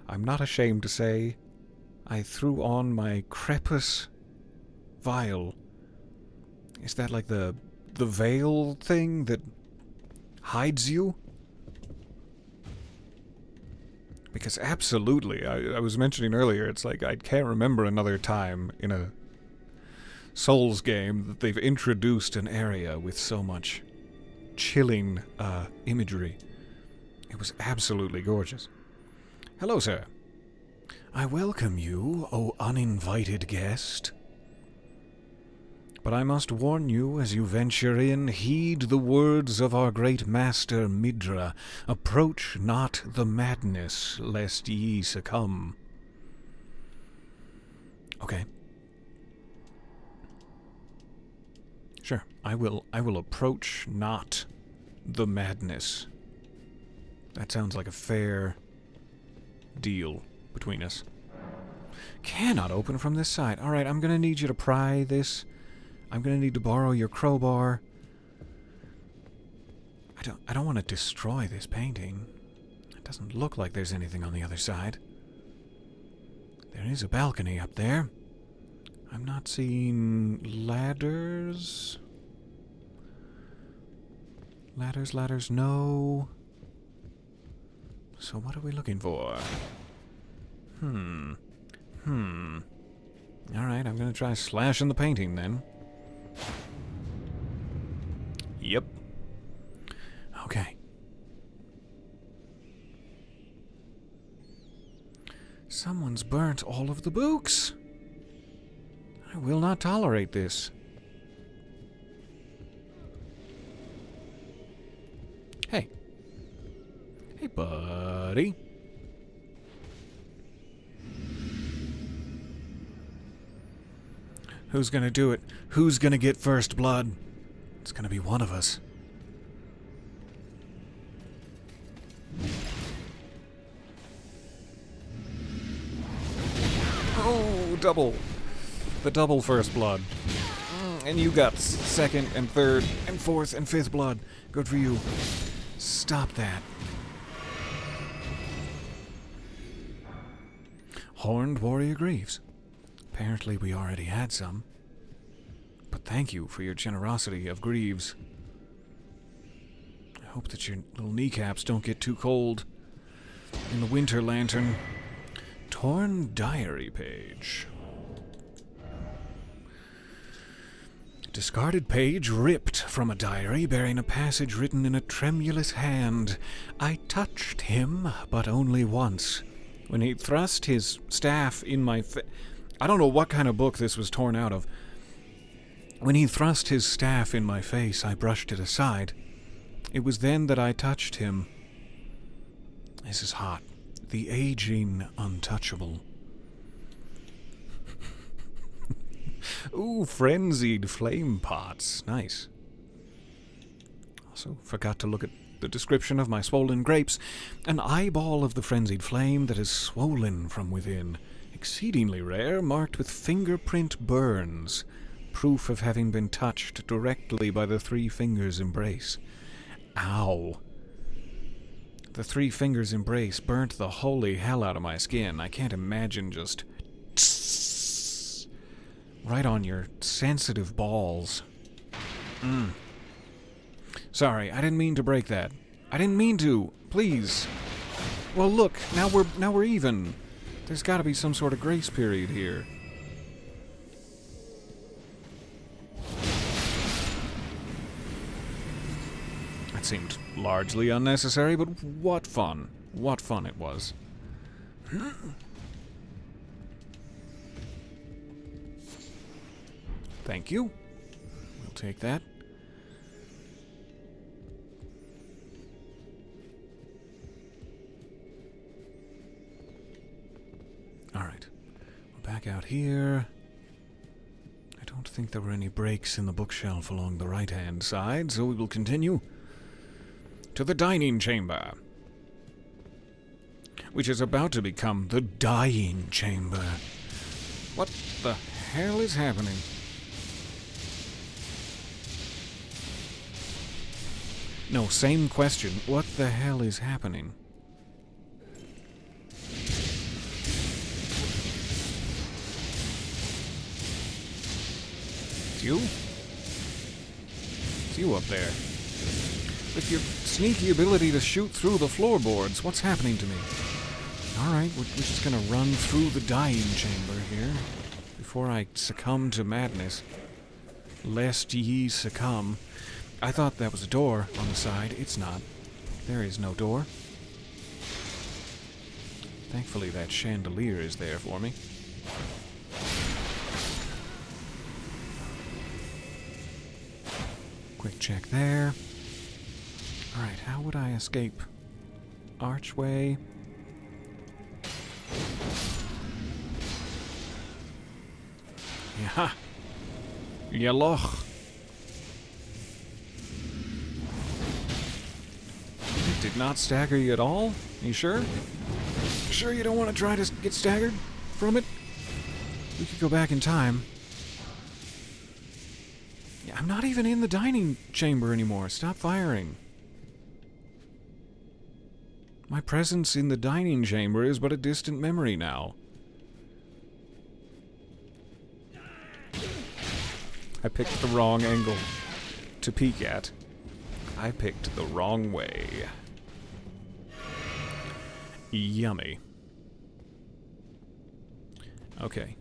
I'm not ashamed to say, I threw on my Crepus vial. Is that like the veil thing that hides you? Because absolutely, I was mentioning earlier, it's like I can't remember another time in a Souls game that they've introduced an area with so much chilling imagery. It was absolutely gorgeous. Hello, sir. I welcome you, O uninvited guest. But I must warn you, as you venture in, heed the words of our great master Midra. Approach not the madness, lest ye succumb. Okay. Sure, I will approach not the madness. That sounds like a fair deal between us. Cannot open from this side. Alright, I'm gonna need you to pry this. I'm gonna need to borrow your crowbar. I don't want to destroy this painting. It doesn't look like there's anything on the other side. There is a balcony up there. I'm not seeing ladders. Ladders, no. So what are we looking for? Alright, I'm gonna try slashing the painting then. Yep. Okay. Someone's burnt all of the books. I will not tolerate this. Hey. Hey, buddy. Who's gonna do it? Who's gonna get first blood? It's gonna be one of us. Oh, double. The double first blood. And you got second and third and fourth and fifth blood. Good for you. Stop that. Horned Warrior Greaves. Apparently we already had some. But thank you for your generosity of greaves. I hope that your little kneecaps don't get too cold in the winter lantern. Torn diary page. Discarded page ripped from a diary bearing a passage written in a tremulous hand. I touched him, but only once. When he thrust his staff in my I don't know what kind of book this was torn out of. When he thrust his staff in my face, I brushed it aside. It was then that I touched him. This is hot. The aging untouchable. Ooh, frenzied flame pots. Nice. Also, forgot to look at the description of my swollen grapes. An eyeball of the frenzied flame that is swollen from within. Exceedingly rare, marked with fingerprint burns. Proof of having been touched directly by the three fingers' embrace. Ow. The three fingers' embrace burnt the holy hell out of my skin. I can't imagine just right on your sensitive balls. Sorry, I didn't mean to break that. I didn't mean to. Please. Well, look, now we're even. There's got to be some sort of grace period here. That seemed largely unnecessary, but what fun. What fun it was. Thank you. We'll take that. Alright. We're back out here. I don't think there were any breaks in the bookshelf along the right-hand side, so we will continue to the dining chamber, which is about to become the dying chamber. What the hell is happening? No, same question. What the hell is happening? It's you? It's you up there. With your sneaky ability to shoot through the floorboards, what's happening to me? Alright, we're just gonna run through the dying chamber here before I succumb to madness. Lest ye succumb. I thought that was a door on the side. It's not. There is no door. Thankfully, that chandelier is there for me. Quick check there. Alright, how would I escape? Archway. Yeah. Yelloch. It did not stagger you at all? You sure? Sure you don't want to try to get staggered from it? We could go back in time. Yeah, I'm not even in the dining chamber anymore. Stop firing. My presence in the dining chamber is but a distant memory now. I picked the wrong angle to peek at. I picked the wrong way. Yummy. Okay.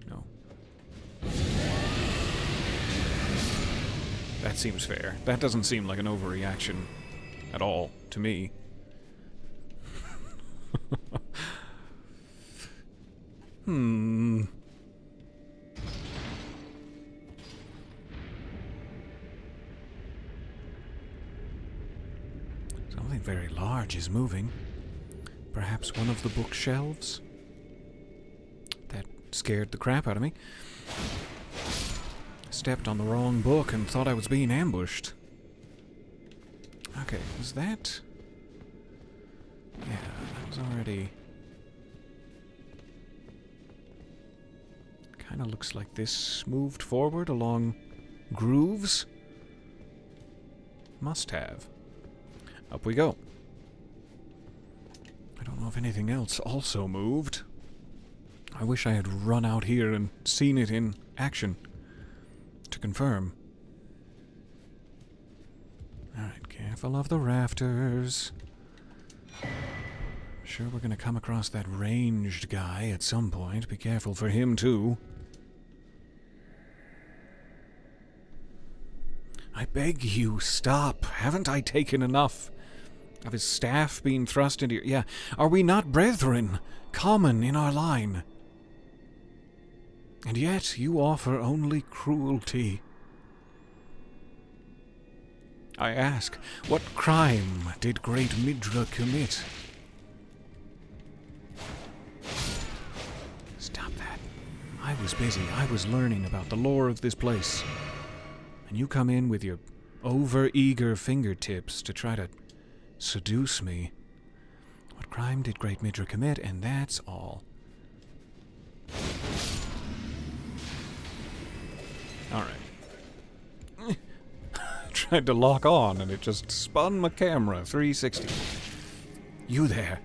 No. That seems fair. That doesn't seem like an overreaction at all to me. Something very large is moving. Perhaps one of the bookshelves? That scared the crap out of me. Stepped on the wrong book and thought I was being ambushed. Okay, was that... Yeah, that was already... Kinda looks like this moved forward along grooves. Must have. Up we go. I don't know if anything else also moved. I wish I had run out here and seen it in action to confirm. Alright, careful of the rafters. Sure, we're gonna come across that ranged guy at some point. Be careful for him, too. I beg you, stop. Haven't I taken enough of his staff being thrust into your... Yeah, are we not brethren, common in our line? And yet you offer only cruelty. I ask, what crime did great Midra commit? Stop that. I was busy. I was learning about the lore of this place. And you come in with your over-eager fingertips to try to seduce me. What crime did great Midra commit? And that's all. Alright. Tried to lock on and it just spun my camera 360. You there.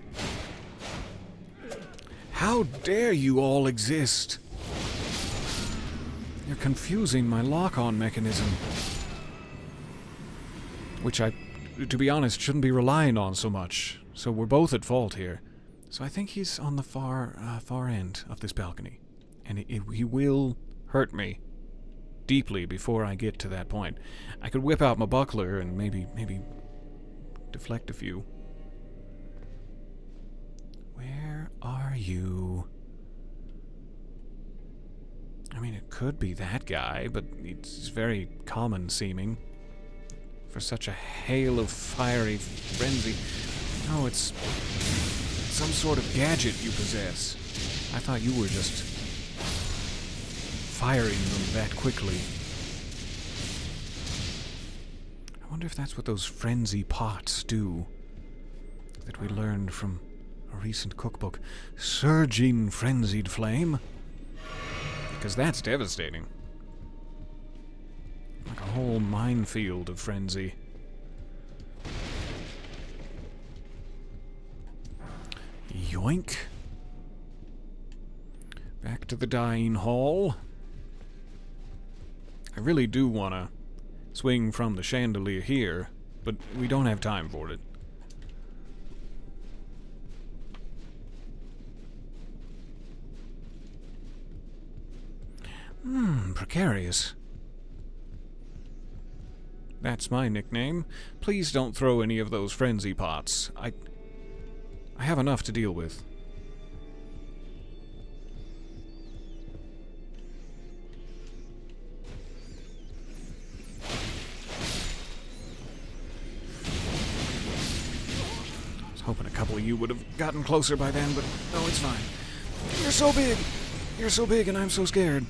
How dare you all exist? You're confusing my lock-on mechanism. Which I, to be honest, shouldn't be relying on so much. So we're both at fault here. So I think he's on the far end of this balcony. And he will hurt me deeply before I get to that point. I could whip out my buckler and maybe deflect a few. Where are you? I mean, it could be that guy, but it's very common seeming for such a hail of fiery frenzy. No, it's some sort of gadget you possess. I thought you were just firing them that quickly. I wonder if that's what those frenzy pots do that we learned from a recent cookbook. Surging frenzied flame. Because that's devastating. Like a whole minefield of frenzy. Yoink. Back to the dying hall. I really do want to swing from the chandelier here, but we don't have time for it. Precarious. That's my nickname. Please don't throw any of those frenzy pots. I have enough to deal with. I was hoping a couple of you would have gotten closer by then, but no, it's fine. You're so big! You're so big and I'm so scared.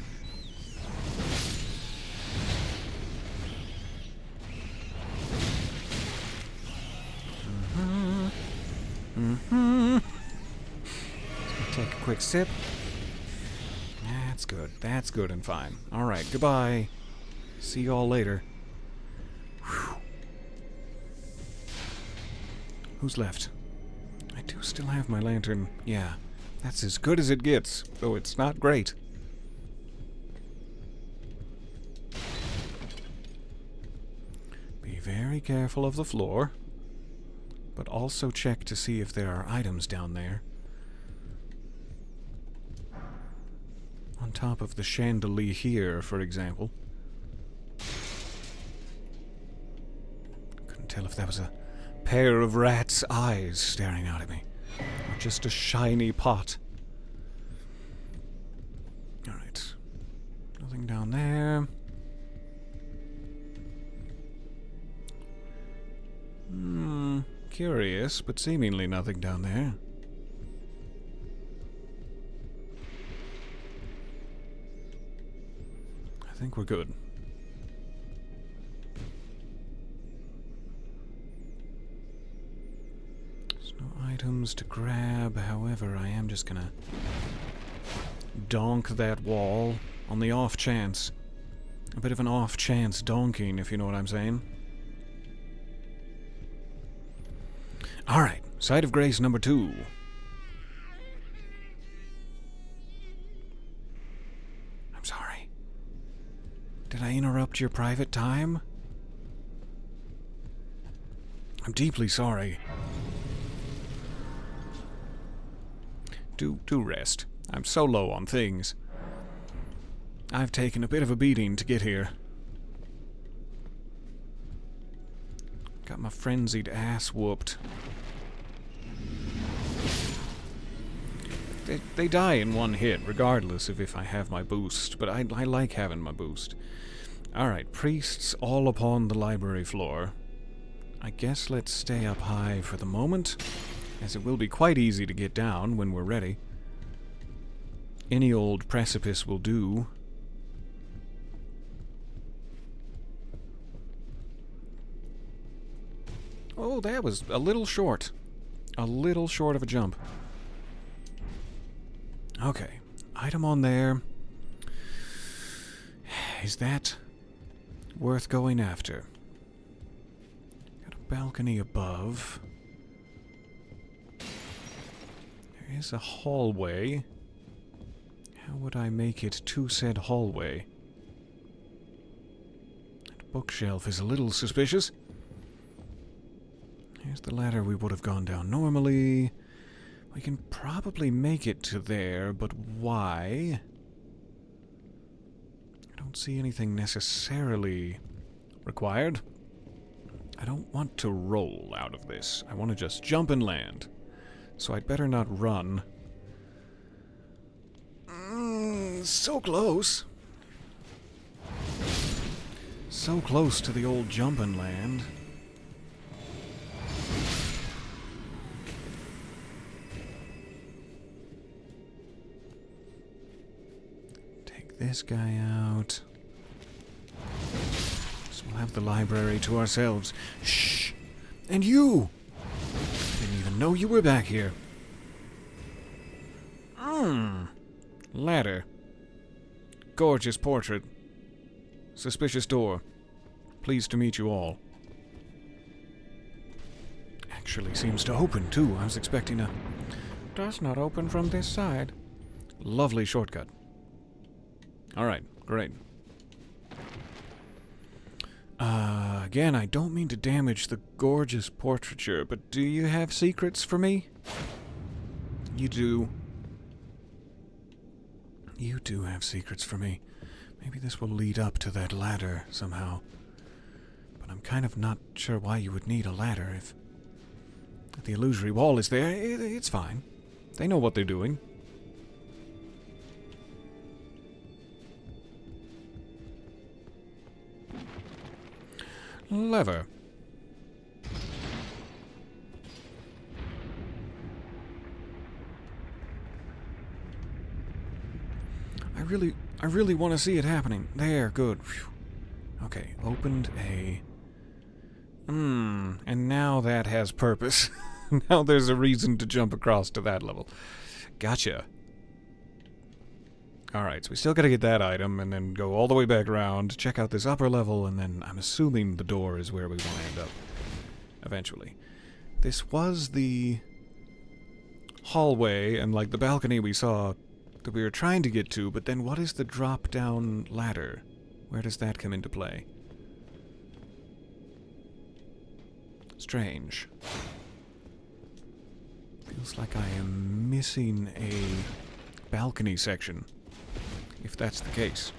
Take a quick sip. That's good. That's good and fine. Alright, goodbye. See you all later. Whew. Who's left? I do still have my lantern. Yeah, that's as good as it gets, though it's not great. Be very careful of the floor, but also check to see if there are items down there. On top of the chandelier here, for example. Couldn't tell if that was a pair of rat's eyes staring out at me, or just a shiny pot. Alright. Nothing down there. Curious, but seemingly nothing down there. I think we're good. There's no items to grab, however, I am just gonna donk that wall on the off chance. A bit of an off chance donking, if you know what I'm saying. Alright, Site of Grace number 2. I'm sorry. Did I interrupt your private time? I'm deeply sorry. Do rest. I'm so low on things. I've taken a bit of a beating to get here. Got my frenzied ass whooped. They die in one hit, regardless of if I have my boost, but I like having my boost. Alright, priests all upon the library floor. I guess let's stay up high for the moment, as it will be quite easy to get down when we're ready. Any old precipice will do. Oh, that was a little short. A little short of a jump. Okay, item on there. Is that worth going after? Got a balcony above. There is a hallway. How would I make it to said hallway? That bookshelf is a little suspicious. Here's the ladder we would have gone down normally. We can probably make it to there, but why? I don't see anything necessarily required. I don't want to roll out of this. I want to just jump and land. So I'd better not run. So close. So close to the old jump and land. This guy out. So we'll have the library to ourselves. Shh! And you! Didn't even know you were back here. Ladder. Gorgeous portrait. Suspicious door. Pleased to meet you all. Actually seems to open, too. I was expecting a... Does not open from this side. Lovely shortcut. Alright, great. Again, I don't mean to damage the gorgeous portraiture, but do you have secrets for me? You do. You do have secrets for me. Maybe this will lead up to that ladder somehow. But I'm kind of not sure why you would need a ladder if the illusory wall is there. It's fine. They know what they're doing. Lever. I really want to see it happening. There, good. Whew. Okay, opened a... and now that has purpose. Now there's a reason to jump across to that level. Gotcha. Alright, so we still gotta get that item, and then go all the way back around, check out this upper level, and then I'm assuming the door is where we want to end up. Eventually. This was the hallway, and like the balcony we saw that we were trying to get to, but then what is the drop-down ladder? Where does that come into play? Strange. Feels like I am missing a balcony section. If that's the case.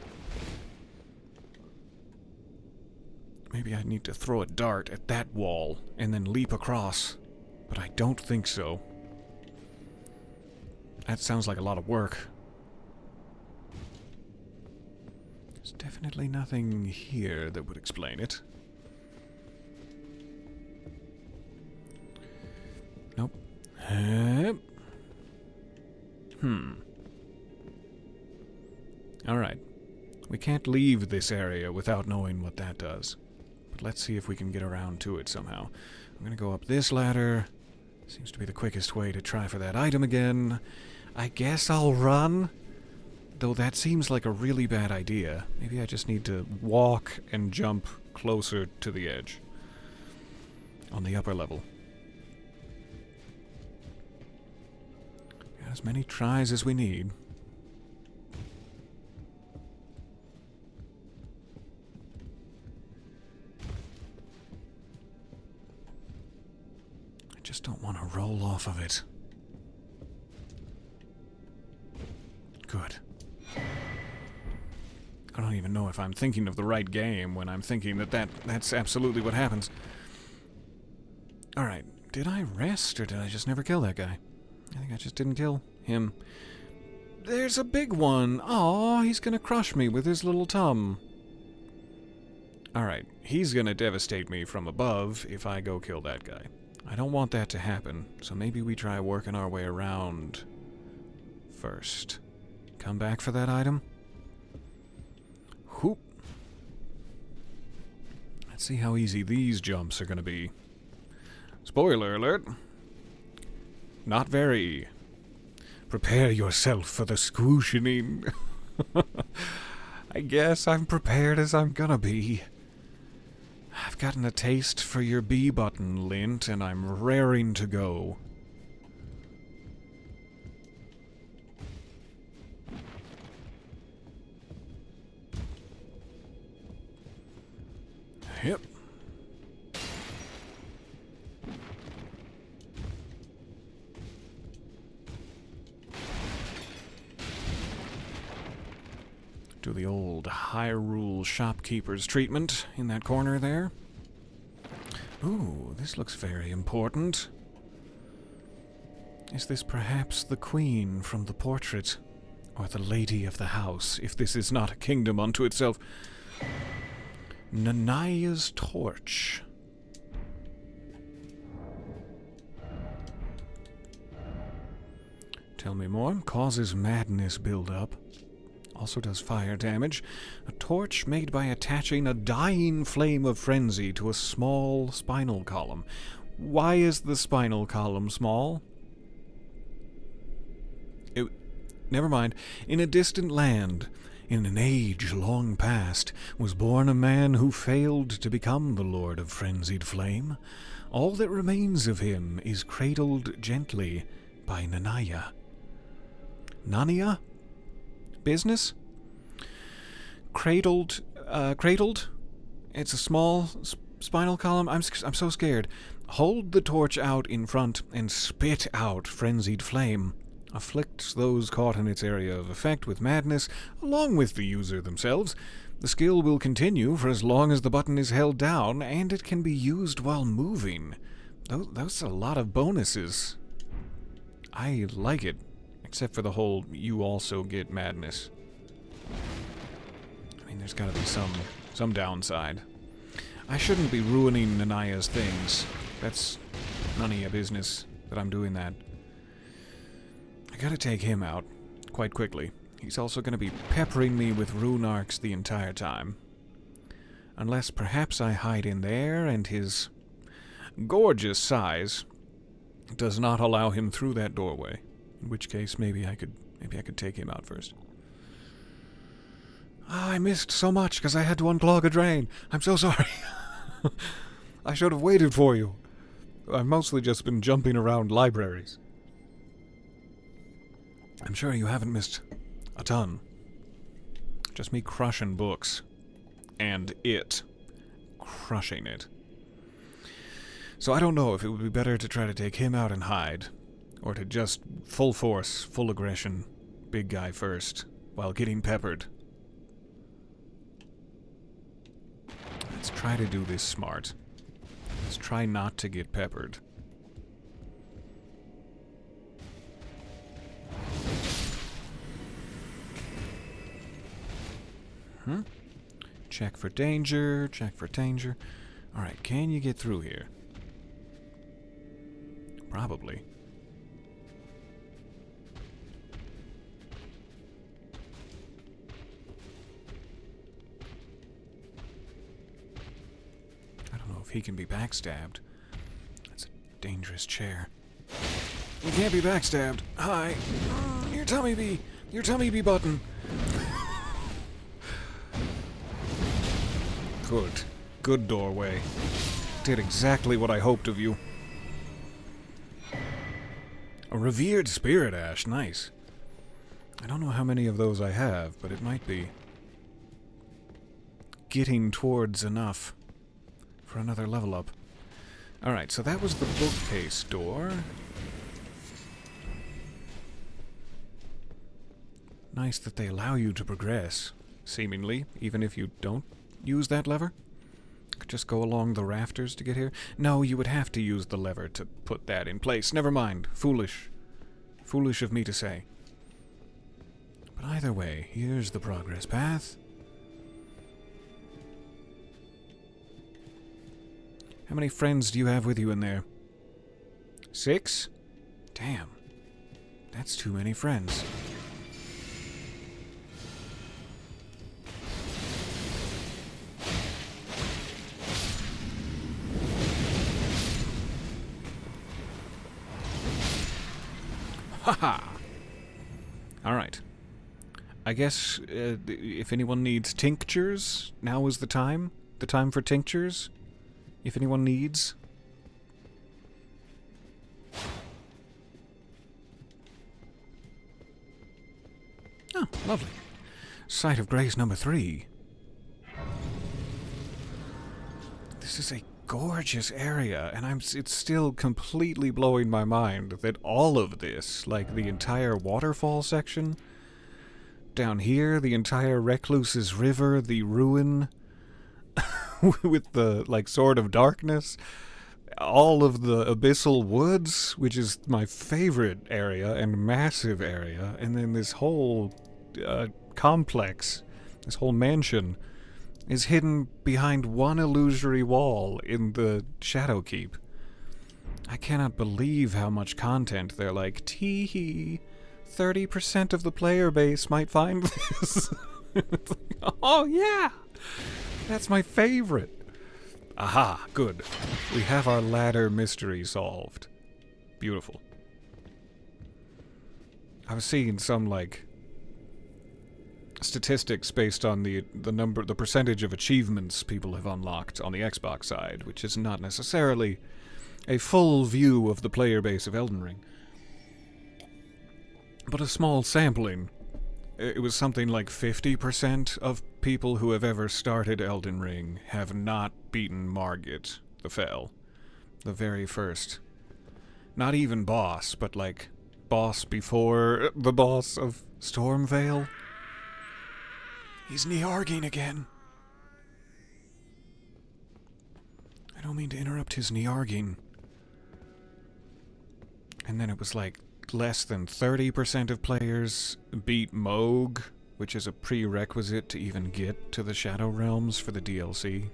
Maybe I need to throw a dart at that wall and then leap across. But I don't think so. That sounds like a lot of work. There's definitely nothing here that would explain it. Nope. Alright. We can't leave this area without knowing what that does. But let's see if we can get around to it somehow. I'm gonna go up this ladder. Seems to be the quickest way to try for that item again. I guess I'll run. Though that seems like a really bad idea. Maybe I just need to walk and jump closer to the edge. On the upper level. Got as many tries as we need. I just don't want to roll off of it. Good. I don't even know if I'm thinking of the right game when I'm thinking that's absolutely what happens. Alright, did I rest or did I just never kill that guy? I think I just didn't kill him. There's a big one. Aw, he's gonna crush me with his little tum. Alright, he's gonna devastate me from above if I go kill that guy. I don't want that to happen, so maybe we try working our way around first. Come back for that item. Whoop. Let's see how easy these jumps are gonna be. Spoiler alert. Not very. Prepare yourself for the squooshing. I guess I'm prepared as I'm gonna be. I've gotten a taste for your B button, Lint, and I'm raring to go. Yep. Do the old Hyrule shopkeeper's treatment in that corner there. Ooh, this looks very important. Is this perhaps the queen from the portrait? Or the lady of the house, if this is not a kingdom unto itself? Nanaya's torch. Tell me more. Causes madness build up. Also does fire damage. A torch made by attaching a dying flame of frenzy to a small spinal column. Why is the spinal column small? Never mind. In a distant land, in an age long past, was born a man who failed to become the Lord of Frenzied Flame. All that remains of him is cradled gently by Nanaya. Nania? Business? Cradled? It's a small spinal column? I'm so scared. Hold the torch out in front and spit out frenzied flame. Afflicts those caught in its area of effect with madness, along with the user themselves. The skill will continue for as long as the button is held down, and it can be used while moving. Those are a lot of bonuses. I like it. Except for the whole, you also get madness. I mean, there's gotta be some downside. I shouldn't be ruining Nanaya's things. That's none of your business that I'm doing that. I gotta take him out, quite quickly. He's also gonna be peppering me with rune arcs the entire time. Unless perhaps I hide in there and his gorgeous size does not allow him through that doorway. In which case, maybe I could take him out first. Ah, I missed so much because I had to unclog a drain. I'm so sorry. I should have waited for you. I've mostly just been jumping around libraries. I'm sure you haven't missed a ton. Just me crushing books. And it. Crushing it. So I don't know if it would be better to try to take him out and hide, or to just full force, full aggression, big guy first, while getting peppered. Let's try to do this smart. Let's try not to get peppered. Check for danger, check for danger. Alright, can you get through here? Probably. I don't know if he can be backstabbed. That's a dangerous chair. You can't be backstabbed. Hi. Your tummy bee button. Good doorway. Did exactly what I hoped of you. A revered spirit ash, nice. I don't know how many of those I have, but it might be getting towards enough for another level up. Alright, so that was the bookcase door. Nice that they allow you to progress, seemingly, even if you don't use that lever. Could just go along the rafters to get here. No, you would have to use the lever to put that in place. Never mind. Foolish. Foolish of me to say. But either way, here's the progress path. How many friends do you have with you in there? 6? Damn. That's too many friends. Haha! Alright. I guess if anyone needs tinctures, now is the time. The time for tinctures. If anyone needs. Oh, lovely. Sight of Grace number 3. This is a gorgeous area, and it's still completely blowing my mind that all of this, like the entire waterfall section, down here, the entire Recluse's River, the ruin with the, like, Sword of Darkness, all of the Abyssal Woods, which is my favorite area and massive area, and then this whole complex, this whole mansion, is hidden behind one illusory wall in the Shadow Keep. I cannot believe how much content they're like, tee-hee, 30% of the player base might find this. It's like, oh yeah! That's my favorite. Aha, good. We have our ladder mystery solved. Beautiful. I was seeing some, like, statistics based on the percentage of achievements people have unlocked on the Xbox side, which is not necessarily a full view of the player base of Elden Ring, but a small sampling. It was something like 50% of people who have ever started Elden Ring have not beaten Margit the Fell, the very first, not even boss, but like boss before the boss of Stormvale. He's Niarging again. I don't mean to interrupt his Niarging. And then it was like less than 30% of players beat Moog, which is a prerequisite to even get to the Shadow Realms for the DLC.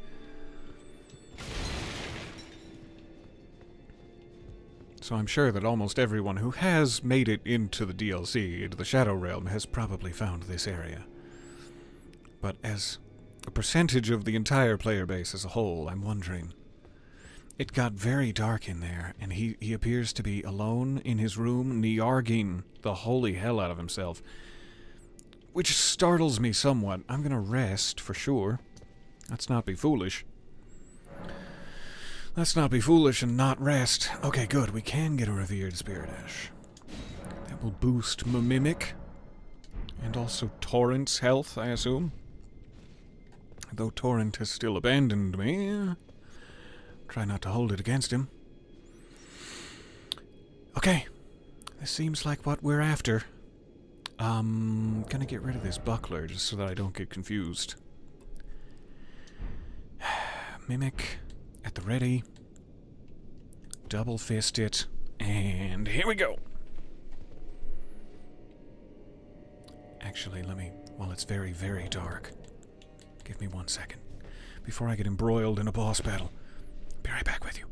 So I'm sure that almost everyone who has made it into the DLC, into the Shadow Realm, has probably found this area. But as a percentage of the entire player base as a whole, I'm wondering. It got very dark in there, and he appears to be alone in his room, Niarging the holy hell out of himself. Which startles me somewhat. I'm gonna rest, for sure. Let's not be foolish. Let's not be foolish and not rest. Okay, good. We can get a Revered Spirit Ash. That will boost Mimic. And also Torrent's health, I assume. Though Torrent has still abandoned me. Try not to hold it against him. Okay. This seems like what we're after. Gonna get rid of this buckler just so that I don't get confused. Mimic at the ready. Double fist it. And here we go. Actually, while it's very, very dark, give me 1 second. Before I get embroiled in a boss battle. Be right back with you.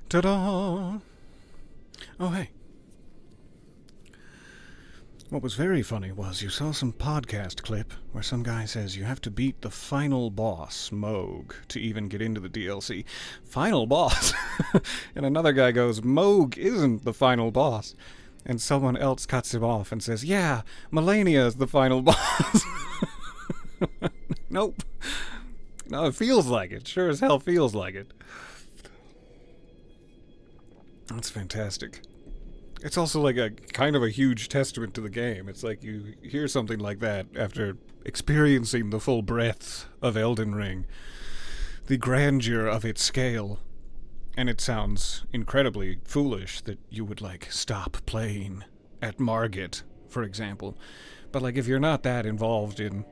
Ta-da! Oh, hey. What was very funny was you saw some podcast clip where some guy says you have to beat the final boss, Moog, to even get into the DLC. Final boss? And another guy goes, Moog isn't the final boss. And someone else cuts him off and says, yeah, Melania is the final boss. Nope. No, it feels like it. Sure as hell feels like it. That's fantastic. It's also like a kind of a huge testament to the game. It's like you hear something like that after experiencing the full breadth of Elden Ring, the grandeur of its scale, and it sounds incredibly foolish that you would, like, stop playing at Margit, for example. But, like, if you're not that involved in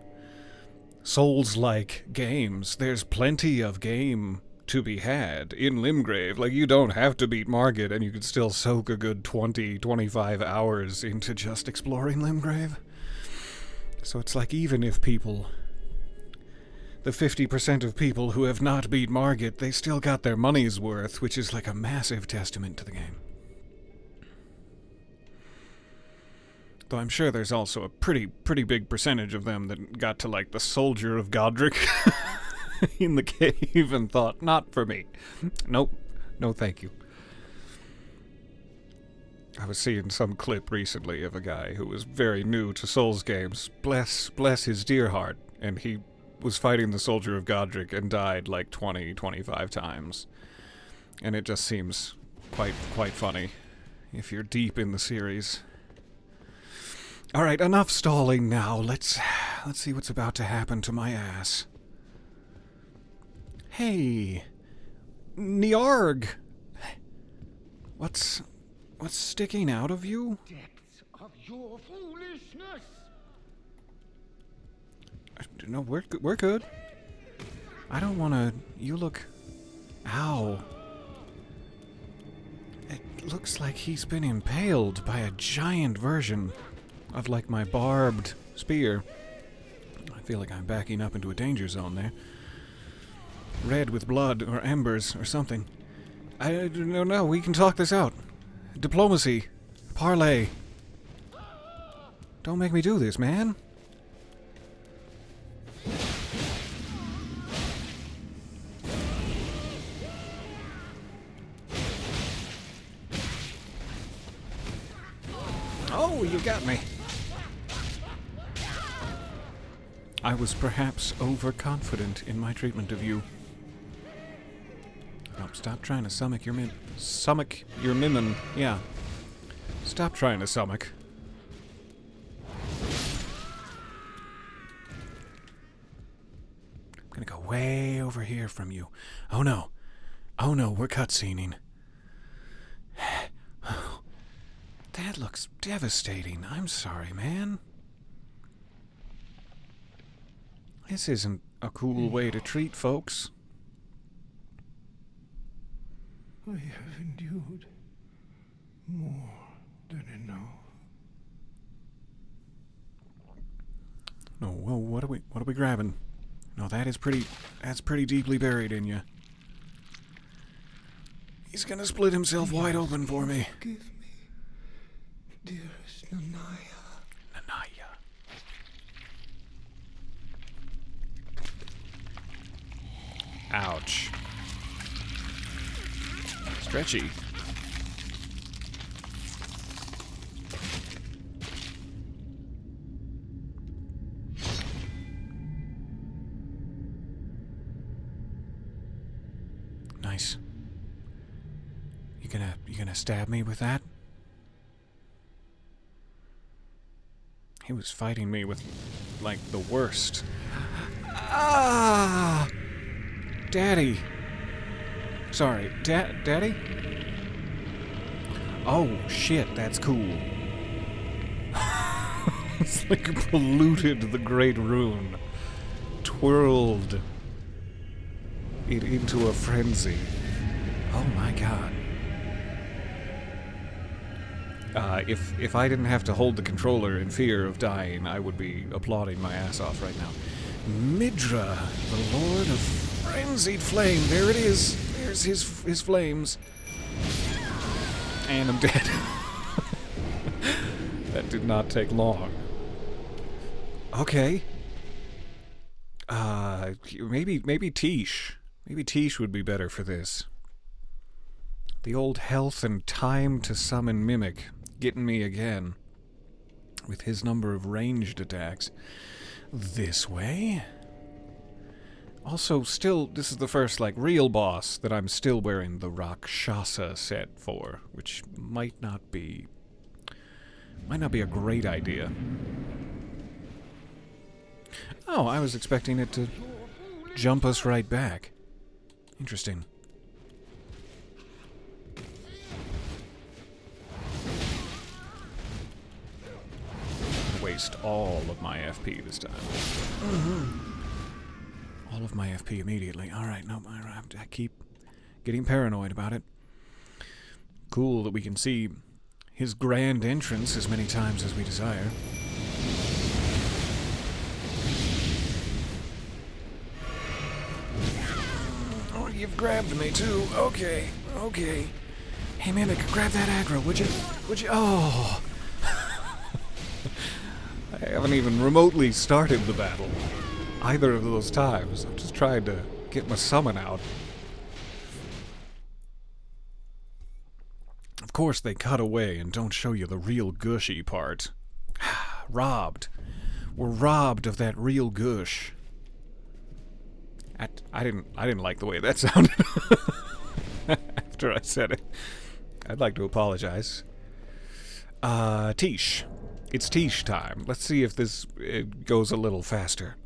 Souls-like games, there's plenty of game to be had in Limgrave. Like, you don't have to beat Margit, and you can still soak a good 20-25 hours into just exploring Limgrave. So it's like, even if people, the 50% of people who have not beat Margit, they still got their money's worth, which is like a massive testament to the game. Though I'm sure there's also a pretty big percentage of them that got to, like, the Soldier of Godric in the cave and thought, not for me. Nope. No thank you. I was seeing some clip recently of a guy who was very new to Souls games. Bless his dear heart. And he was fighting the Soldier of Godric and died like 20-25 times. And it just seems quite funny if you're deep in the series. Alright, enough stalling now. Let's see what's about to happen to my ass. Hey, Niarg! What's sticking out of you? Depths of your foolishness. No, we're good. I don't want to. You look. Ow. It looks like he's been impaled by a giant version of, like, my barbed spear. I feel like I'm backing up into a danger zone there. Red with blood or embers or something. I don't know. We can talk this out. Diplomacy. Parlay. Don't make me do this, man. Oh, you got me. I was perhaps overconfident in my treatment of you. No, stop trying to stomach your mimmin. Yeah. Stop trying to stomach. I'm gonna go way over here from you. Oh no. Oh no, we're cutscening. That looks devastating. I'm sorry, man. This isn't a cool way to treat folks. I have endured more than enough. No, whoa, what are we grabbing? No, that's pretty deeply buried in you. He's gonna split himself wide open for me. Forgive me, dearest Nanaya. Nanaya. Ouch. Stretchy. Nice. You gonna stab me with that? He was fighting me with, like, the worst. Ah! Daddy! Sorry, Daddy? Oh, shit, that's cool. It's like polluted the Great Rune. Twirled it into a frenzy. Oh my god. If I didn't have to hold the controller in fear of dying, I would be applauding my ass off right now. Midra, the Lord of Frenzied Flame. There it is. There's his flames. And I'm dead. That did not take long. Okay. Maybe Tish. Maybe Tish would be better for this. The old health and time to summon Mimic getting me again. With his number of ranged attacks. This way? Also, still, this is the first, like, real boss that I'm still wearing the Rakshasa set for, which might not be a great idea. Oh, I was expecting it to jump us right back. Interesting. Waste all of my FP this time. All of my FP immediately. Alright, no, I keep getting paranoid about it. Cool that we can see his grand entrance as many times as we desire. Oh, you've grabbed me too. Okay, okay. Hey, Mimic, grab that aggro, would you? Would you? Oh! I haven't even remotely started the battle. Either of those times. I'm just trying to get my summon out. Of course they cut away and don't show you the real gushy part. Robbed. We're robbed of that real gush. I didn't like the way that sounded. After I said it. I'd like to apologize. Tish. It's Tish time. Let's see if this goes a little faster.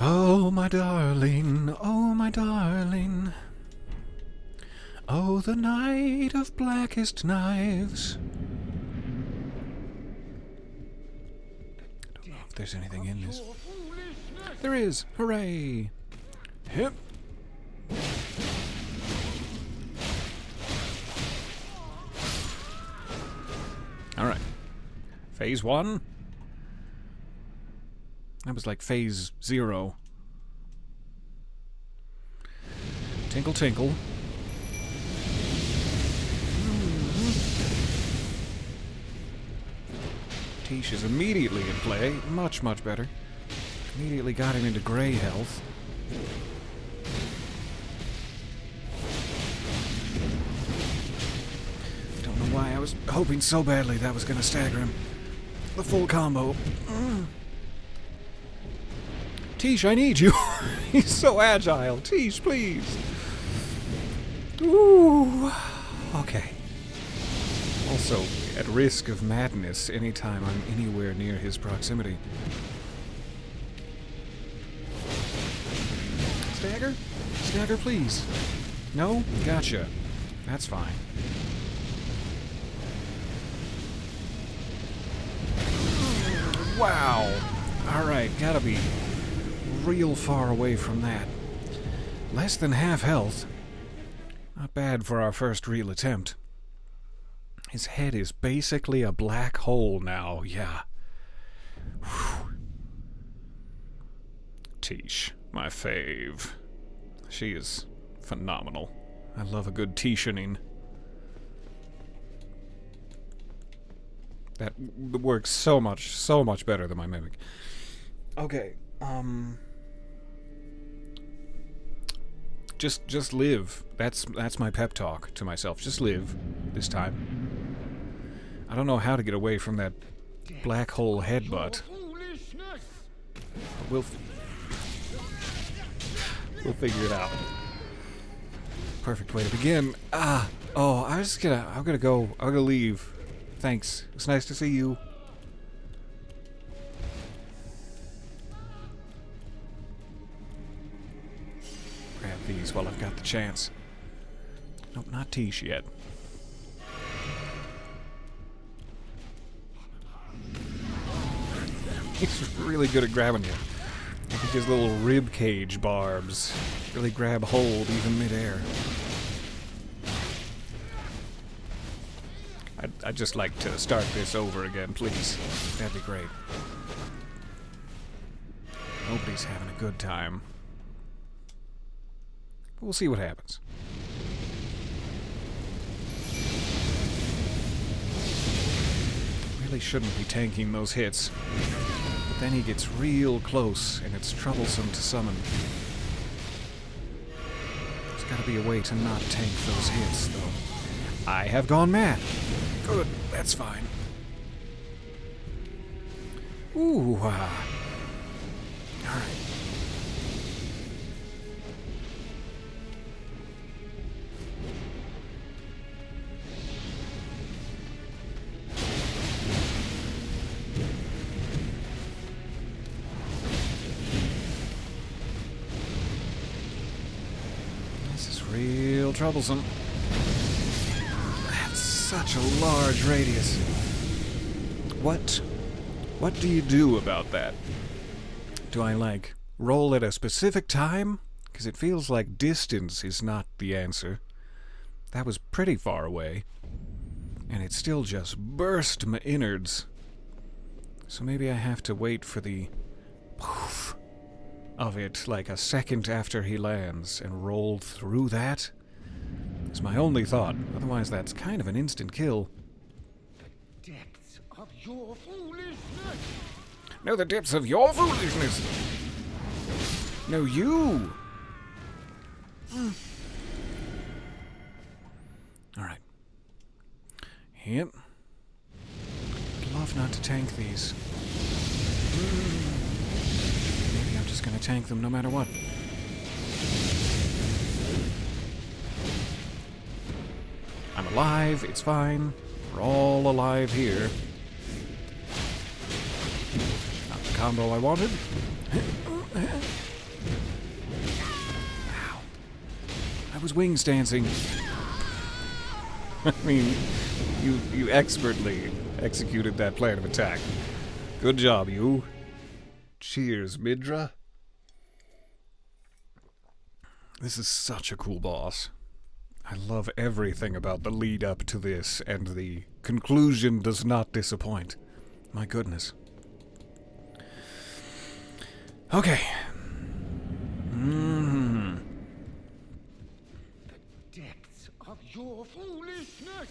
Oh, my darling, oh, my darling. Oh, the night of blackest knives. I don't know if there's anything in this. There is! Hooray! Hip! Alright. Phase 1. That was like phase 0. Tinkle, tinkle. Tish is immediately in play. Much, much better. Immediately got him into gray health. Don't know why I was hoping so badly that was going to stagger him. The full combo. Tish, I need you. He's so agile. Tish, please. Ooh. Okay. Also, at risk of madness anytime I'm anywhere near his proximity. Stagger? Stagger, please. No? Gotcha. That's fine. Wow. Alright, gotta be real far away from that. Less than half health. Not bad for our first real attempt. His head is basically a black hole now, yeah. Whew. Tish, my fave. She is phenomenal. I love a good Tishaning. That works so much better than my Mimic. Okay, Just live. That's my pep talk to myself. Just live this time. I don't know how to get away from that black hole headbutt. But we'll figure it out. Perfect way to begin. I'm gonna go. I'm gonna leave. Thanks. It's nice to see you. Grab these while I've got the chance. Nope, not Tish yet. He's really good at grabbing you. I think his little rib cage barbs really grab hold even midair. I'd just like to start this over again, please. That'd be great. Nobody's having a good time. We'll see what happens. really shouldn't be tanking those hits. But then he gets real close, and it's troublesome to summon. There's gotta be a way to not tank those hits, though. I have gone mad. Good, that's fine. Ooh, alright. This is real troublesome. That's such a large radius. What do you do about that? Do I, like, roll at a specific time? Because it feels like distance is not the answer. That was pretty far away. And it still just burst my innards. So maybe I have to wait for the poof of it, like a second after he lands, and roll through that? It's my only thought. Otherwise, that's kind of an instant kill. The depths of your foolishness! No, the depths of your foolishness! No, you! Alright. Yep. I'd love not to tank these. Maybe I'm just gonna tank them no matter what. I'm alive, it's fine. We're all alive here. Not the combo I wanted. Ow. I was wings dancing. I mean, you expertly executed that plan of attack. Good job, you. Cheers, Midra. This is such a cool boss. I love everything about the lead up to this, and the conclusion does not disappoint. My goodness. Okay. The depths of your foolishness!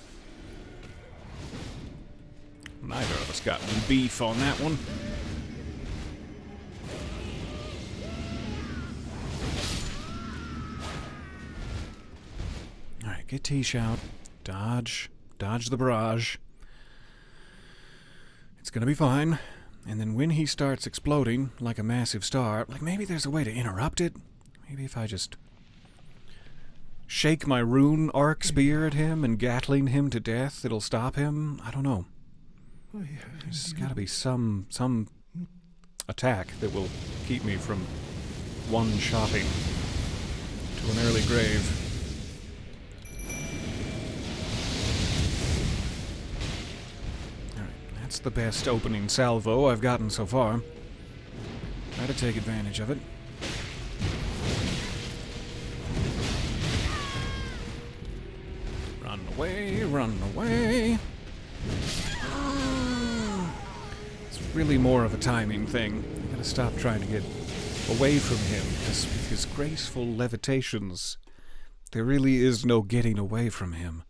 Neither of us got any beef on that one. Alright, get Tish out. Dodge the barrage. It's gonna be fine. And then when he starts exploding like a massive star, like maybe there's a way to interrupt it. Maybe if I just shake my rune arc spear at him and Gatling him to death, it'll stop him. I don't know. There's gotta be some attack that will keep me from one-shotting to an early grave. Alright, that's the best opening salvo I've gotten so far. Try to take advantage of it. Run away, run away. It's really more of a timing thing. I gotta stop trying to get away from him, because with his graceful levitations, there really is no getting away from him.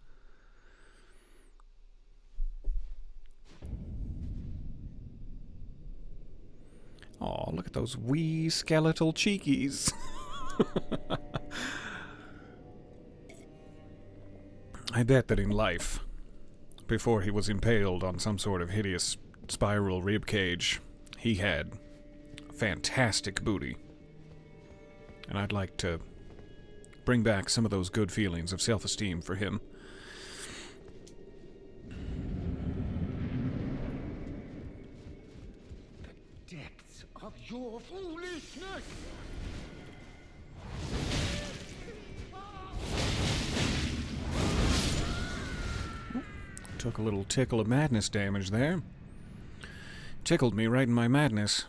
Aw, look at those wee skeletal cheekies. I bet that in life, before he was impaled on some sort of hideous spiral ribcage, he had fantastic booty. And I'd like to bring back some of those good feelings of self-esteem for him. The depths of your foolishness! Took a little tickle of madness damage there. Tickled me right in my madness.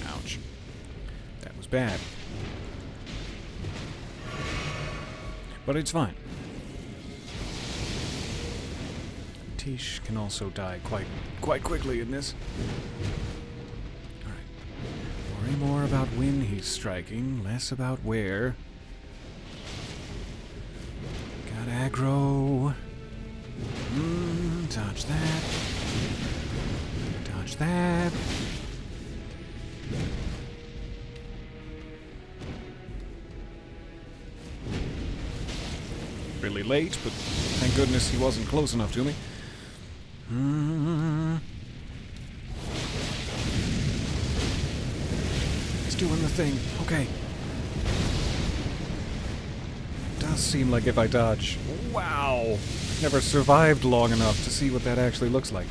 Ouch. That was bad. But it's fine. Tish can also die quite quickly in this. Alright. Worry more about when he's striking, less about where. Aggro. Dodge that. Dodge that. Really late, but thank goodness he wasn't close enough to me. He's doing the thing. Okay. Does seem like if I dodge. Wow! Never survived long enough to see what that actually looks like.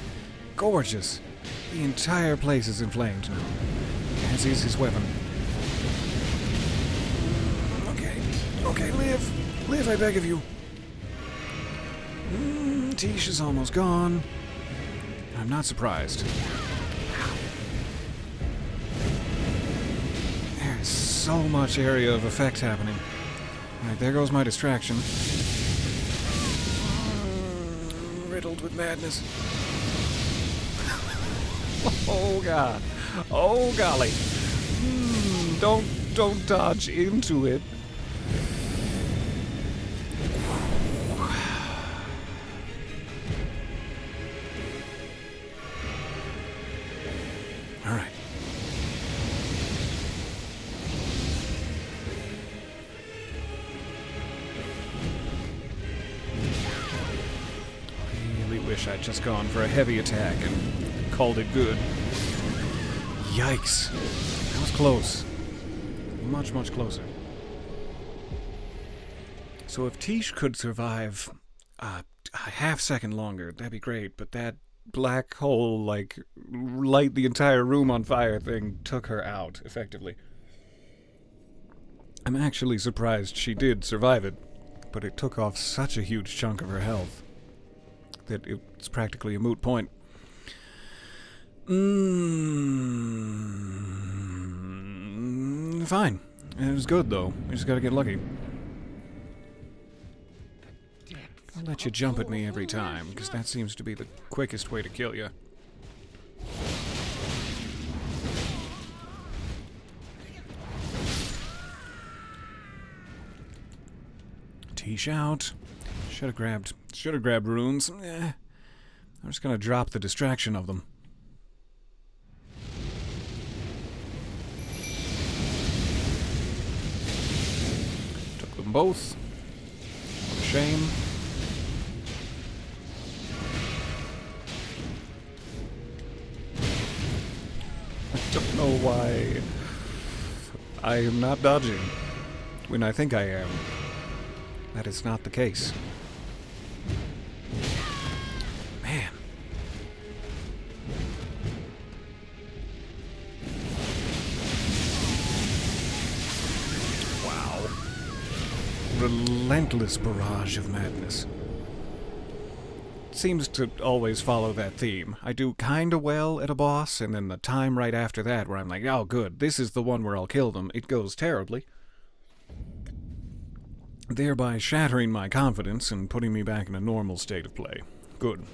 Gorgeous. The entire place is inflamed now. As is his weapon. Okay. Okay, live. Live, I beg of you. Tish is almost gone. I'm not surprised. There's so much area of effect happening. Alright, there goes my distraction. Riddled with madness. Oh god. Oh golly. Don't dodge into it. Alright. Really wish I'd just gone for a heavy attack and called it good. Yikes. That was close. Much, much closer. So if Tish could survive a half second longer, that'd be great, but that black hole, like, light the entire room on fire thing took her out, effectively. I'm actually surprised she did survive it, but it took off such a huge chunk of her health that it's practically a moot point. Fine. It was good, though. We just gotta get lucky. I'll let you jump at me every time, because that seems to be the quickest way to kill you. Tish out. Should have grabbed runes. I'm just gonna drop the distraction of them. Took them both. What a shame. I don't know why I am not dodging when I think I am. That is not the case. Man. Wow. Relentless barrage of madness. Seems to always follow that theme. I do kinda well at a boss, and then the time right after that where I'm like, oh good, this is the one where I'll kill them, it goes terribly. Thereby shattering my confidence and putting me back in a normal state of play. Good.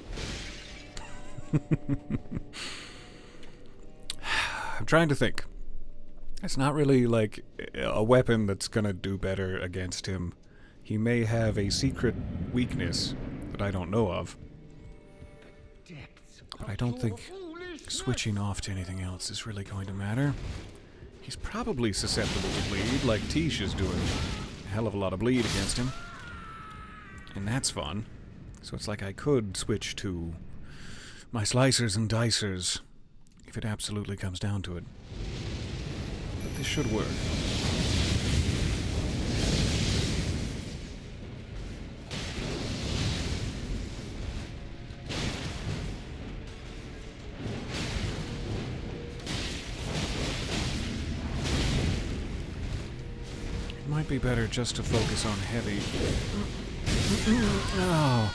I'm trying to think. It's not really like a weapon that's gonna do better against him. He may have a secret weakness that I don't know of. But I don't think switching off to anything else is really going to matter. He's probably susceptible to bleed, like Tish is doing a hell of a lot of bleed against him. And that's fun. So it's like I could switch to my slicers and dicers if it absolutely comes down to it. But this should work. Might be better just to focus on heavy. Oh.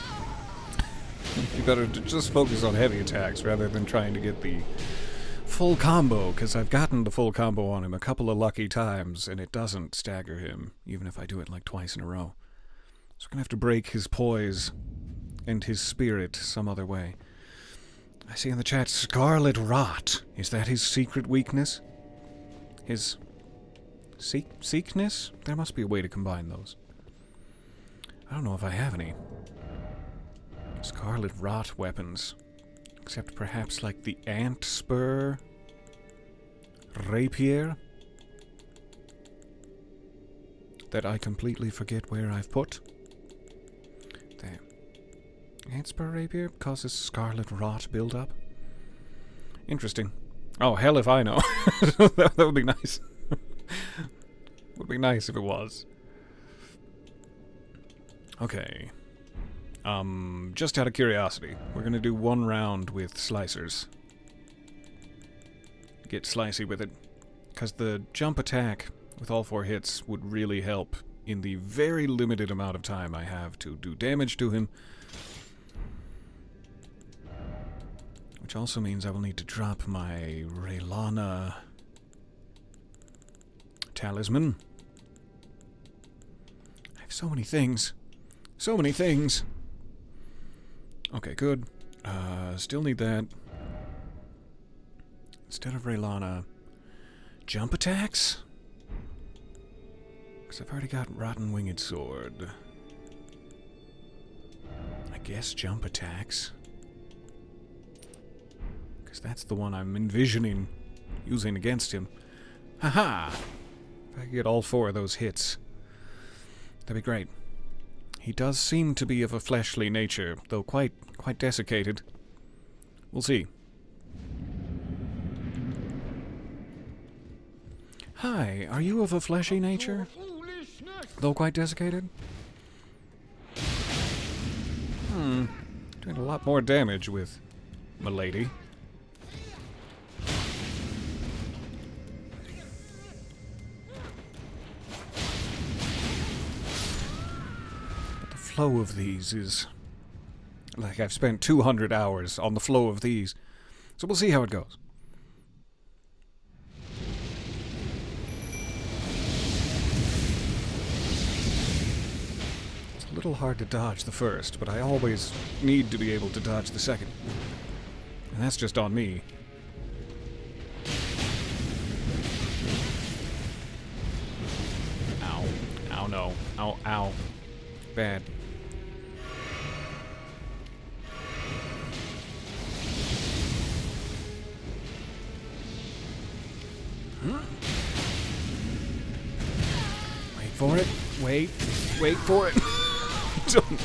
You better just focus on heavy attacks rather than trying to get the full combo, because I've gotten the full combo on him a couple of lucky times, and it doesn't stagger him, even if I do it like twice in a row. So I'm gonna have to break his poise and his spirit some other way. I see in the chat, Scarlet Rot. Is that his secret weakness? His... Seekness? There must be a way to combine those. I don't know if I have any Scarlet Rot weapons. Except perhaps like the Ant Spur Rapier that I completely forget where I've put. There. Ant Spur Rapier causes Scarlet Rot build-up. Interesting. Oh, hell if I know. That would be nice. Would be nice if it was. Okay. Just out of curiosity, we're gonna do one round with slicers. Get slicey with it. Because the jump attack with all 4 hits would really help in the very limited amount of time I have to do damage to him. Which also means I will need to drop my Raylana talisman. I have so many things. So many things. Okay, good. Still need that. Instead of Raylana, jump attacks? Because I've already got Rotten Winged Sword. I guess jump attacks. Because that's the one I'm envisioning using against him. Haha! If I could get all 4 of those hits, that'd be great. He does seem to be of a fleshly nature, though quite desiccated. We'll see. Hi, are you of a fleshy nature, though quite desiccated? Doing a lot more damage with Milady. But the flow of these is... like I've spent 200 hours on the flow of these. So we'll see how it goes. A little hard to dodge the first, but I always need to be able to dodge the second. And that's just on me. Ow. Ow, no. Ow, ow. Bad. Wait for it. Wait for it.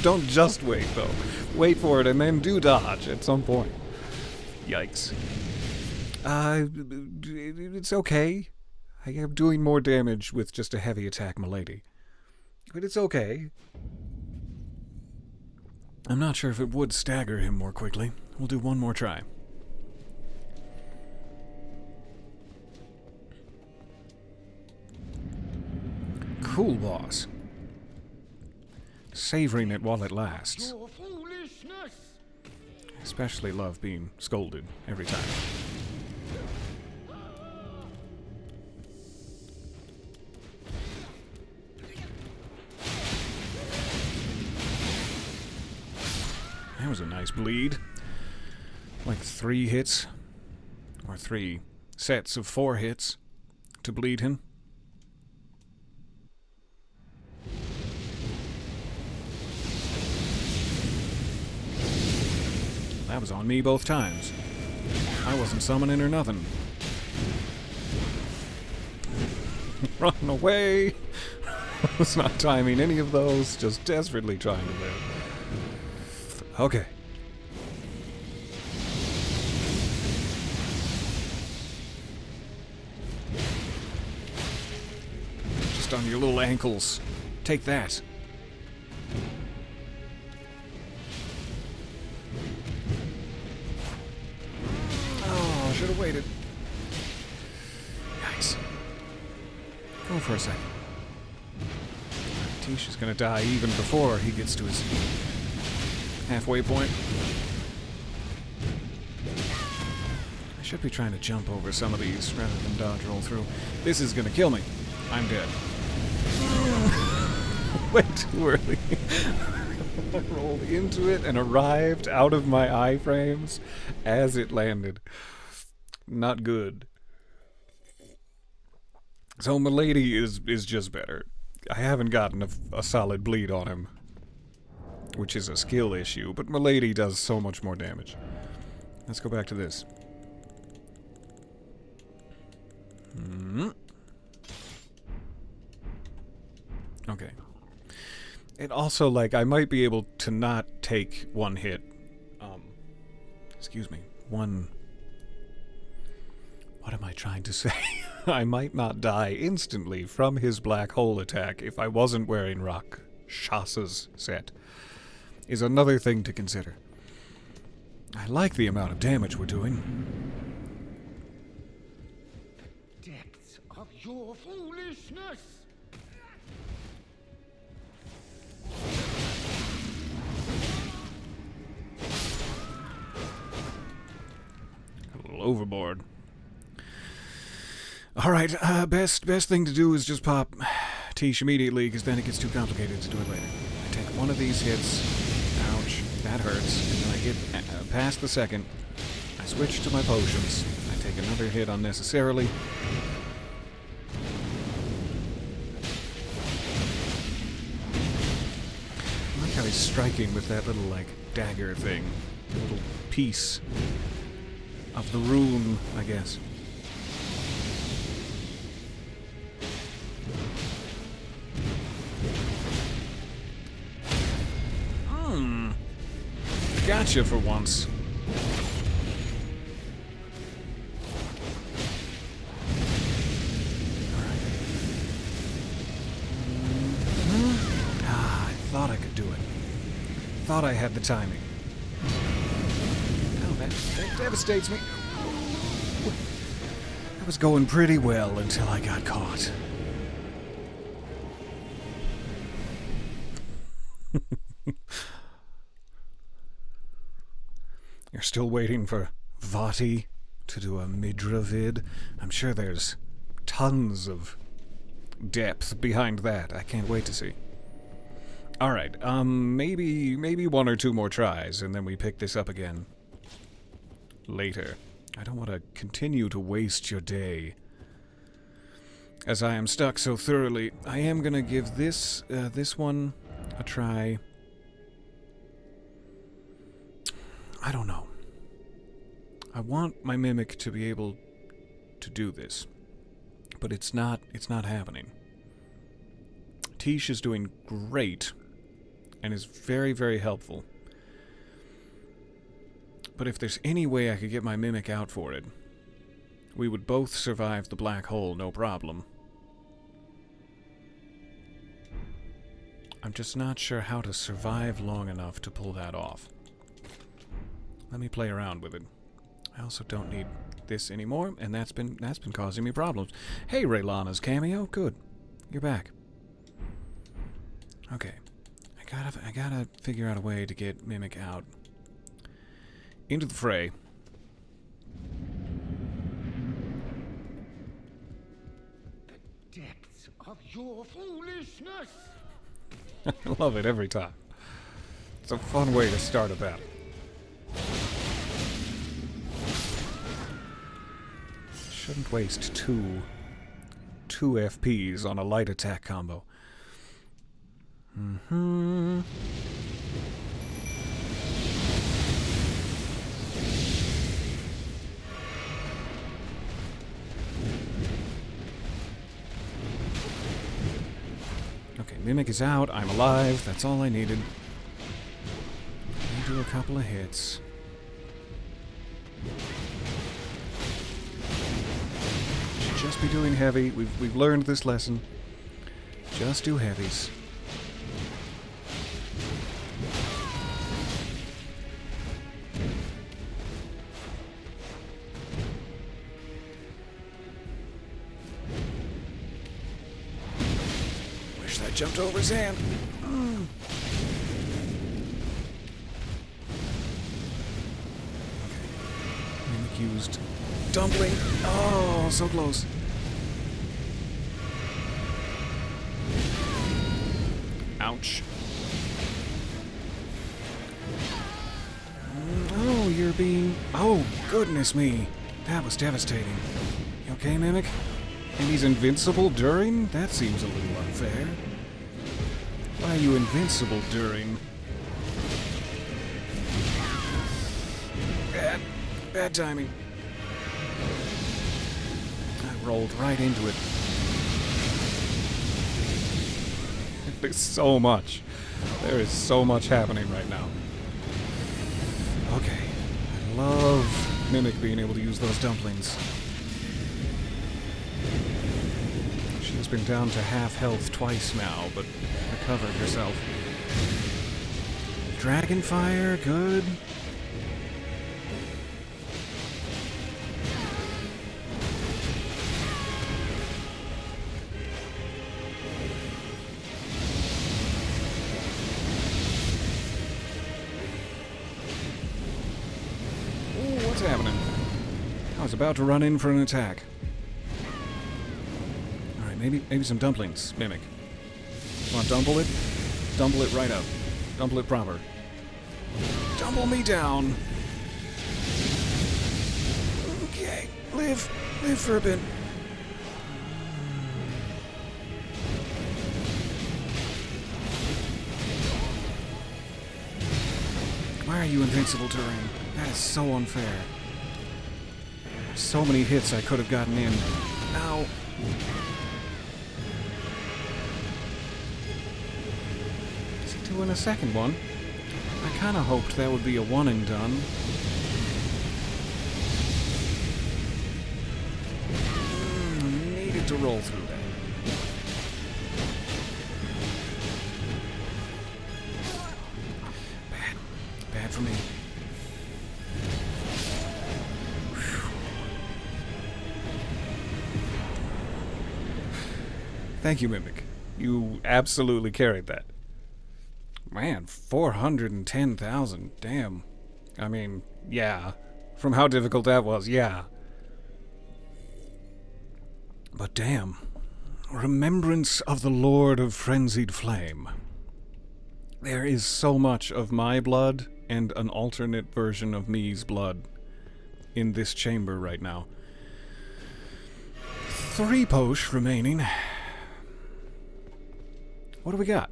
Don't just wait, though. Wait for it and then do dodge at some point. Yikes. It's okay. I am doing more damage with just a heavy attack Milady. But it's okay. I'm not sure if it would stagger him more quickly. We'll do one more try. Cool, boss. Savoring it while it lasts. Your foolishness! Especially love being scolded every time. That was a nice bleed. Like 3 hits. Or 3 sets of 4 hits to bleed him. That was on me both times. I wasn't summoning or nothing. Run away! I was not timing any of those, just desperately trying to live. Okay. Just on your little ankles. Take that. Should have waited. Yikes. Go for a second. Tish is gonna die even before he gets to his halfway point. I should be trying to jump over some of these rather than dodge roll through. This is gonna kill me. I'm dead. Way too early. I rolled into it and arrived out of my iframes as it landed. Not good. So Milady is just better. I haven't gotten a solid bleed on him which is a skill issue, but Milady does so much more damage. Let's go back to this. Okay. It also, like, I might be able to not take one hit. Excuse me. What am I trying to say? I might not die instantly from his black hole attack if I wasn't wearing Rakshas's set. Is another thing to consider. I like the amount of damage we're doing. The depths of your foolishness! A little overboard. Alright, best thing to do is just pop Tish immediately, because then it gets too complicated to do it later. I take one of these hits. Ouch, that hurts. And then I get past the second. I switch to my potions. I take another hit unnecessarily. I like how he's striking with that little, like, dagger thing. A little piece of the rune, I guess. Gotcha for once. I thought I could do it. Thought I had the timing. Oh, that devastates me. That was going pretty well until I got caught. You're still waiting for Vati to do a Midra vid? I'm sure there's tons of depth behind that. I can't wait to see. Alright, maybe one or two more tries, and then we pick this up again later. I don't want to continue to waste your day. As I am stuck so thoroughly, I am gonna give this one a try. I don't know. I want my Mimic to be able to do this, but it's not happening. Tish is doing great and is very, very helpful. But if there's any way I could get my Mimic out for it, we would both survive the black hole, no problem. I'm just not sure how to survive long enough to pull that off. Let me play around with it. I also don't need this anymore, and that's been causing me problems. Hey, Raylana's cameo. Good. You're back. Okay. I gotta figure out a way to get Mimic out into the fray. The depths of your foolishness! I love it every time. It's a fun way to start a battle. Shouldn't waste two FPs on a light attack combo. Okay, Mimic is out. I'm alive. That's all I needed. Do a couple of hits. Should just be doing heavy. We've learned this lesson. Just do heavies. Wish that jumped over his hand. Used dumpling. Oh, so close. Ouch. Oh, you're being... Oh, goodness me. That was devastating. You okay, Mimic? And he's invincible during? That seems a little unfair. Why are you invincible during? Bad. Bad timing. I rolled right into it. There's so much. There is so much happening right now. Okay. I love Mimic being able to use those dumplings. She's been down to half health twice now, but recovered herself. Dragonfire, good. Ooh, what's happening? I was about to run in for an attack. Alright, maybe some dumplings, Mimic. Want to dumple it? Dumple it right up. Dumple it proper. Dumble me down. Okay, live for a bit. Why are you invincible, Turing? That is so unfair. So many hits I could have gotten in. Ow. Is he doing a second one? I kind of hoped that would be a one and done. Needed to roll through that. Bad for me. Thank you, Mimic. You absolutely carried that. Man, 410,000. Damn. I mean, yeah. From how difficult that was, yeah. But damn. Remembrance of the Lord of Frenzied Flame. There is so much of my blood and an alternate version of me's blood in this chamber right now. 3 posh remaining. What do we got?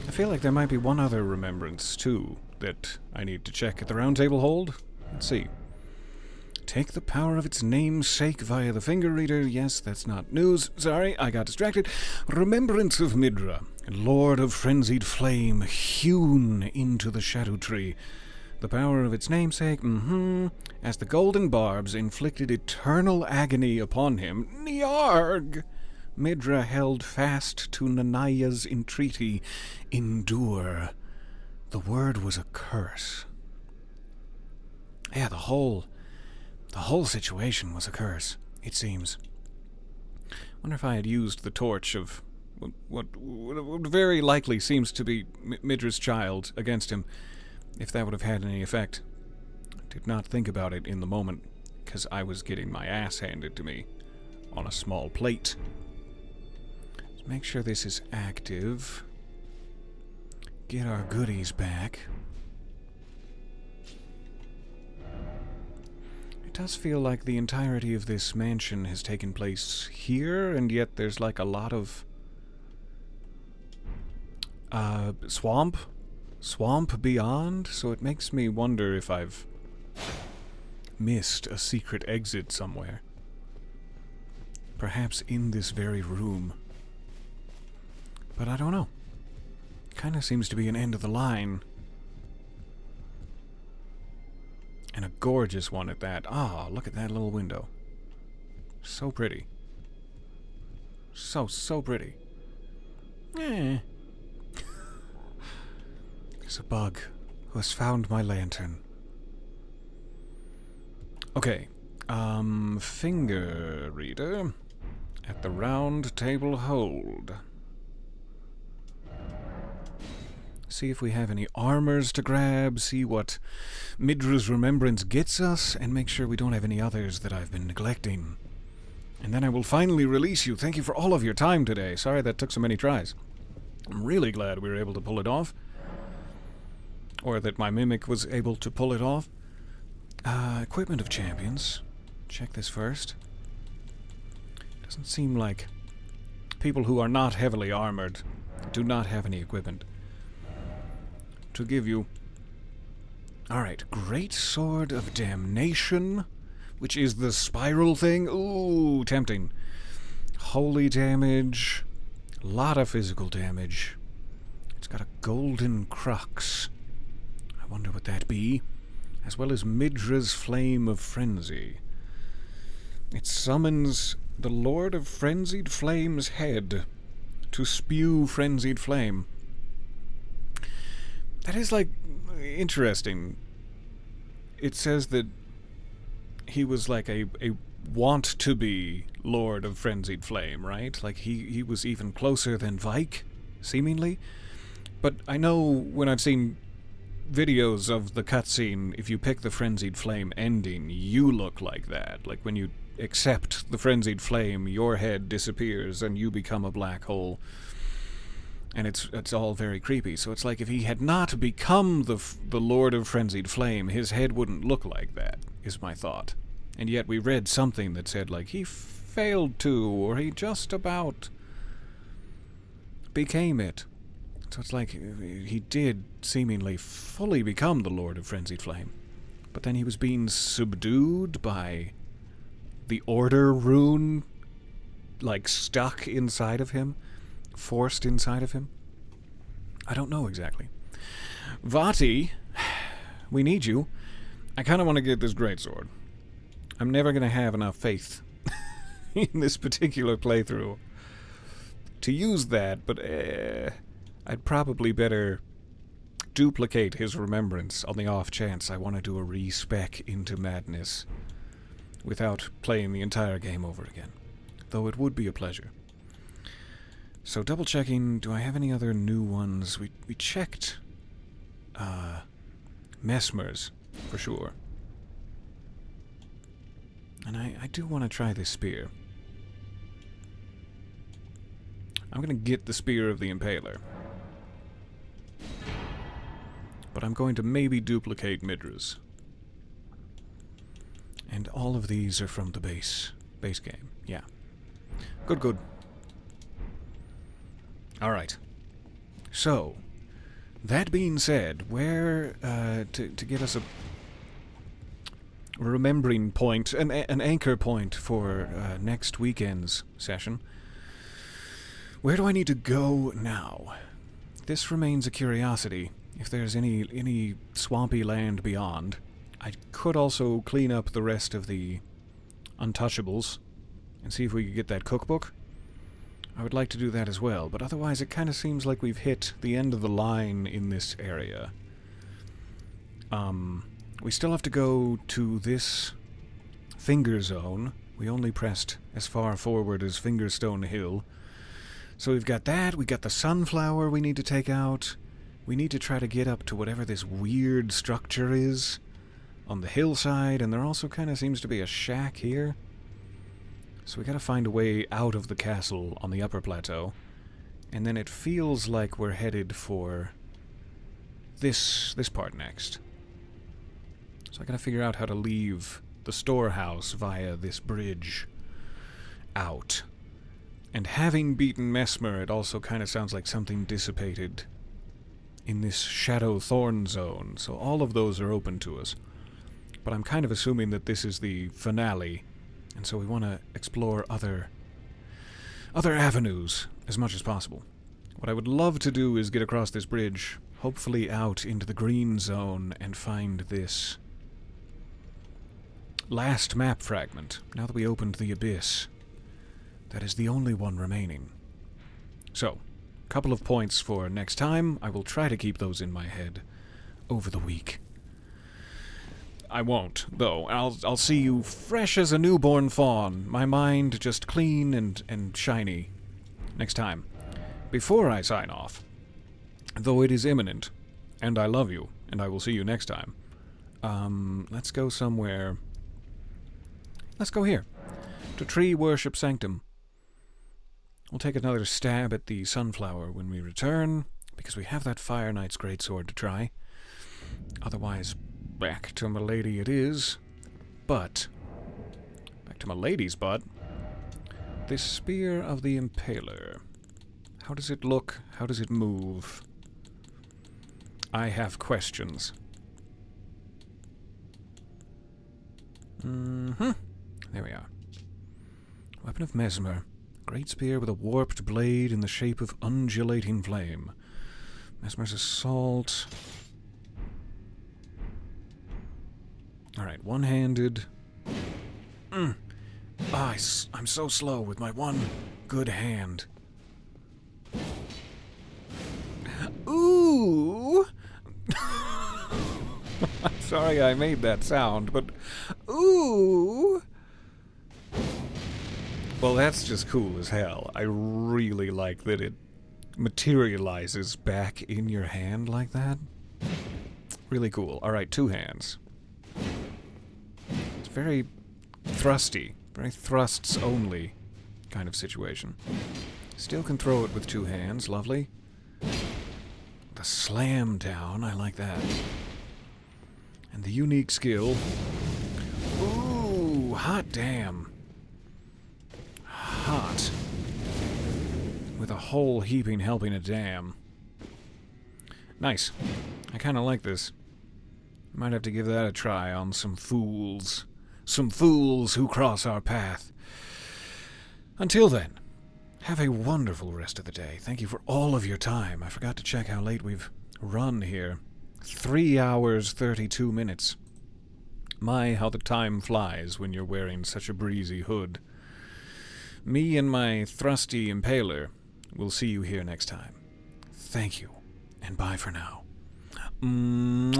I feel like there might be one other remembrance, too, that I need to check at the round table hold. Let's see. Take the power of its namesake via the finger reader. Yes, that's not news. Sorry, I got distracted. Remembrance of Midra, Lord of Frenzied Flame, hewn into the Shadow Tree. The power of its namesake, as the golden barbs inflicted eternal agony upon him. Nyarg! Midra held fast to Nanaya's entreaty. Endure. The word was a curse. Yeah, the whole situation was a curse, it seems. Wonder if I had used the torch of what very likely seems to be Midra's child against him, if that would have had any effect. I did not think about it in the moment, because I was getting my ass handed to me on a small plate. Let's make sure this is active. Get our goodies back. It does feel like the entirety of this mansion has taken place here, and yet there's like a lot of swamp beyond, so it makes me wonder if I've missed a secret exit somewhere. Perhaps in this very room. But I don't know. Kinda seems to be an end of the line. And a gorgeous one at that. Ah, look at that little window. So pretty. So pretty. Eh. There's a bug who has found my lantern. Okay. Finger reader at the round table hold. See if we have any armors to grab, see what Midra's remembrance gets us, and make sure we don't have any others that I've been neglecting. And then I will finally release you. Thank you for all of your time today. Sorry that took so many tries. I'm really glad we were able to pull it off. Or that my mimic was able to pull it off. Equipment of champions. Check this first. Doesn't seem like people who are not heavily armored do not have any equipment to give you. Alright, Great Sword of Damnation, which is the spiral thing. Ooh, tempting. Holy damage. A lot of physical damage. It's got a golden crux. I wonder what that be. As well as Midra's Flame of Frenzy. It summons the Lord of Frenzied Flame's head to spew frenzied flame. That is, like, interesting. It says that he was like a want-to-be Lord of Frenzied Flame, right? Like, he was even closer than Vike, seemingly. But I know when I've seen videos of the cutscene, if you pick the Frenzied Flame ending, you look like that. Like, when you accept the Frenzied Flame, your head disappears and you become a black hole. And it's all very creepy. So it's like if he had not become the Lord of Frenzied Flame, his head wouldn't look like that, is my thought. And yet we read something that said, like, he failed to, or he just about became it. So it's like he did seemingly fully become the Lord of Frenzied Flame. But then he was being subdued by the Order rune, like, stuck inside of him, forced inside of him. I don't know exactly. Vati, we need you. I kind of want to get this greatsword. I'm never going to have enough faith in this particular playthrough to use that, but I'd probably better duplicate his remembrance on the off chance I want to do a respec into Madness without playing the entire game over again. Though it would be a pleasure. So double checking, do I have any other new ones? We checked Mesmer's for sure. And I do want to try this spear. I'm going to get the Spear of the Impaler. But I'm going to maybe duplicate Midra's. And all of these are from the base game. Yeah. Good. Alright. So, that being said, where, to get us a remembering point, an anchor point for next weekend's session, where do I need to go now? This remains a curiosity. If there's any swampy land beyond, I could also clean up the rest of the untouchables and see if we could get that cookbook. I would like to do that as well, but otherwise it kind of seems like we've hit the end of the line in this area. We still have to go to this finger zone. We only pressed as far forward as Fingerstone Hill. So we've got that, we got the sunflower we need to take out. We need to try to get up to whatever this weird structure is on the hillside, and there also kind of seems to be a shack here. So we gotta find a way out of the castle on the upper plateau. And then it feels like we're headed for this part next. So I gotta figure out how to leave the storehouse via this bridge out. And having beaten Mesmer, it also kind of sounds like something dissipated in this Shadow Thorn zone. So all of those are open to us. But I'm kind of assuming that this is the finale, and so we want to explore other avenues as much as possible. What I would love to do is get across this bridge, hopefully out into the green zone, and find this last map fragment. Now that we opened the abyss, that is the only one remaining. So, a couple of points for next time. I will try to keep those in my head over the week. I won't, though. I'll see you fresh as a newborn fawn, my mind just clean and shiny next time. Before I sign off, though it is imminent, and I love you, and I will see you next time, let's go somewhere. Let's go here, to Tree Worship Sanctum. We'll take another stab at the sunflower when we return, because we have that Fire Knight's greatsword to try. Otherwise, back to my lady it is. But, back to my lady's butt. This Spear of the Impaler. How does it look? How does it move? I have questions. There we are. Weapon of Mesmer. Great spear with a warped blade in the shape of undulating flame. Mesmer's Assault. Alright, one-handed. I'm so slow with my one good hand. Ooh! I'm sorry I made that sound, but ooh! Well, that's just cool as hell. I really like that it materializes back in your hand like that. Really cool. Alright, two hands. It's very thrusty. Very thrusts only kind of situation. Still can throw it with two hands. Lovely. The slam down. I like that. And the unique skill. Ooh, hot damn. Hot. With a whole heaping helping a damn. Nice. I kind of like this. Might have to give that a try on some fools. Some fools who cross our path. Until then, have a wonderful rest of the day. Thank you for all of your time. I forgot to check how late we've run here. 3 hours, 32 minutes. My, how the time flies when you're wearing such a breezy hood. Me and my thrusty impaler will see you here next time. Thank you, and bye for now.